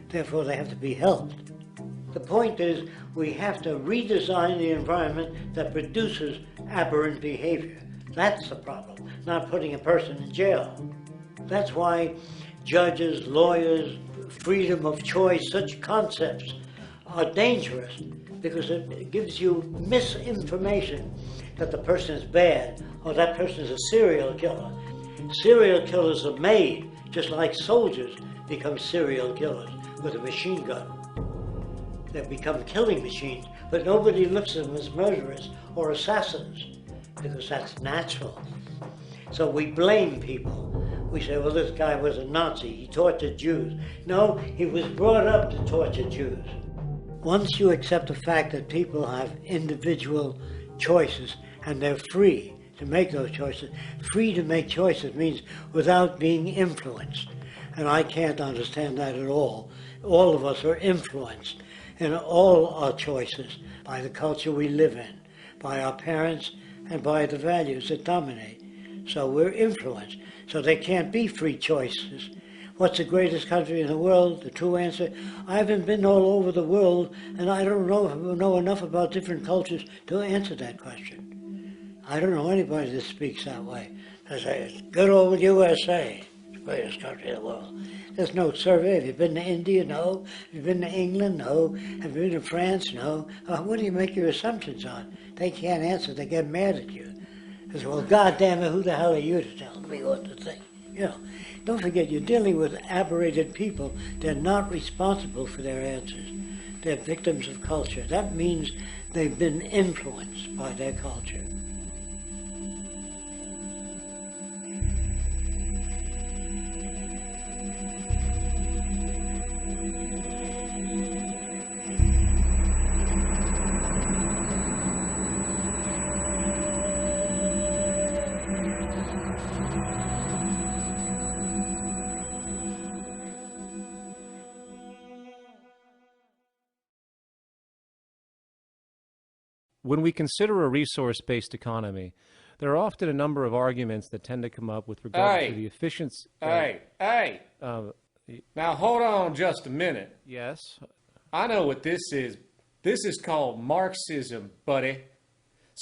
Therefore, they have to be helped. The point is, we have to redesign the environment that produces aberrant behavior. That's the problem, not putting a person in jail. That's why judges, lawyers, freedom of choice, such concepts are dangerous, because it gives you misinformation that the person is bad or that person is a serial killer. Serial killers are made, just like soldiers become serial killers with a machine gun. They become killing machines, but nobody looks at them as murderers or assassins, because that's natural. So we blame people. We say, well, this guy was a Nazi, he tortured Jews. No, he was brought up to torture Jews. Once you accept the fact that people have individual choices and they're free to make those choices, free to make choices means without being influenced. And I can't understand that at all. All of us are influenced in all our choices by the culture we live in, by our parents, and by the values that dominate. So we're influenced. So there can't be free choices. What's the greatest country in the world? The true answer, I haven't been all over the world, and I don't know enough about different cultures to answer that question. I don't know anybody that speaks that way. They say, it's good old USA, the greatest country in the world. There's no survey. Have you been to India? No. Have you been to England? No. Have you been to France? No. What do you make your assumptions on? They can't answer. They get mad at you. They say, well, goddamn it, who the hell are you to tell me what to think? You know, don't forget, you're dealing with aberrated people. They're not responsible for their answers. They're victims of culture. That means they've been influenced by their culture. When we consider a resource-based economy, there are often a number of arguments that tend to come up with regard to the efficiency. Hey! Now hold on just a minute. Yes? I know what this is. This is called Marxism, buddy.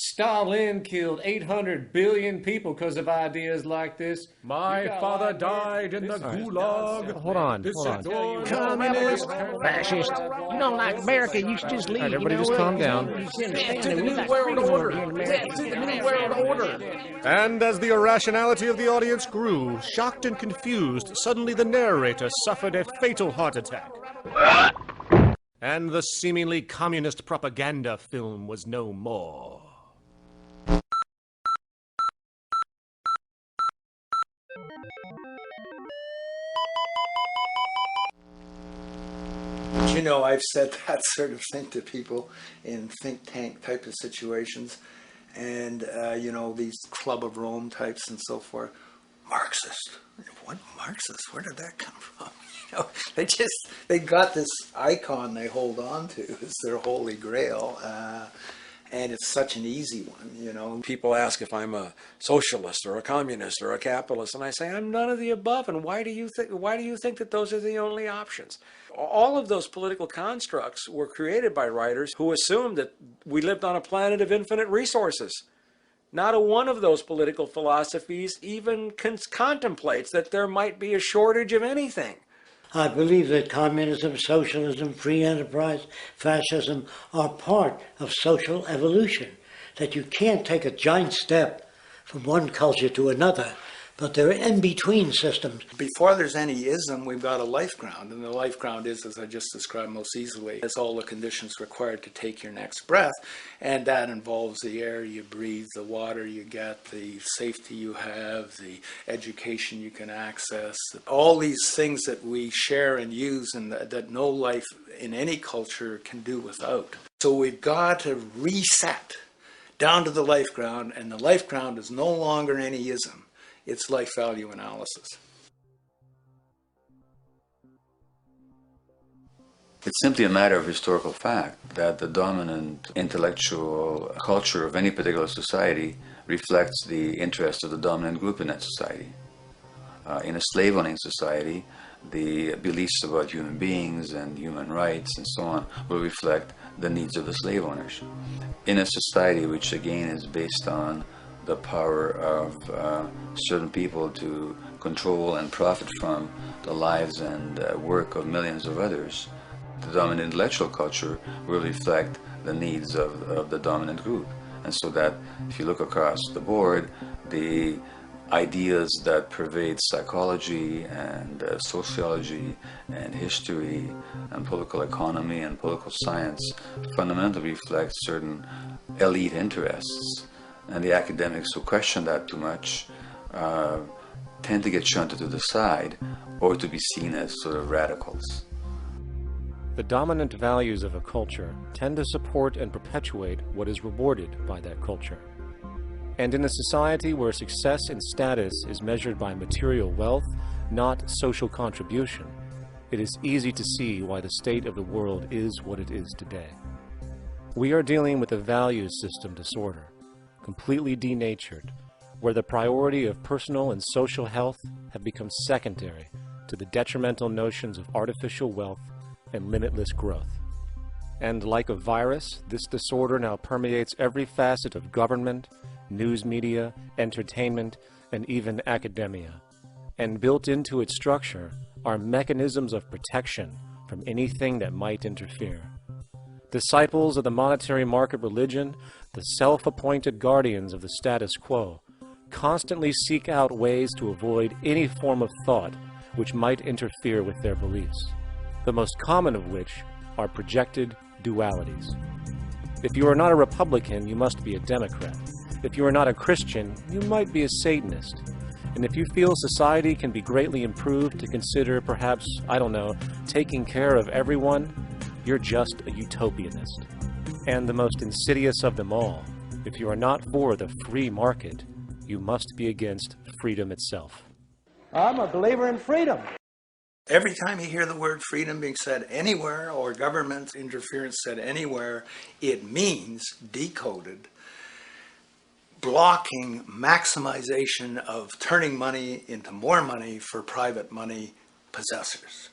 Stalin killed 800 billion people because of ideas like this. My father died in the gulag. Hold on. Communist, fascist. You know, like America, you should just leave. All right, everybody just calm down. To the New World Order. To the New World Order. And as the irrationality of the audience grew, shocked and confused, suddenly the narrator suffered a fatal heart attack. And the seemingly communist propaganda film was no more. You know, I've said that sort of thing to people in think tank type of situations, and you know, these Club of Rome types and so forth. Marxist? What Marxist? Where did that come from? You know, they got this icon they hold on to. It's their holy grail. And it's such an easy one, you know. People ask if I'm a socialist or a communist or a capitalist, and I say I'm none of the above. And why do you think that those are the only options? All of those political constructs were created by writers who assumed that we lived on a planet of infinite resources. Not a one of those political philosophies even contemplates that there might be a shortage of anything. I believe that communism, socialism, free enterprise, fascism are part of social evolution, that you can't take a giant step from one culture to another But they're in-between systems. Before there's any ism, we've got a life ground, and the life ground is, as I just described most easily, it's all the conditions required to take your next breath, and that involves the air you breathe, the water you get, the safety you have, the education you can access, all these things that we share and use and that no life in any culture can do without. So we've got to reset down to the life ground, and the life ground is no longer any ism. It's life value analysis. It's simply a matter of historical fact that the dominant intellectual culture of any particular society reflects the interests of the dominant group in that society. In a slave-owning society, the beliefs about human beings and human rights and so on will reflect the needs of the slave owners. In a society which again is based on the power of certain people to control and profit from the lives and work of millions of others, the dominant intellectual culture will reflect the needs of the dominant group. And so that if you look across the board, the ideas that pervade psychology and sociology and history and political economy and political science fundamentally reflect certain elite interests. And the academics who question that too much tend to get shunted to the side or to be seen as sort of radicals. The dominant values of a culture tend to support and perpetuate what is rewarded by that culture. And in a society where success and status is measured by material wealth, not social contribution, it is easy to see why the state of the world is what it is today. We are dealing with a values system disorder, completely denatured, where the priority of personal and social health have become secondary to the detrimental notions of artificial wealth and limitless growth. And like a virus, this disorder now permeates every facet of government, news media, entertainment, and even academia. And built into its structure are mechanisms of protection from anything that might interfere. Disciples of the monetary market religion, the self-appointed guardians of the status quo, constantly seek out ways to avoid any form of thought which might interfere with their beliefs, the most common of which are projected dualities. If you are not a Republican, you must be a Democrat. If you are not a Christian, you might be a Satanist. And if you feel society can be greatly improved to consider perhaps, I don't know, taking care of everyone, you're just a utopianist. And the most insidious of them all, if you are not for the free market, you must be against freedom itself. I'm a believer in freedom. Every time you hear the word freedom being said anywhere or government interference said anywhere, it means, decoded, blocking maximization of turning money into more money for private money possessors.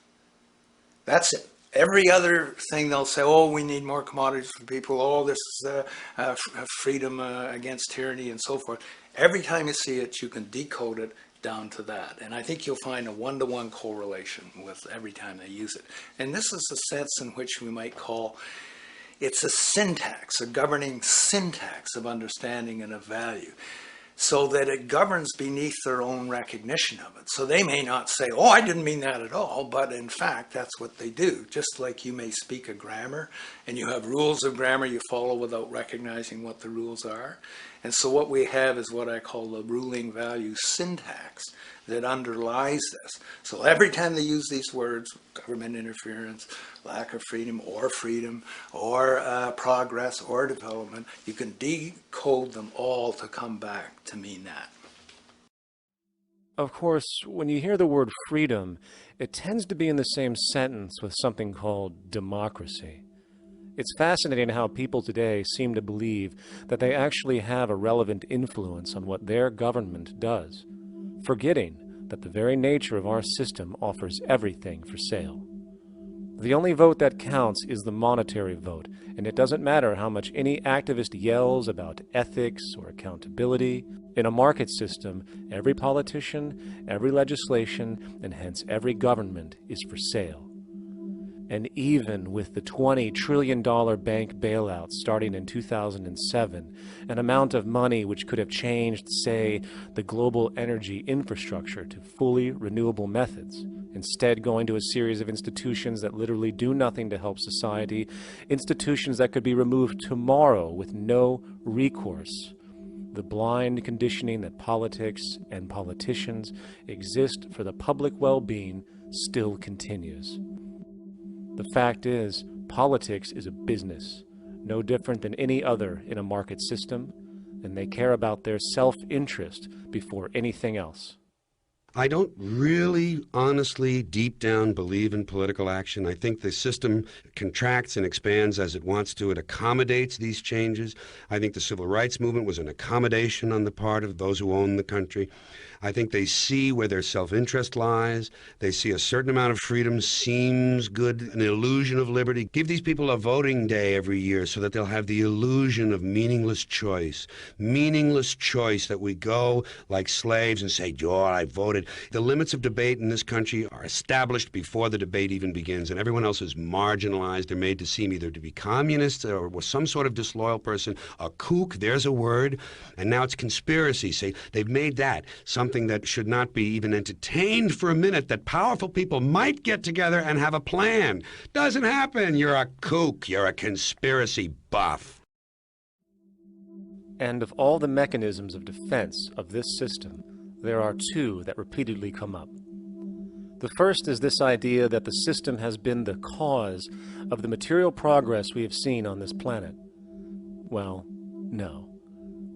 That's it. Every other thing they'll say, oh, we need more commodities for people, oh, this is freedom against tyranny and so forth. Every time you see it, you can decode it down to that. And I think you'll find a one-to-one correlation with every time they use it. And this is the sense in which we might call it's a syntax, a governing syntax of understanding and of value, so that it governs beneath their own recognition of it. So they may not say, oh, I didn't mean that at all, but in fact, that's what they do. Just like you may speak a grammar, and you have rules of grammar you follow without recognizing what the rules are. And so what we have is what I call the ruling value syntax that underlies this. So every time they use these words, government interference, lack of freedom, or progress, or development, you can decode them all to come back to mean that. Of course, when you hear the word freedom, it tends to be in the same sentence with something called democracy. It's fascinating how people today seem to believe that they actually have a relevant influence on what their government does, forgetting that the very nature of our system offers everything for sale. The only vote that counts is the monetary vote, and it doesn't matter how much any activist yells about ethics or accountability. In a market system, every politician, every legislation, and hence every government is for sale. And even with the $20 trillion bank bailout starting in 2007, an amount of money which could have changed, say, the global energy infrastructure to fully renewable methods, instead going to a series of institutions that literally do nothing to help society, institutions that could be removed tomorrow with no recourse. The blind conditioning that politics and politicians exist for the public well-being still continues. The fact is, politics is a business, no different than any other in a market system, and they care about their self-interest before anything else. I don't really, honestly, deep down believe in political action. I think the system contracts and expands as it wants to. It accommodates these changes. I think the civil rights movement was an accommodation on the part of those who own the country. I think they see where their self-interest lies. They see a certain amount of freedom seems good, an illusion of liberty. Give these people a voting day every year so that they'll have the illusion of meaningless choice. Meaningless choice that we go like slaves and say, "Oh, I voted." The limits of debate in this country are established before the debate even begins, and everyone else is marginalized. They're made to seem either to be communists or some sort of disloyal person. A kook, there's a word. And now it's conspiracy. Say, they've made that something that should not be even entertained for a minute, that powerful people might get together and have a plan. Doesn't happen. You're a kook. You're a conspiracy buff. And of all the mechanisms of defense of this system, there are two that repeatedly come up. The first is this idea that the system has been the cause of the material progress we have seen on this planet. Well, no.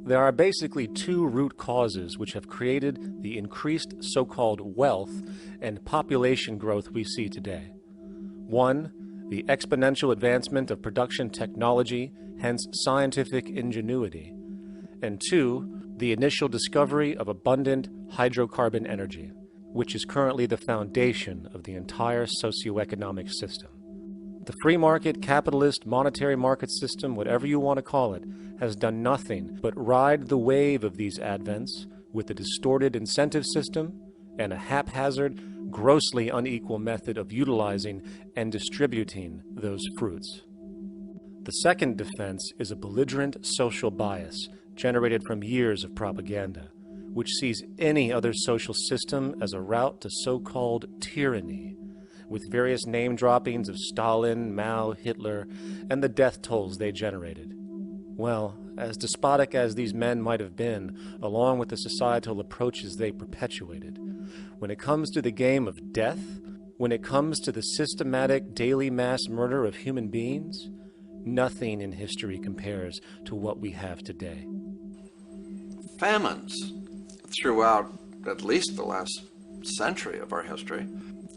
There are basically two root causes which have created the increased so-called wealth and population growth we see today. One, the exponential advancement of production technology, hence scientific ingenuity. And two, the initial discovery of abundant hydrocarbon energy, which is currently the foundation of the entire socioeconomic system. The free market, capitalist, monetary market system, whatever you want to call it, has done nothing but ride the wave of these advents with a distorted incentive system and a haphazard, grossly unequal method of utilizing and distributing those fruits. The second defense is a belligerent social bias generated from years of propaganda, which sees any other social system as a route to so-called tyranny, with various name droppings of Stalin, Mao, Hitler, and the death tolls they generated. Well, as despotic as these men might have been, along with the societal approaches they perpetuated, when it comes to the game of death, when it comes to the systematic daily mass murder of human beings, nothing in history compares to what we have today. Famines throughout at least the last century of our history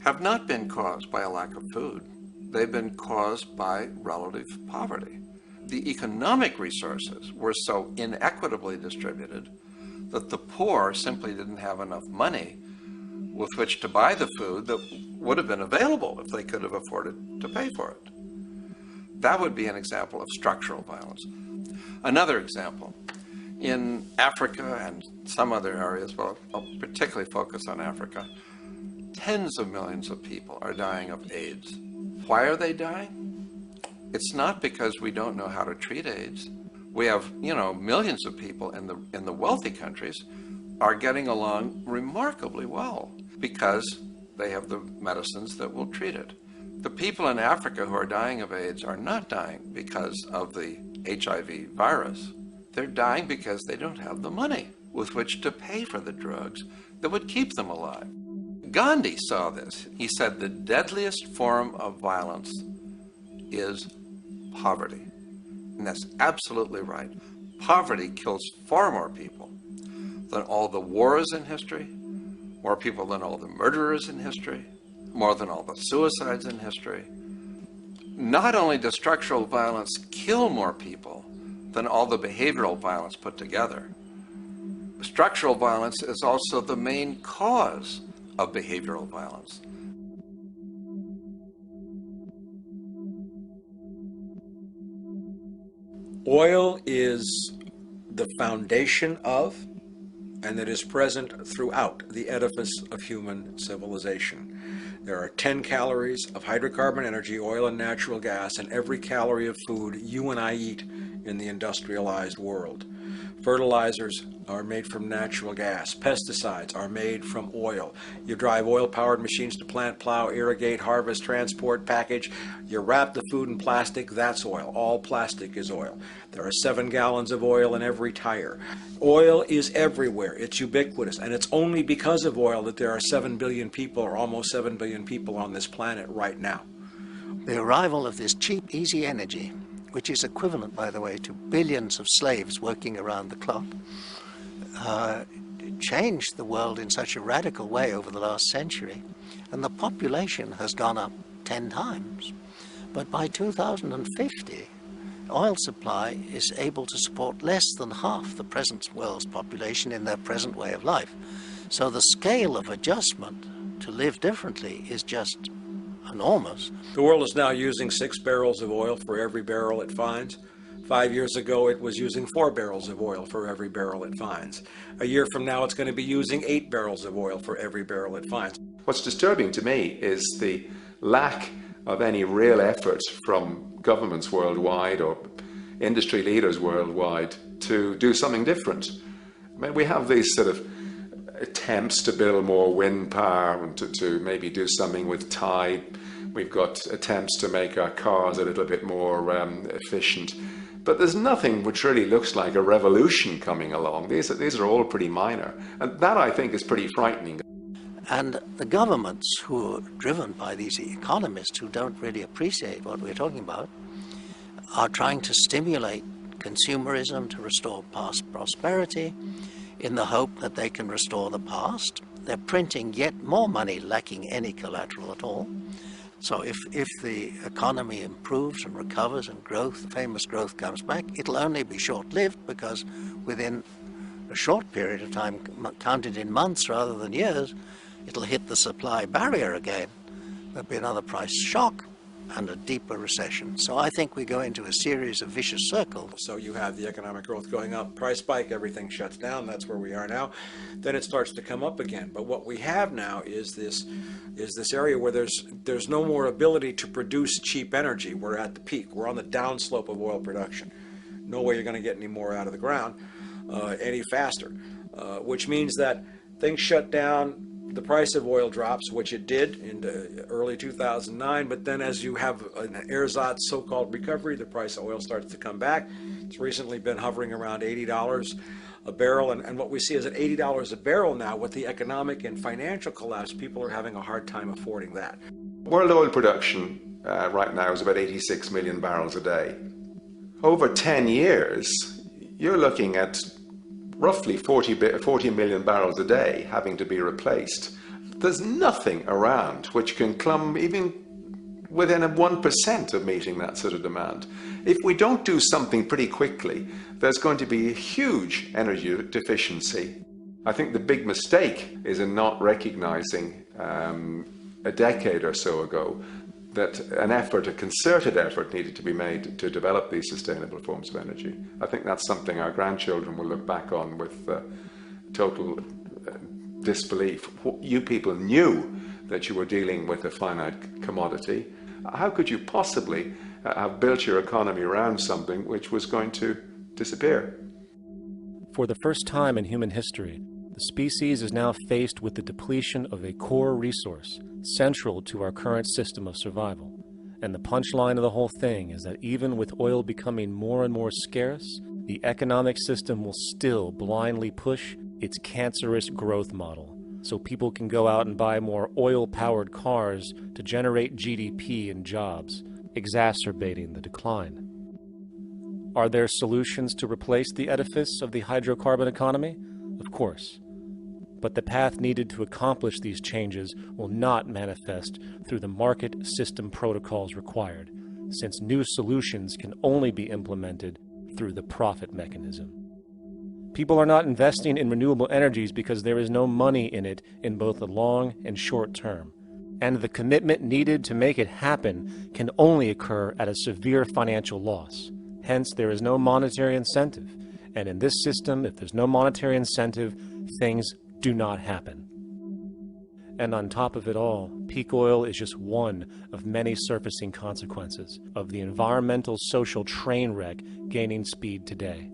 have not been caused by a lack of food. They've been caused by relative poverty. The economic resources were so inequitably distributed that the poor simply didn't have enough money with which to buy the food that would have been available if they could have afforded to pay for it. That would be an example of structural violence. Another example, in Africa and some other areas, but I'll particularly focus on Africa, tens of millions of people are dying of AIDS. Why are they dying? It's not because we don't know how to treat AIDS. We have, millions of people in the wealthy countries are getting along remarkably well because they have the medicines that will treat it. The people in Africa who are dying of AIDS are not dying because of the HIV virus. They're dying because they don't have the money with which to pay for the drugs that would keep them alive. Gandhi saw this. He said the deadliest form of violence is poverty. And that's absolutely right. Poverty kills far more people than all the wars in history, more people than all the murderers in history, more than all the suicides in history. Not only does structural violence kill more people than all the behavioral violence put together, structural violence is also the main cause of behavioral violence. Oil is the foundation of, and it is present throughout the edifice of human civilization. There are 10 calories of hydrocarbon energy, oil and natural gas, in every calorie of food you and I eat in the industrialized world. Fertilizers are made from natural gas. Pesticides are made from oil. You drive oil-powered machines to plant, plow, irrigate, harvest, transport, package. You wrap the food in plastic, that's oil. All plastic is oil. There are 7 gallons of oil in every tire. Oil is everywhere. It's ubiquitous. And it's only because of oil that there are 7 billion people, or almost 7 billion people on this planet right now. The arrival of this cheap, easy energy, which is equivalent, by the way, to billions of slaves working around the clock, changed the world in such a radical way over the last century, and the population has gone up 10 times. But by 2050, oil supply is able to support less than half the present world's population in their present way of life. So the scale of adjustment to live differently is just enormous. The world is now using 6 barrels of oil for every barrel it finds. 5 years ago, it was using 4 barrels of oil for every barrel it finds. A year from now, it's going to be using 8 barrels of oil for every barrel it finds. What's disturbing to me is the lack of any real effort from governments worldwide or industry leaders worldwide to do something different. I mean, we have these sort of attempts to build more wind power and to maybe do something with tide. We've got attempts to make our cars a little bit more efficient. But there's nothing which really looks like a revolution coming along. These are all pretty minor. And that, I think, is pretty frightening. And the governments who are driven by these economists who don't really appreciate what we're talking about are trying to stimulate consumerism to restore past prosperity in the hope that they can restore the past. They're printing yet more money lacking any collateral at all. So if the economy improves and recovers and growth, famous growth comes back, it'll only be short-lived because within a short period of time, counted in months rather than years, it'll hit the supply barrier again. There'll be another price shock and a deeper recession. So I think we go into a series of vicious circles. So you have the economic growth going up, price spike, everything shuts down, that's where we are now. Then it starts to come up again. But what we have now is this area where there's no more ability to produce cheap energy. We're at the peak. We're on the downslope of oil production. No way you're going to get any more out of the ground any faster, which means that things shut down. The price of oil drops, which it did in early 2009, but then as you have an ersatz so-called recovery, the price of oil starts to come back. It's recently been hovering around $80 a barrel, and what we see is at $80 a barrel now, with the economic and financial collapse, people are having a hard time affording that. World oil production right now is about 86 million barrels a day. Over 10 years, you're looking at roughly 40 million barrels a day having to be replaced. There's nothing around which can come even within 1% of meeting that sort of demand. If we don't do something pretty quickly, there's going to be a huge energy deficiency. I think the big mistake is in not recognizing a decade or so ago that a concerted effort needed to be made to develop these sustainable forms of energy. I think that's something our grandchildren will look back on with total disbelief. You people knew that you were dealing with a finite commodity. How could you possibly have built your economy around something which was going to disappear? For the first time in human history, the species is now faced with the depletion of a core resource central to our current system of survival. And the punchline of the whole thing is that even with oil becoming more and more scarce, the economic system will still blindly push its cancerous growth model, so people can go out and buy more oil-powered cars to generate GDP and jobs, exacerbating the decline. Are there solutions to replace the edifice of the hydrocarbon economy? Of course. But the path needed to accomplish these changes will not manifest through the market system protocols required, since new solutions can only be implemented through the profit mechanism. People are not investing in renewable energies because there is no money in it in both the long and short term, and the commitment needed to make it happen can only occur at a severe financial loss. Hence, there is no monetary incentive, and in this system, if there's no monetary incentive, things do not happen. And on top of it all, peak oil is just one of many surfacing consequences of the environmental social train wreck gaining speed today.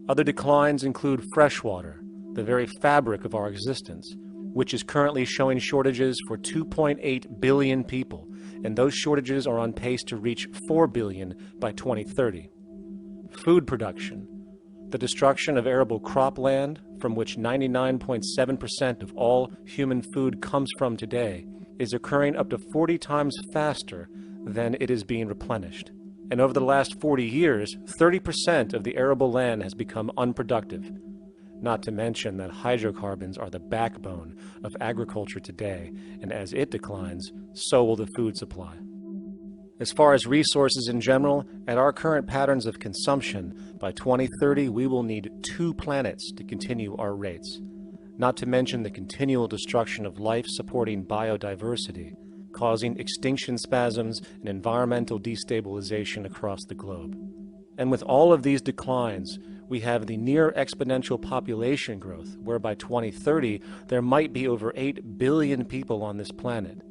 Other declines include freshwater, the very fabric of our existence, which is currently showing shortages for 2.8 billion people, and those shortages are on pace to reach 4 billion by 2030. Food production, the destruction of arable cropland, from which 99.7% of all human food comes from today, is occurring up to 40 times faster than it is being replenished. And over the last 40 years, 30% of the arable land has become unproductive. Not to mention that hydrocarbons are the backbone of agriculture today, and as it declines, so will the food supply. As far as resources in general, at our current patterns of consumption, by 2030 we will need 2 planets to continue our rates, not to mention the continual destruction of life-supporting biodiversity, causing extinction spasms and environmental destabilization across the globe. And with all of these declines, we have the near exponential population growth, where by 2030 there might be over 8 billion people on this planet.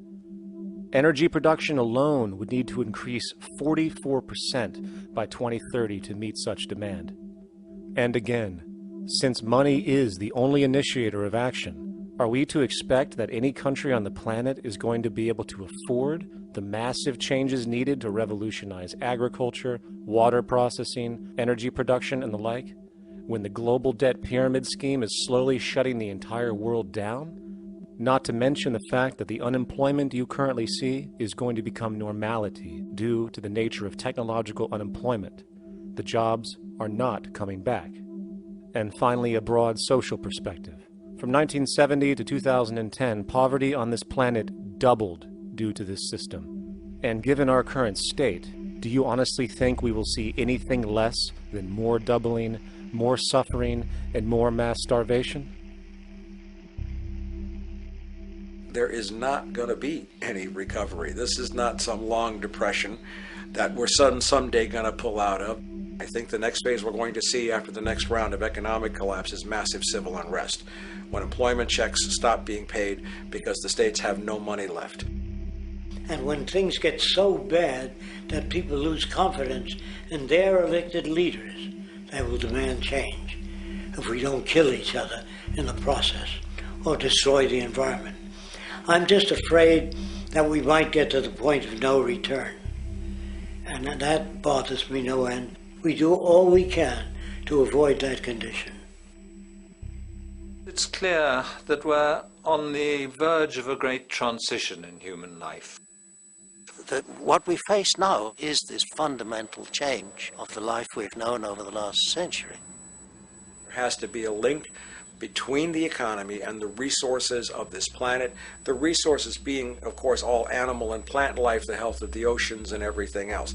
Energy production alone would need to increase 44% by 2030 to meet such demand. And again, since money is the only initiator of action, are we to expect that any country on the planet is going to be able to afford the massive changes needed to revolutionize agriculture, water processing, energy production, and the like, when the global debt pyramid scheme is slowly shutting the entire world down? Not to mention the fact that the unemployment you currently see is going to become normality due to the nature of technological unemployment. The jobs are not coming back. And finally, a broad social perspective. From 1970 to 2010, poverty on this planet doubled due to this system. And given our current state, do you honestly think we will see anything less than more doubling, more suffering, and more mass starvation? There is not going to be any recovery. This is not some long depression that we're someday going to pull out of. I think the next phase we're going to see after the next round of economic collapse is massive civil unrest, when employment checks stop being paid because the states have no money left. And when things get so bad that people lose confidence in their elected leaders, they will demand change if we don't kill each other in the process or destroy the environment. I'm just afraid that we might get to the point of no return. And that bothers me no end. We do all we can to avoid that condition. It's clear that we're on the verge of a great transition in human life. What we face now is this fundamental change of the life we've known over the last century. There has to be a link between the economy and the resources of this planet, the resources being, of course, all animal and plant life, the health of the oceans and everything else.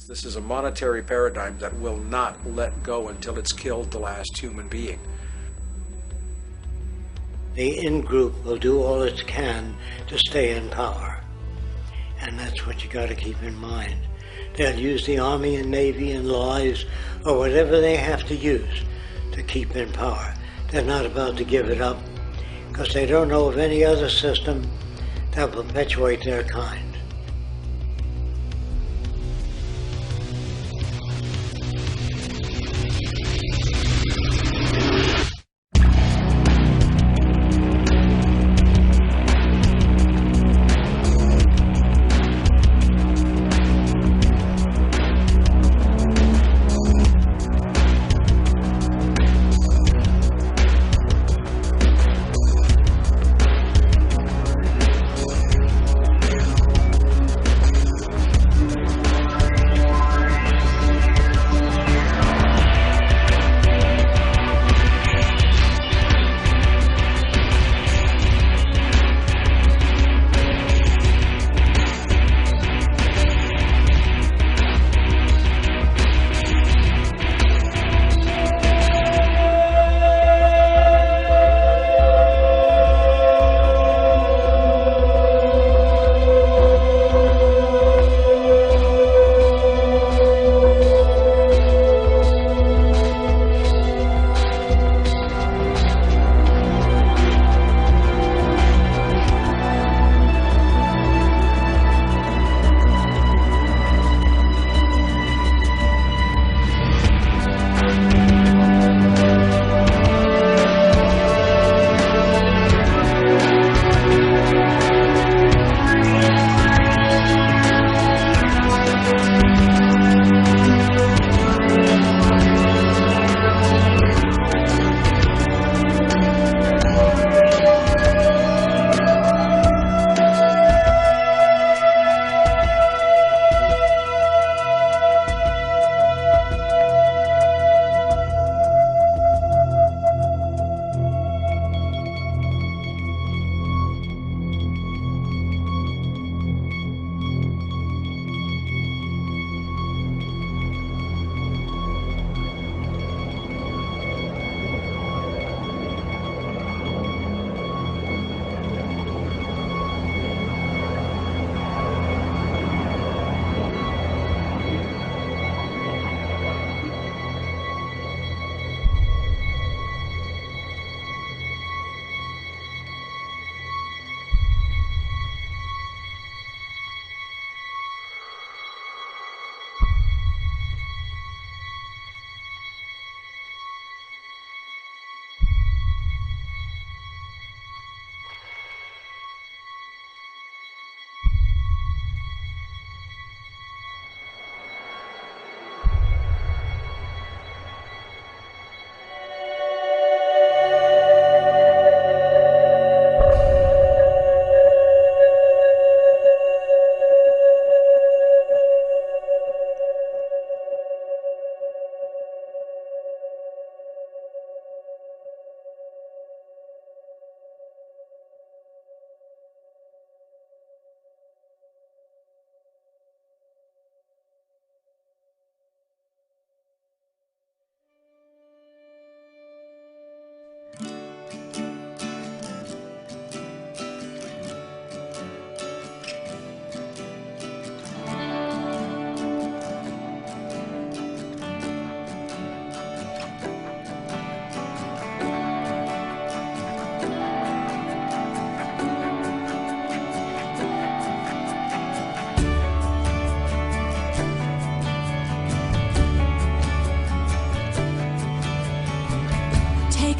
This is a monetary paradigm that will not let go until it's killed the last human being. The in-group will do all it can to stay in power. And that's what you got to keep in mind. They'll use the Army and Navy and lies or whatever they have to use to keep in power. They're not about to give it up because they don't know of any other system that will perpetuate their kind.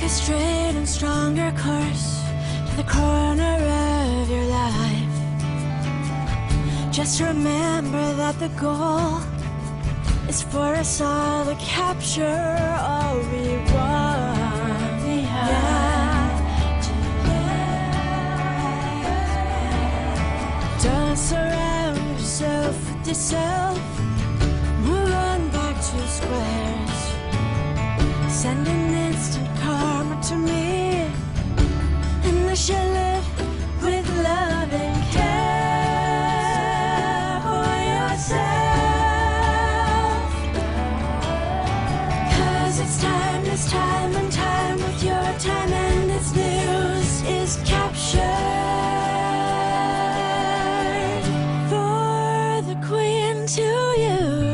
a straight and stronger course to the corner of your life. Just remember that the goal is for us all to capture all we want. Don't surround yourself with yourself. Move on back to squares. Send an instant karma to me, and I shall live with love and care for yourself. 'Cause it's time and time with your time, and its news is captured for the queen to use.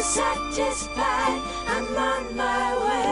Satisfied, I'm on my way.